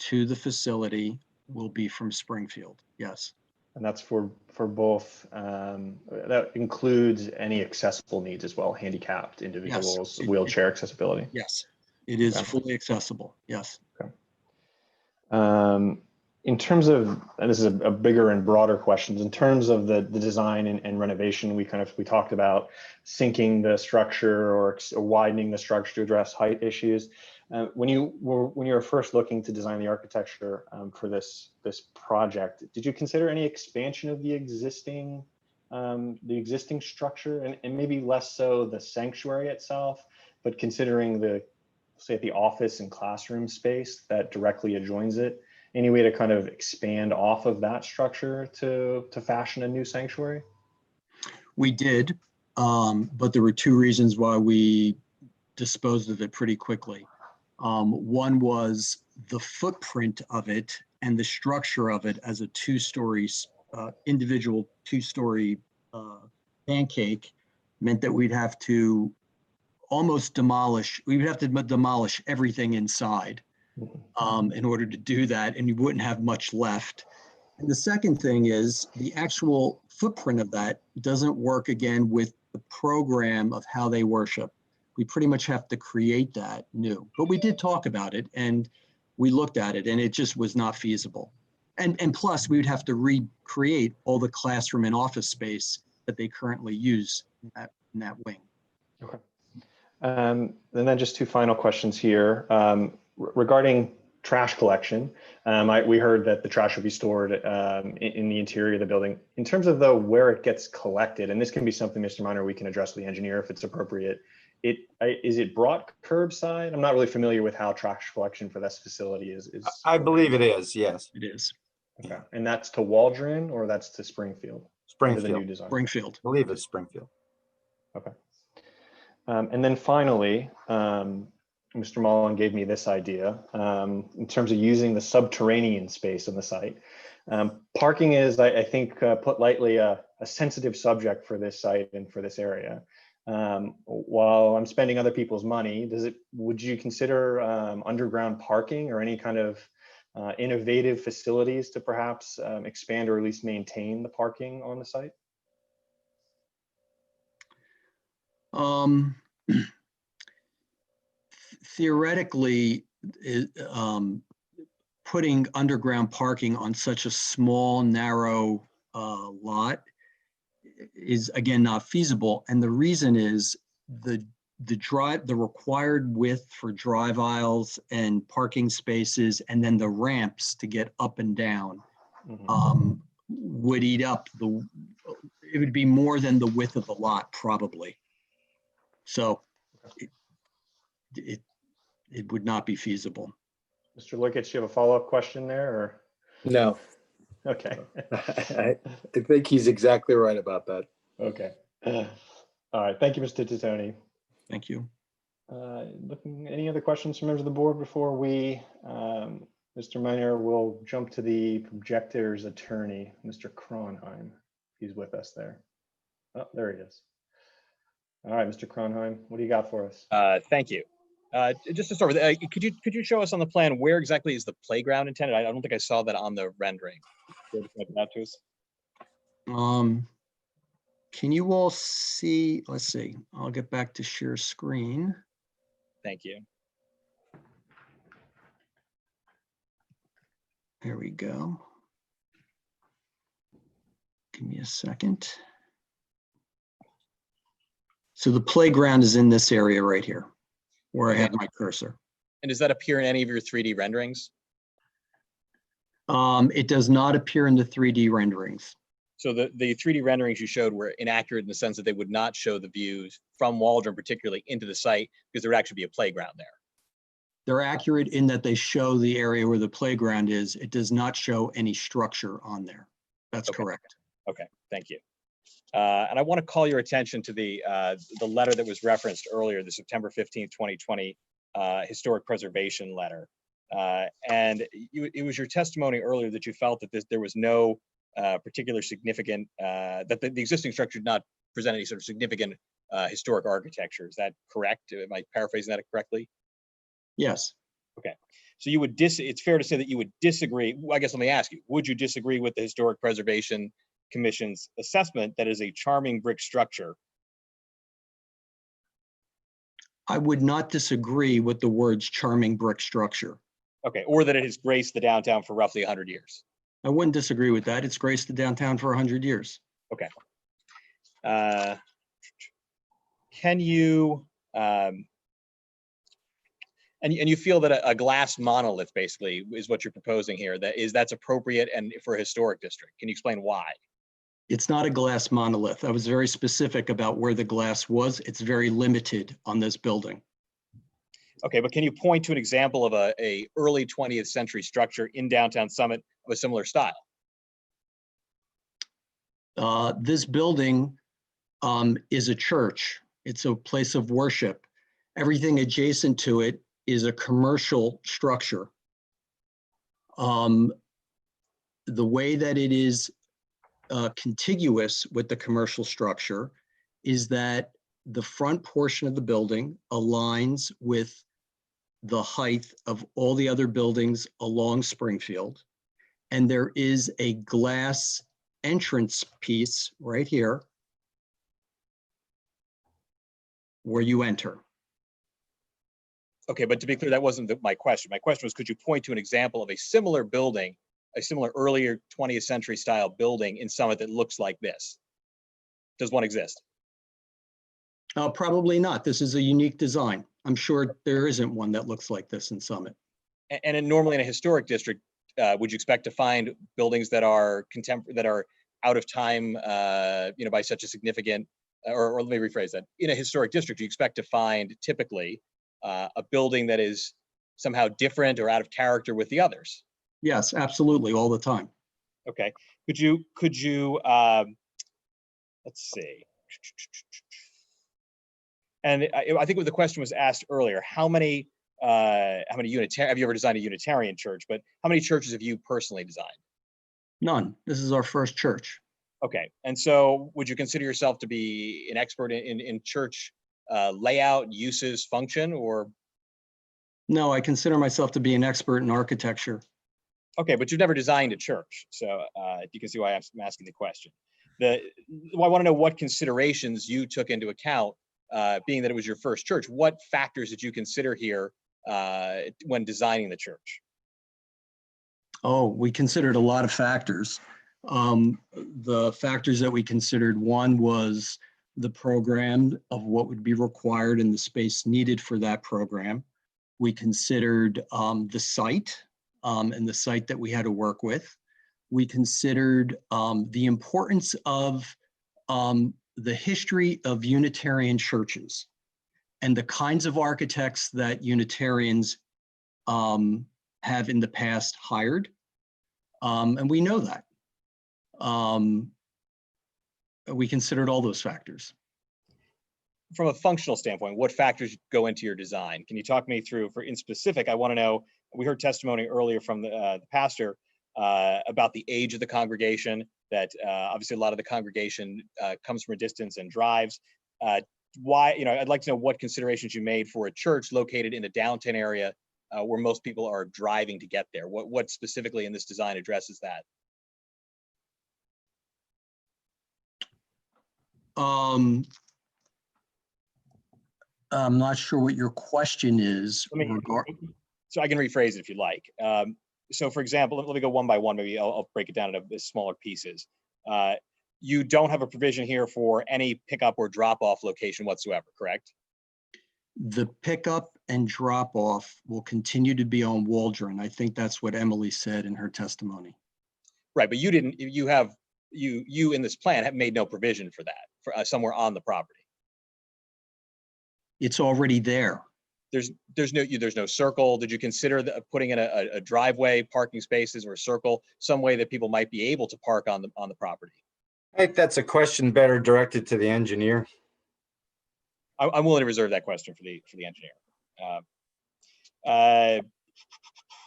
to the facility will be from Springfield, yes. And that's for both, that includes any accessible needs as well, handicapped individuals, Yes. wheelchair accessibility? Yes, it is Okay. fully accessible, yes. Okay. In terms of, and this is a bigger and broader question, in terms of the design and renovation, we talked about sinking the structure or widening the structure to address height issues. When you were first looking to design the architecture for this project, did you consider any expansion of the existing structure, and maybe less so the sanctuary itself, but considering the office and classroom space that directly adjoins it? Any way to kind of expand off of that structure to fashion a new sanctuary? We did, but there were 2 reasons why we disposed of it pretty quickly. One was the footprint of it and the structure of it as a 2-story, individual 2-story pancake meant that we'd have to demolish everything inside in order to do that, and you wouldn't have much left. And the second thing is the actual footprint of that doesn't work again with the program of how they worship. We pretty much have to create that new. But we did talk about it and we looked at it and it just was not feasible. And plus, we would have to recreate all the classroom and office space that they currently use in that wing. Okay. And then just two final questions here. Regarding trash collection, we heard that the trash would be stored in the interior of the building. In terms of where it gets collected, and this can be something, Mr. Minor, we can address with the engineer if it's appropriate. Is it brought curbside? I'm not really familiar with how trash collection for this facility is. I believe it is, yes. It is. Okay, and that's to Waldron or that's to Springfield? Under the new Springfield. design? Springfield. I believe it's Springfield. Okay. And then finally, Mr. Mullen gave me this idea in terms of using the subterranean space on the site. Parking is, I think, put lightly, a sensitive subject for this site and for this area. While I'm spending other people's money, would you consider underground parking or any kind of innovative facilities to perhaps expand or at least maintain the parking on the site? Theoretically, putting underground parking on such a small, narrow lot is again not feasible. And the reason is the required width for drive aisles and parking spaces, and then the ramps to get up and down would eat up it would be more than the width of the lot probably. So it would not be feasible. Mr. Lukich, you have a follow-up question there or? No. Okay. I think he's exactly right about that. Okay. All right. Thank you, Mr. Titoni. Thank you. Any other questions from members of the board before we, Mr. Minor, will jump to the projector's attorney, Mr. Kronheim. He's with us there. Oh, there he is. All right, Mr. Kronheim, what do you got for us? Thank you. Just to start with, could you show us on the plan where exactly is the playground intended? I don't think I saw that on the rendering. Can you point that to us? Can you all see? Let's see. I'll get back to share screen. Thank you. There we go. Give me a second. So the playground is in this area right here, where I have my cursor. And does that appear in any of your 3D renderings? It does not appear in the 3D renderings. So the 3D renderings you showed were inaccurate in the sense that they would not show the views from Waldron, particularly into the site, because there would actually be a playground there. They're accurate in that they show the area where the playground is. It does not show any structure on there. That's correct. Okay, thank you. And I want to call your attention to the letter that was referenced earlier, the September 15th, 2020 historic preservation letter. And it was your testimony earlier that you felt that there was no particular significant, that the existing structure did not present any sort of significant historic architecture. Is that correct? Am I paraphrasing that correctly? Yes. Okay. So you would it's fair to say that you would disagree. Well, I guess let me ask you, would you disagree with the Historic Preservation Commission's assessment that is a charming brick structure? I would not disagree with the words charming brick structure. Okay, or that it has graced the downtown for roughly 100 years. I wouldn't disagree with that. It's graced the downtown for 100 years. Okay. Can you, and you feel that a glass monolith basically is what you're proposing here, that's appropriate and for a historic district? Can you explain why? It's not a glass monolith. I was very specific about where the glass was. It's very limited on this building. Okay, but can you point to an example of a early 20th century structure in downtown Summit of a similar style? This building is a church. It's a place of worship. Everything adjacent to it is a commercial structure. The way that it is contiguous with the commercial structure is that the front portion of the building aligns with the height of all the other buildings along Springfield. And there is a glass entrance piece right here where you enter. Okay, but to be clear, that wasn't my question. My question was, could you point to an example of a similar building, a similar earlier 20th century style building in Summit that looks like this? Does one exist? Probably not. This is a unique design. I'm sure there isn't one that looks like this in Summit. And normally in a historic district, would you expect to find buildings that are out of time, by such a significant, or let me rephrase that. In a historic district, you expect to find typically a building that is somehow different or out of character with the others. Yes, absolutely, all the time. Okay. Could you let's see. And I think what the question was asked earlier, how many Unitarian, have you ever designed a Unitarian church, but how many churches have you personally designed? None. This is our first church. Okay. And so would you consider yourself to be an expert in church layout, uses, function, or? No, I consider myself to be an expert in architecture. Okay, but you've never designed a church. So you can see why I'm asking the question. I want to know what considerations you took into account, being that it was your first church. What factors did you consider here when designing the church? Oh, we considered a lot of factors. The factors that we considered, one was the program of what would be required and the space needed for that program. We considered the site and the site that we had to work with. We considered the importance of the history of Unitarian churches and the kinds of architects that Unitarians have in the past hired. And we know that. We considered all those factors. From a functional standpoint, what factors go into your design? Can you talk me through, in specific, I want to know, we heard testimony earlier from the pastor about the age of the congregation, that obviously a lot of the congregation comes from a distance and drives. Why, I'd like to know what considerations you made for a church located in a downtown area where most people are driving to get there. What specifically in this design addresses that? I'm not sure what your question is. So I can rephrase it if you'd like. So for example, let me go one by one. Maybe I'll break it down into smaller pieces. You don't have a provision here for any pickup or drop-off location whatsoever, correct? The pickup and drop-off will continue to be on Waldron. I think that's what Emily said in her testimony. Right, but you didn't. You in this plan have made no provision for that, for somewhere on the property. It's already there. There's no circle. Did you consider putting in a driveway, parking spaces, or a circle, some way that people might be able to park on the property? I think that's a question better directed to the engineer. I'm willing to reserve that question for the engineer.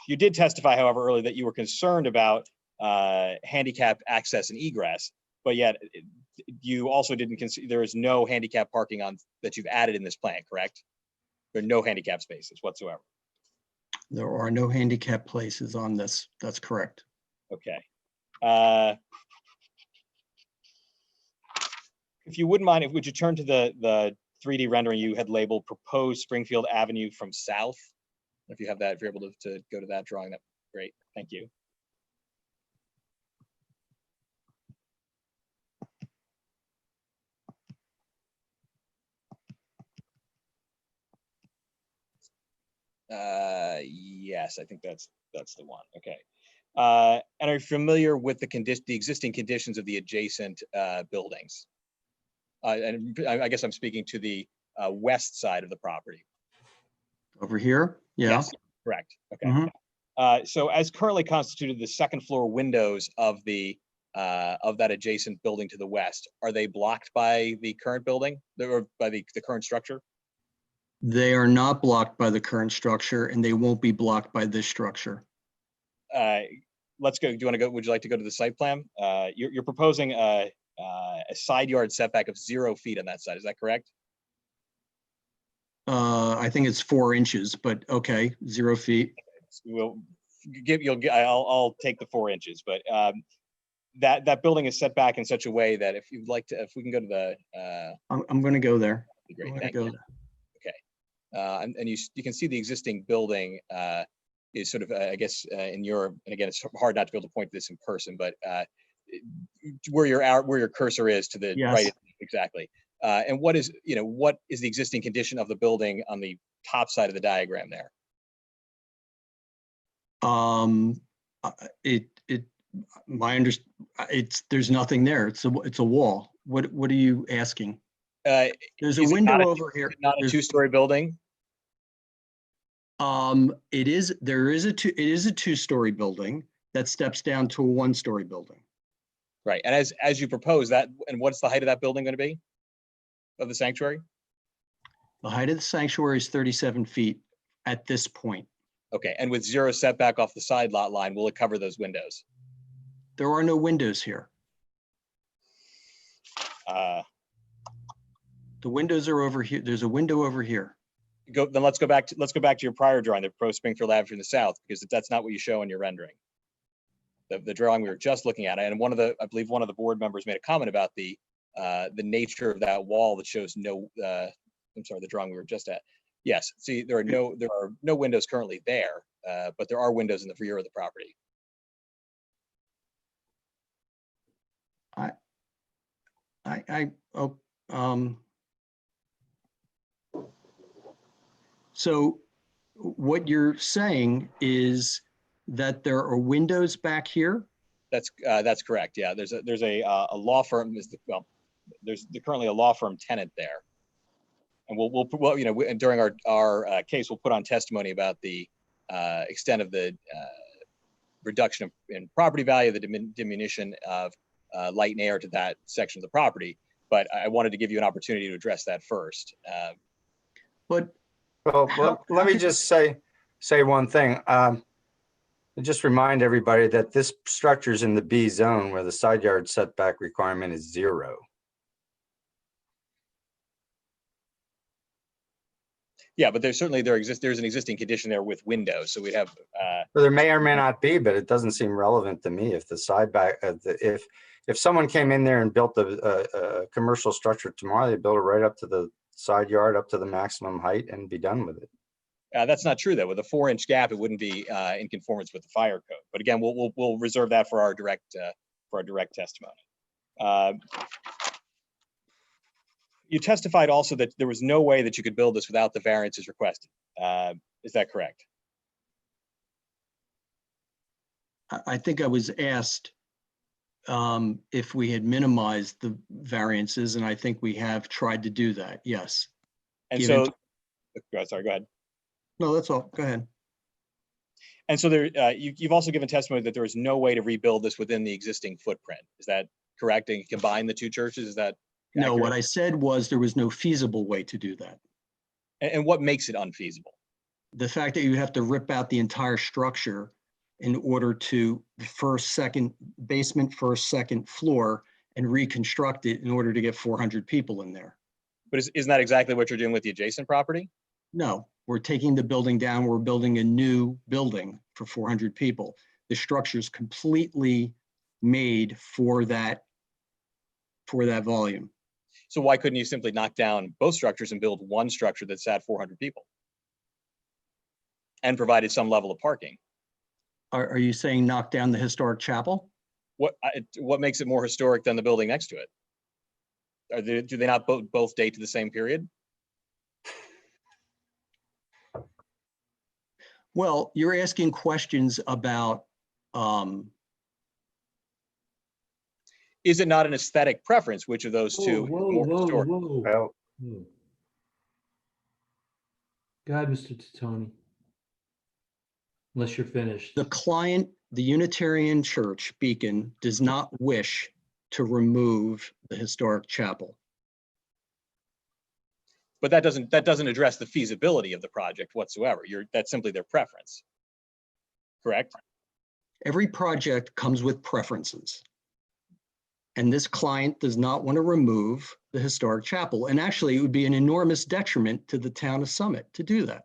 You did testify, however, earlier that you were concerned about handicap access and egress, but yet you also didn't consider, there is no handicap parking that you've added in this plan, correct? There are no handicap spaces whatsoever. There are no handicap places on this. That's correct. Okay. If you wouldn't mind, would you turn to the 3D rendering you had labeled proposed Springfield Avenue from south? If you have that, if you're able to go to that drawing, that's great. Thank you. Yes, I think that's the one. Okay. And are you familiar with the existing conditions of the adjacent buildings? And I guess I'm speaking to the west side of the property. Over here? Yeah. Yes, correct. Okay. So as currently constituted, the second floor windows of that adjacent building to the west, are they blocked by the current building or by the current structure? They are not blocked by the current structure, and they won't be blocked by this structure. Let's go. Do you want to go? Would you like to go to the site plan? You're proposing a side yard setback of 0 feet on that side. Is that correct? I think it's 4 inches, but okay, 0 feet. I'll take the 4 inches, but that building is set back in such a way that if you'd like to, if we can go to the. I'm going to go there. Great. I'm Thank go you. there. Okay. and you can see the existing building is sort of, I guess, in your, and again, it's hard not to be able to point to this in person, but where your cursor is to the Yes. right, exactly. And what is the existing condition of the building on the top side of the diagram there? There's nothing there. It's a wall. What are you asking? There's a Is it window not over here. Not a two-story building? It is a two-story building that steps down to a one-story building. Right, and as you propose that, and what's the height of that building going to be? Of the sanctuary? The height of the sanctuary is 37 feet at this point. Okay, and with 0 setback off the side lot line, will it cover those windows? There are no windows here. The windows are over here. There's a window over here. Then let's go back to your prior drawing, the proposed Springfield Avenue in the south, because that's not what you show in your rendering. The drawing we were just looking at, and I believe one of the board members made a comment about the nature of that wall that shows no. I'm sorry, the drawing we were just at. Yes, see, there are no windows currently there, but there are windows in the rear of the property. So what you're saying is that there are windows back here? That's correct. Yeah, there's a law firm. There's currently a law firm tenant there, and we'll during our case, we'll put on testimony about the extent of the reduction in property value, the diminution of light and air to that section of the property. But I wanted to give you an opportunity to address that first. Well, let me just say one thing. Just remind everybody that this structure is in the B zone where the side yard setback requirement is 0. Yeah, but there's an existing condition there with windows, so we'd have. Well, there may or may not be, but it doesn't seem relevant to me if the side back, if someone came in there and built a commercial structure tomorrow, they build it right up to the side yard, up to the maximum height, and be done with it. That's not true though. With a 4-inch gap, it wouldn't be in conformance with the fire code. But again, we'll reserve that for our direct testimony. You testified also that there was no way that you could build this without the variances requested. Is that correct? I think I was asked if we had minimized the variances, and I think we have tried to do that. Yes. And so, sorry, go ahead. No, that's all. Go ahead. And so you've also given testimony that there was no way to rebuild this within the existing footprint. Is that correct? And combine the two churches? Is that no? accurate? What I said was there was no feasible way to do that. And what makes it unfeasible? The fact that you have to rip out the entire structure in order to the second floor and reconstruct it in order to get 400 people in there. But isn't that exactly what you're doing with the adjacent property? No, we're taking the building down. We're building a new building for 400 people. The structure is completely made for that volume. So why couldn't you simply knock down both structures and build one structure that sat 400 people and provided some level of parking? Are you saying knock down the historic chapel? What makes it more historic than the building next to it? Do they not both date to the same period? Well, you're asking questions about. Is it not an aesthetic preference? Which of those two? Whoa. Go ahead, Mr. Titoni. Unless you're finished. The client, the Unitarian Church, Beacon, does not wish to remove the historic chapel. But that doesn't address the feasibility of the project whatsoever. That's simply their preference. Correct? Every project comes with preferences. And this client does not want to remove the historic chapel. And actually, it would be an enormous detriment to the town of Summit to do that.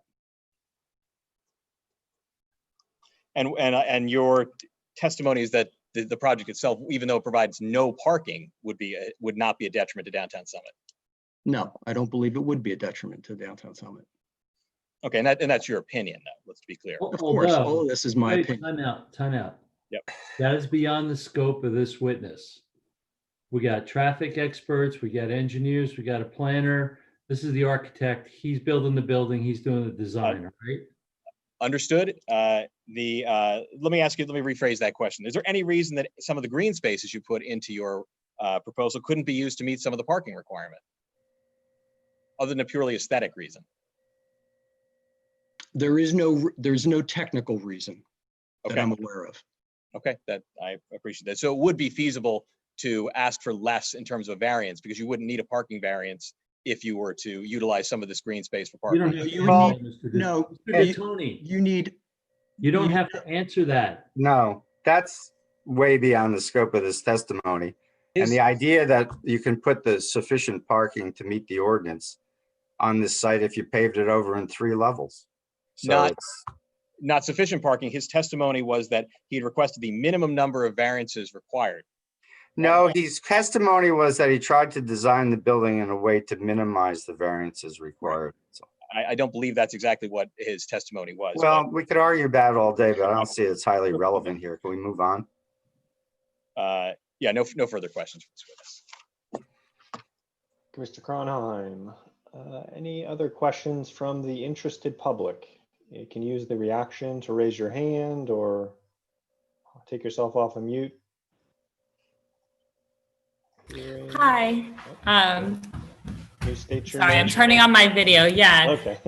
And your testimony is that the project itself, even though it provides no parking, would not be a detriment to downtown Summit. No, I don't believe it would be a detriment to downtown Summit. Okay, and that's your opinion, though. Let's be clear. Of course, all of this is my Wait, opinion. time out. Yep. That is beyond the scope of this witness. We got traffic experts, we got engineers, we got a planner. This is the architect. He's building the building. He's doing the design, right? Understood. Let me rephrase that question. Is there any reason that some of the green spaces you put into your proposal couldn't be used to meet some of the parking requirement, other than a purely aesthetic reason? There's no technical reason that I'm aware of. Okay, that I appreciate that. So it would be feasible to ask for less in terms of variance, because you wouldn't need a parking variance if you were to utilize some of this green space for parking. You don't have to answer that. No, that's way beyond the scope of this testimony. And the idea that you can put the sufficient parking to meet the ordinance on this site if you paved it over in 3 levels. So Not sufficient parking. His testimony was that he had requested the minimum number of variances required. no, his testimony was that he tried to design the building in a way to minimize the variances required. So, I don't believe that's exactly what his testimony was. well, we could argue about it all day, but I don't see it's highly relevant here. Can we move on? Yeah, no further questions for this witness. Mr. Kronheim, any other questions from the interested public? You can use the reaction to raise your hand or take yourself off of mute. Hi. Can you state your Sorry, name? I'm turning on my video. Yeah. Okay.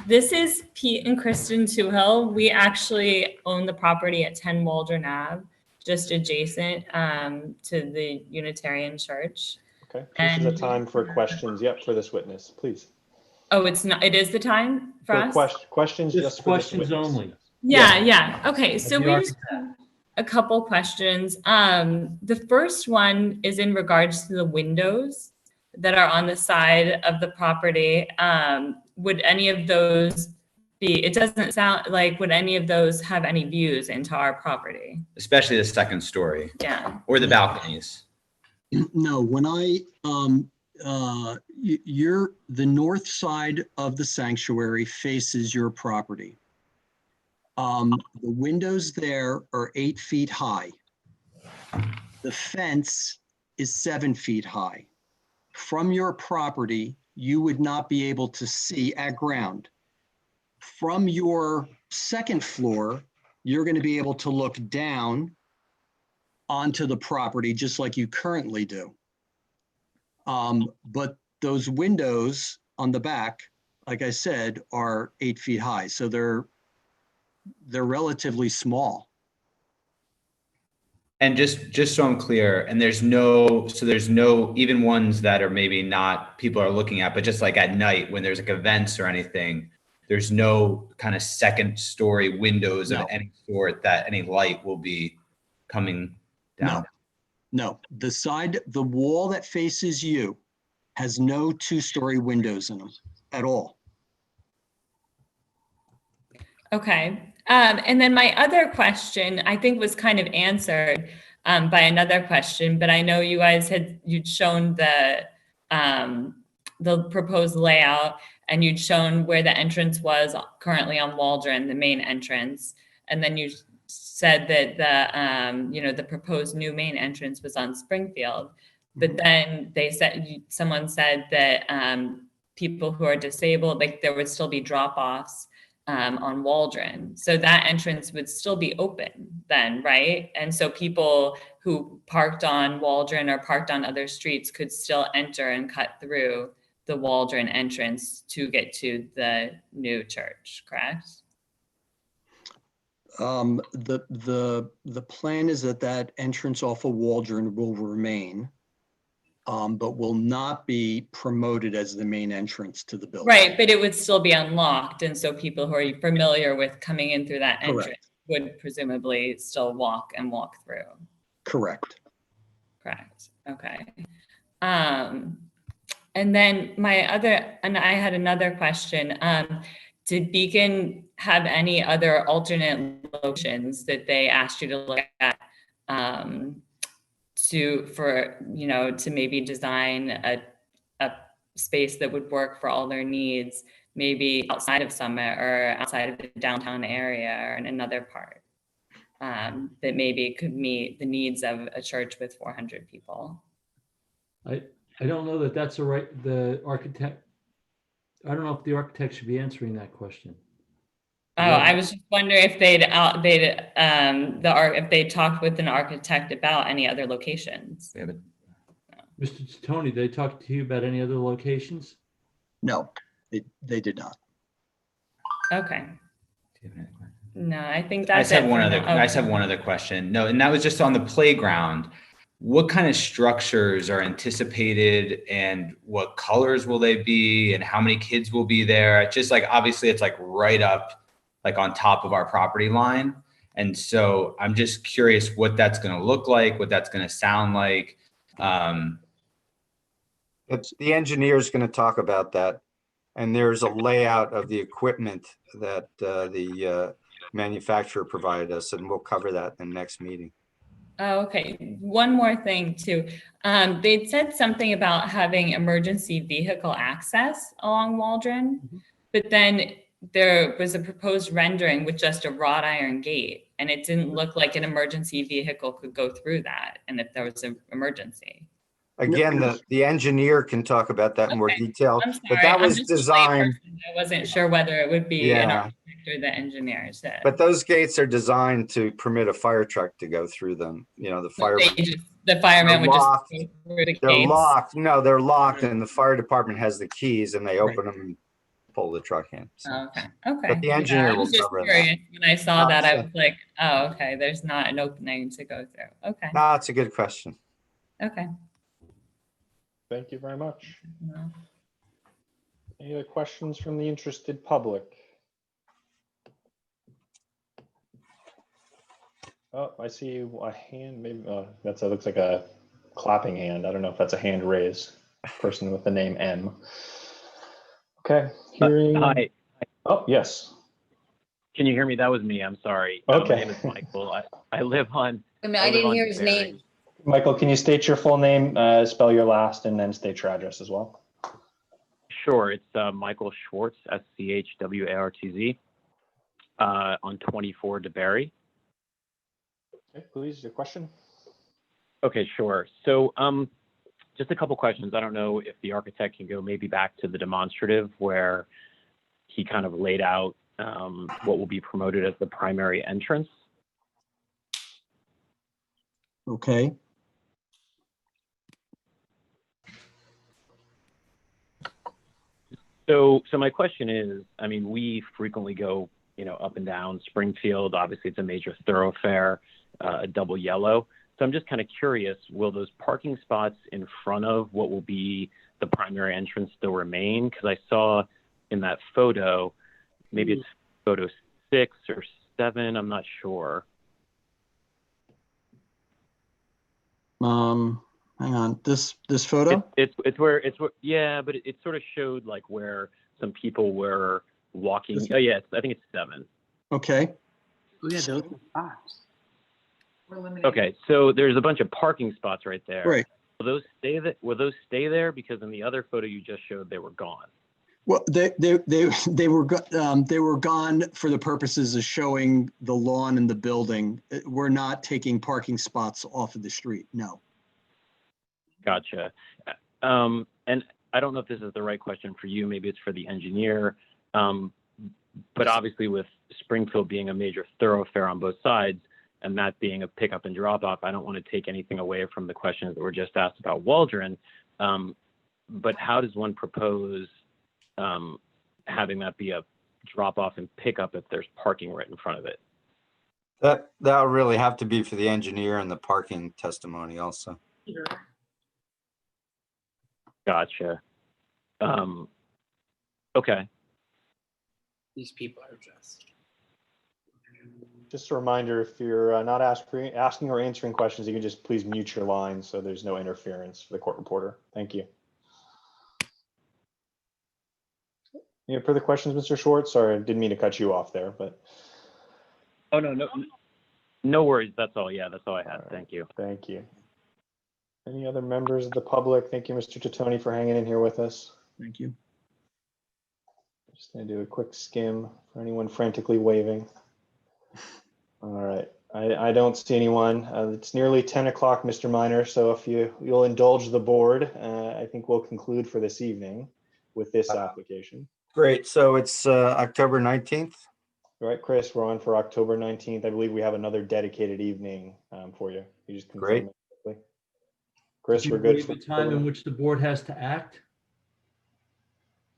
This is Pete and Kristen Toohill. We actually own the property at 10 Waldron Ave, just adjacent to the Unitarian Church. Okay. This is the time for questions. Yep, for this witness, please. Oh, it's not. It is the time for us. Questions, just for this questions witness. only. Yeah. Okay. So the we just have a couple questions. The first one is in regards to the windows that are on the side of the property. Would any of those be, it doesn't sound like, would any of those have any views into our property? Especially the second story. Yeah. Or the balconies. No, when the north side of the sanctuary faces your property. The windows there are 8 feet high. The fence is 7 feet high. From your property, you would not be able to see at ground. From your second floor, you're going to be able to look down onto the property just like you currently do. But those windows on the back, like I said, are 8 feet high. So they're relatively small. And just so I'm clear, and there's no, even ones that are maybe not people are looking at, but just like at night when there's like events or anything, there's no kind of second story windows of any sort that any light will be coming down. No, the wall that faces you has no 2-story windows in them at all. Okay. And then my other question, I think, was kind of answered by another question, but I know you guys you'd shown the proposed layout, and you'd shown where the entrance was currently on Waldron, the main entrance, and then you said that the proposed new main entrance was on Springfield, but then someone said that people who are disabled, like there would still be drop-offs on Waldron. So that entrance would still be open then, right? And so people who parked on Waldron or parked on other streets could still enter and cut through the Waldron entrance to get to the new church, correct? The plan is that entrance off of Waldron will remain, but will not be promoted as the main entrance to the building. Right, but it would still be unlocked, and so people who are familiar with coming in through that entrance Correct. would presumably still walk through. Correct. Okay. And then I had another question. Did Beacon have any other alternate locations that they asked you to look at to maybe design a space that would work for all their needs maybe outside of Summit or outside of the downtown area or in another part, that maybe could meet the needs of a church with 400 people. I don't know that that's the architect. I don't know if the architect should be answering that question. Oh, I was just wondering if if they talked with an architect about any other locations. Mr. Tony, they talked to you about any other locations? No, they did not. Okay. No, I think I that's just have it one for other, now. I just have one other question. No, and that was just on the playground. What kind of structures are anticipated and what colors will they be and how many kids will be there? It's just like, obviously it's like right up, like on top of our property line. And so I'm just curious what that's going to look like, what that's going to sound like. The engineer is going to talk about that. And there's a layout of the equipment that the manufacturer provided us, and we'll cover that in the next meeting. Oh, okay. One more thing too. They'd said something about having emergency vehicle access along Waldron, but then there was a proposed rendering with just a wrought iron gate, and it didn't look like an emergency vehicle could go through that. And if there was an emergency. Again, the engineer can talk about that in more detail, I'm sorry, but that I'm was just a designed. layperson. I wasn't sure whether it would be an Yeah. architect or the engineer. So. But those gates are designed to permit a fire truck to go through them. You know, the fire. The fireman would just locked. go through the They're gates. locked. No, they're locked, and the fire department has the keys, and they open them and pull the truck in. So. Oh, okay. Okay. But the Yeah, engineer I will was just cover curious. that. When I saw that, I Gotcha. was like, oh, okay. There's not an opening to go through. Okay. No, it's a good question. Okay. Thank you very much. No. Any other questions from the interested public? Oh, I see a hand. Maybe that looks like a clapping hand. I don't know if that's a hand raise. Person with the name M. Okay. Hearing. Hi. Oh, yes. Can you hear me? That was me. I'm sorry. Okay. My name is Michael. I live on. I live didn't on hear his Barry. name. Michael, can you state your full name, spell your last, and then state your address as well? Sure. It's Michael Schwartz, SCHWARTZ, on 24 DeBerry. Okay, please, your question. Okay, sure. So just a couple questions. I don't know if the architect can go maybe back to the demonstrative where he kind of laid out what will be promoted as the primary entrance. Okay. So my question is, I mean, we frequently go, up and down Springfield. Obviously, it's a major thoroughfare, a double yellow. So I'm just kind of curious, will those parking spots in front of what will be the primary entrance still remain? Because I saw in that photo, maybe it's photo 6 or 7, I'm not sure. Hang on, this photo? It's where yeah, but it sort of showed like where some people were walking. Oh yeah, I think it's 7. Okay. Oh yeah, those are spots. Okay, so there's a bunch of parking spots right there. Right. Will those stay there? Because in the other photo you just showed, they were gone. Well, they were gone for the purposes of showing the lawn and the building. We're not taking parking spots off of the street. No. Gotcha. And I don't know if this is the right question for you. Maybe it's for the engineer. But obviously with Springfield being a major thoroughfare on both sides and that being a pickup and drop off, I don't want to take anything away from the questions that were just asked about Waldron. But how does one propose having that be a drop off and pickup if there's parking right in front of it? That'll really have to be for the engineer and the parking testimony also. Gotcha. Okay. These people are Just a reminder, if you're not asking or answering questions, you can just please mute your line so there's no interference for the court reporter. Thank you. Any further questions, Mr. Schwartz? Sorry, I didn't mean to cut you off there, but. Oh, no worries. That's all. Yeah, that's all I had. Thank you. Thank you. Any other members of the public? Thank you, Mr. Titoni, for hanging in here with us. Thank you. Just gonna do a quick skim for anyone frantically waving. All right, I don't see anyone. It's nearly 10 o'clock, Mr. Minor, so if you'll indulge the board, I think we'll conclude for this evening with this application. Great. So it's October 19th. All right, Chris, we're on for October 19th. I believe we have another dedicated evening for you. You just confirm Great. it quickly. Chris, Do we're you good. believe the time in which the board has to act?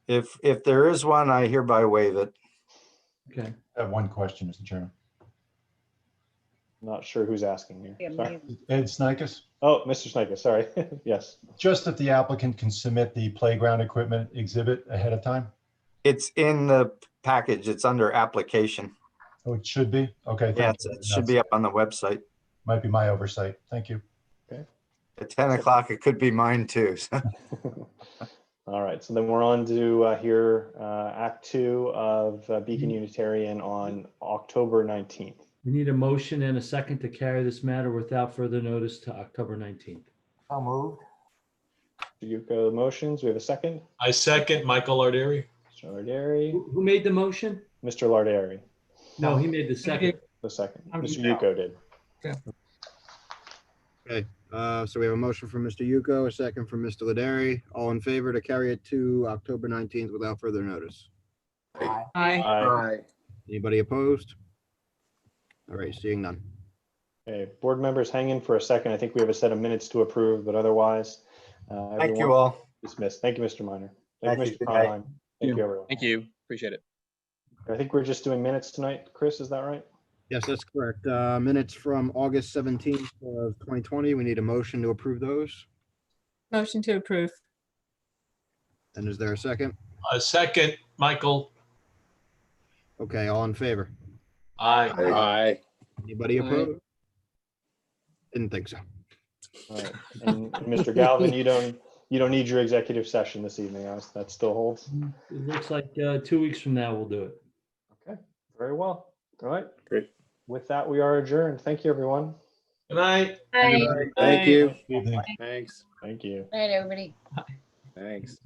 If there is one, I hereby waive it. Okay. I have one question, Mr. Chairman. Not sure who's asking here. Sorry. Ed Snikes, Oh, Mr. Snikes, sorry. Yes. just if the applicant can submit the playground equipment exhibit ahead of time? It's in the package. It's under application. Oh, it should be? Okay. Yeah, thank you. it should be up on the website. Might be my oversight. Thank you. Okay. At 10 o'clock, it could be mine too. All right, so then we're on to hear Act 2 of Beacon Unitarian on October 19th. We need a motion and a second to carry this matter without further notice to October 19th. So moved. Yuko motions, we have a second. I second Michael Arderi. Mr. Larderi, Who made the motion? Mr. Larderi, No, he made the second. the second. I'm Mr. Yuko. Yuko did. Okay, so we have a motion from Mr. Yuko, a second from Mr. Laderi. All in favor to carry it to October 19th without further notice? Aye. Aye. Aye. Anybody opposed? All right, seeing none. Okay, board members, hang in for a second. I think we have a set of minutes to approve, but otherwise. Thank everyone you all. Dismissed. Thank you, Mr. Minor. Thank Thank you. you, Mr. Good night. Conheim. Thank you, everyone. Thank you. Appreciate it. I think we're just doing minutes tonight. Chris, is that right? Yes, that's correct. Minutes from August 17th of 2020. We need a motion to approve those. Motion to approve. And is there a second? A second, Michael. Okay, all in favor? Aye. Aye. Anybody opposed? Didn't think so. All right. And Mr. Galvin, you don't need your executive session this evening. That still holds. It looks like 2 weeks from now we'll do it. Okay, very well. All right. Great. With that, we are adjourned. Thank you, everyone. Good night. Good night. Thank you. Evening. Thanks. Thank you. All right, everybody. Thanks.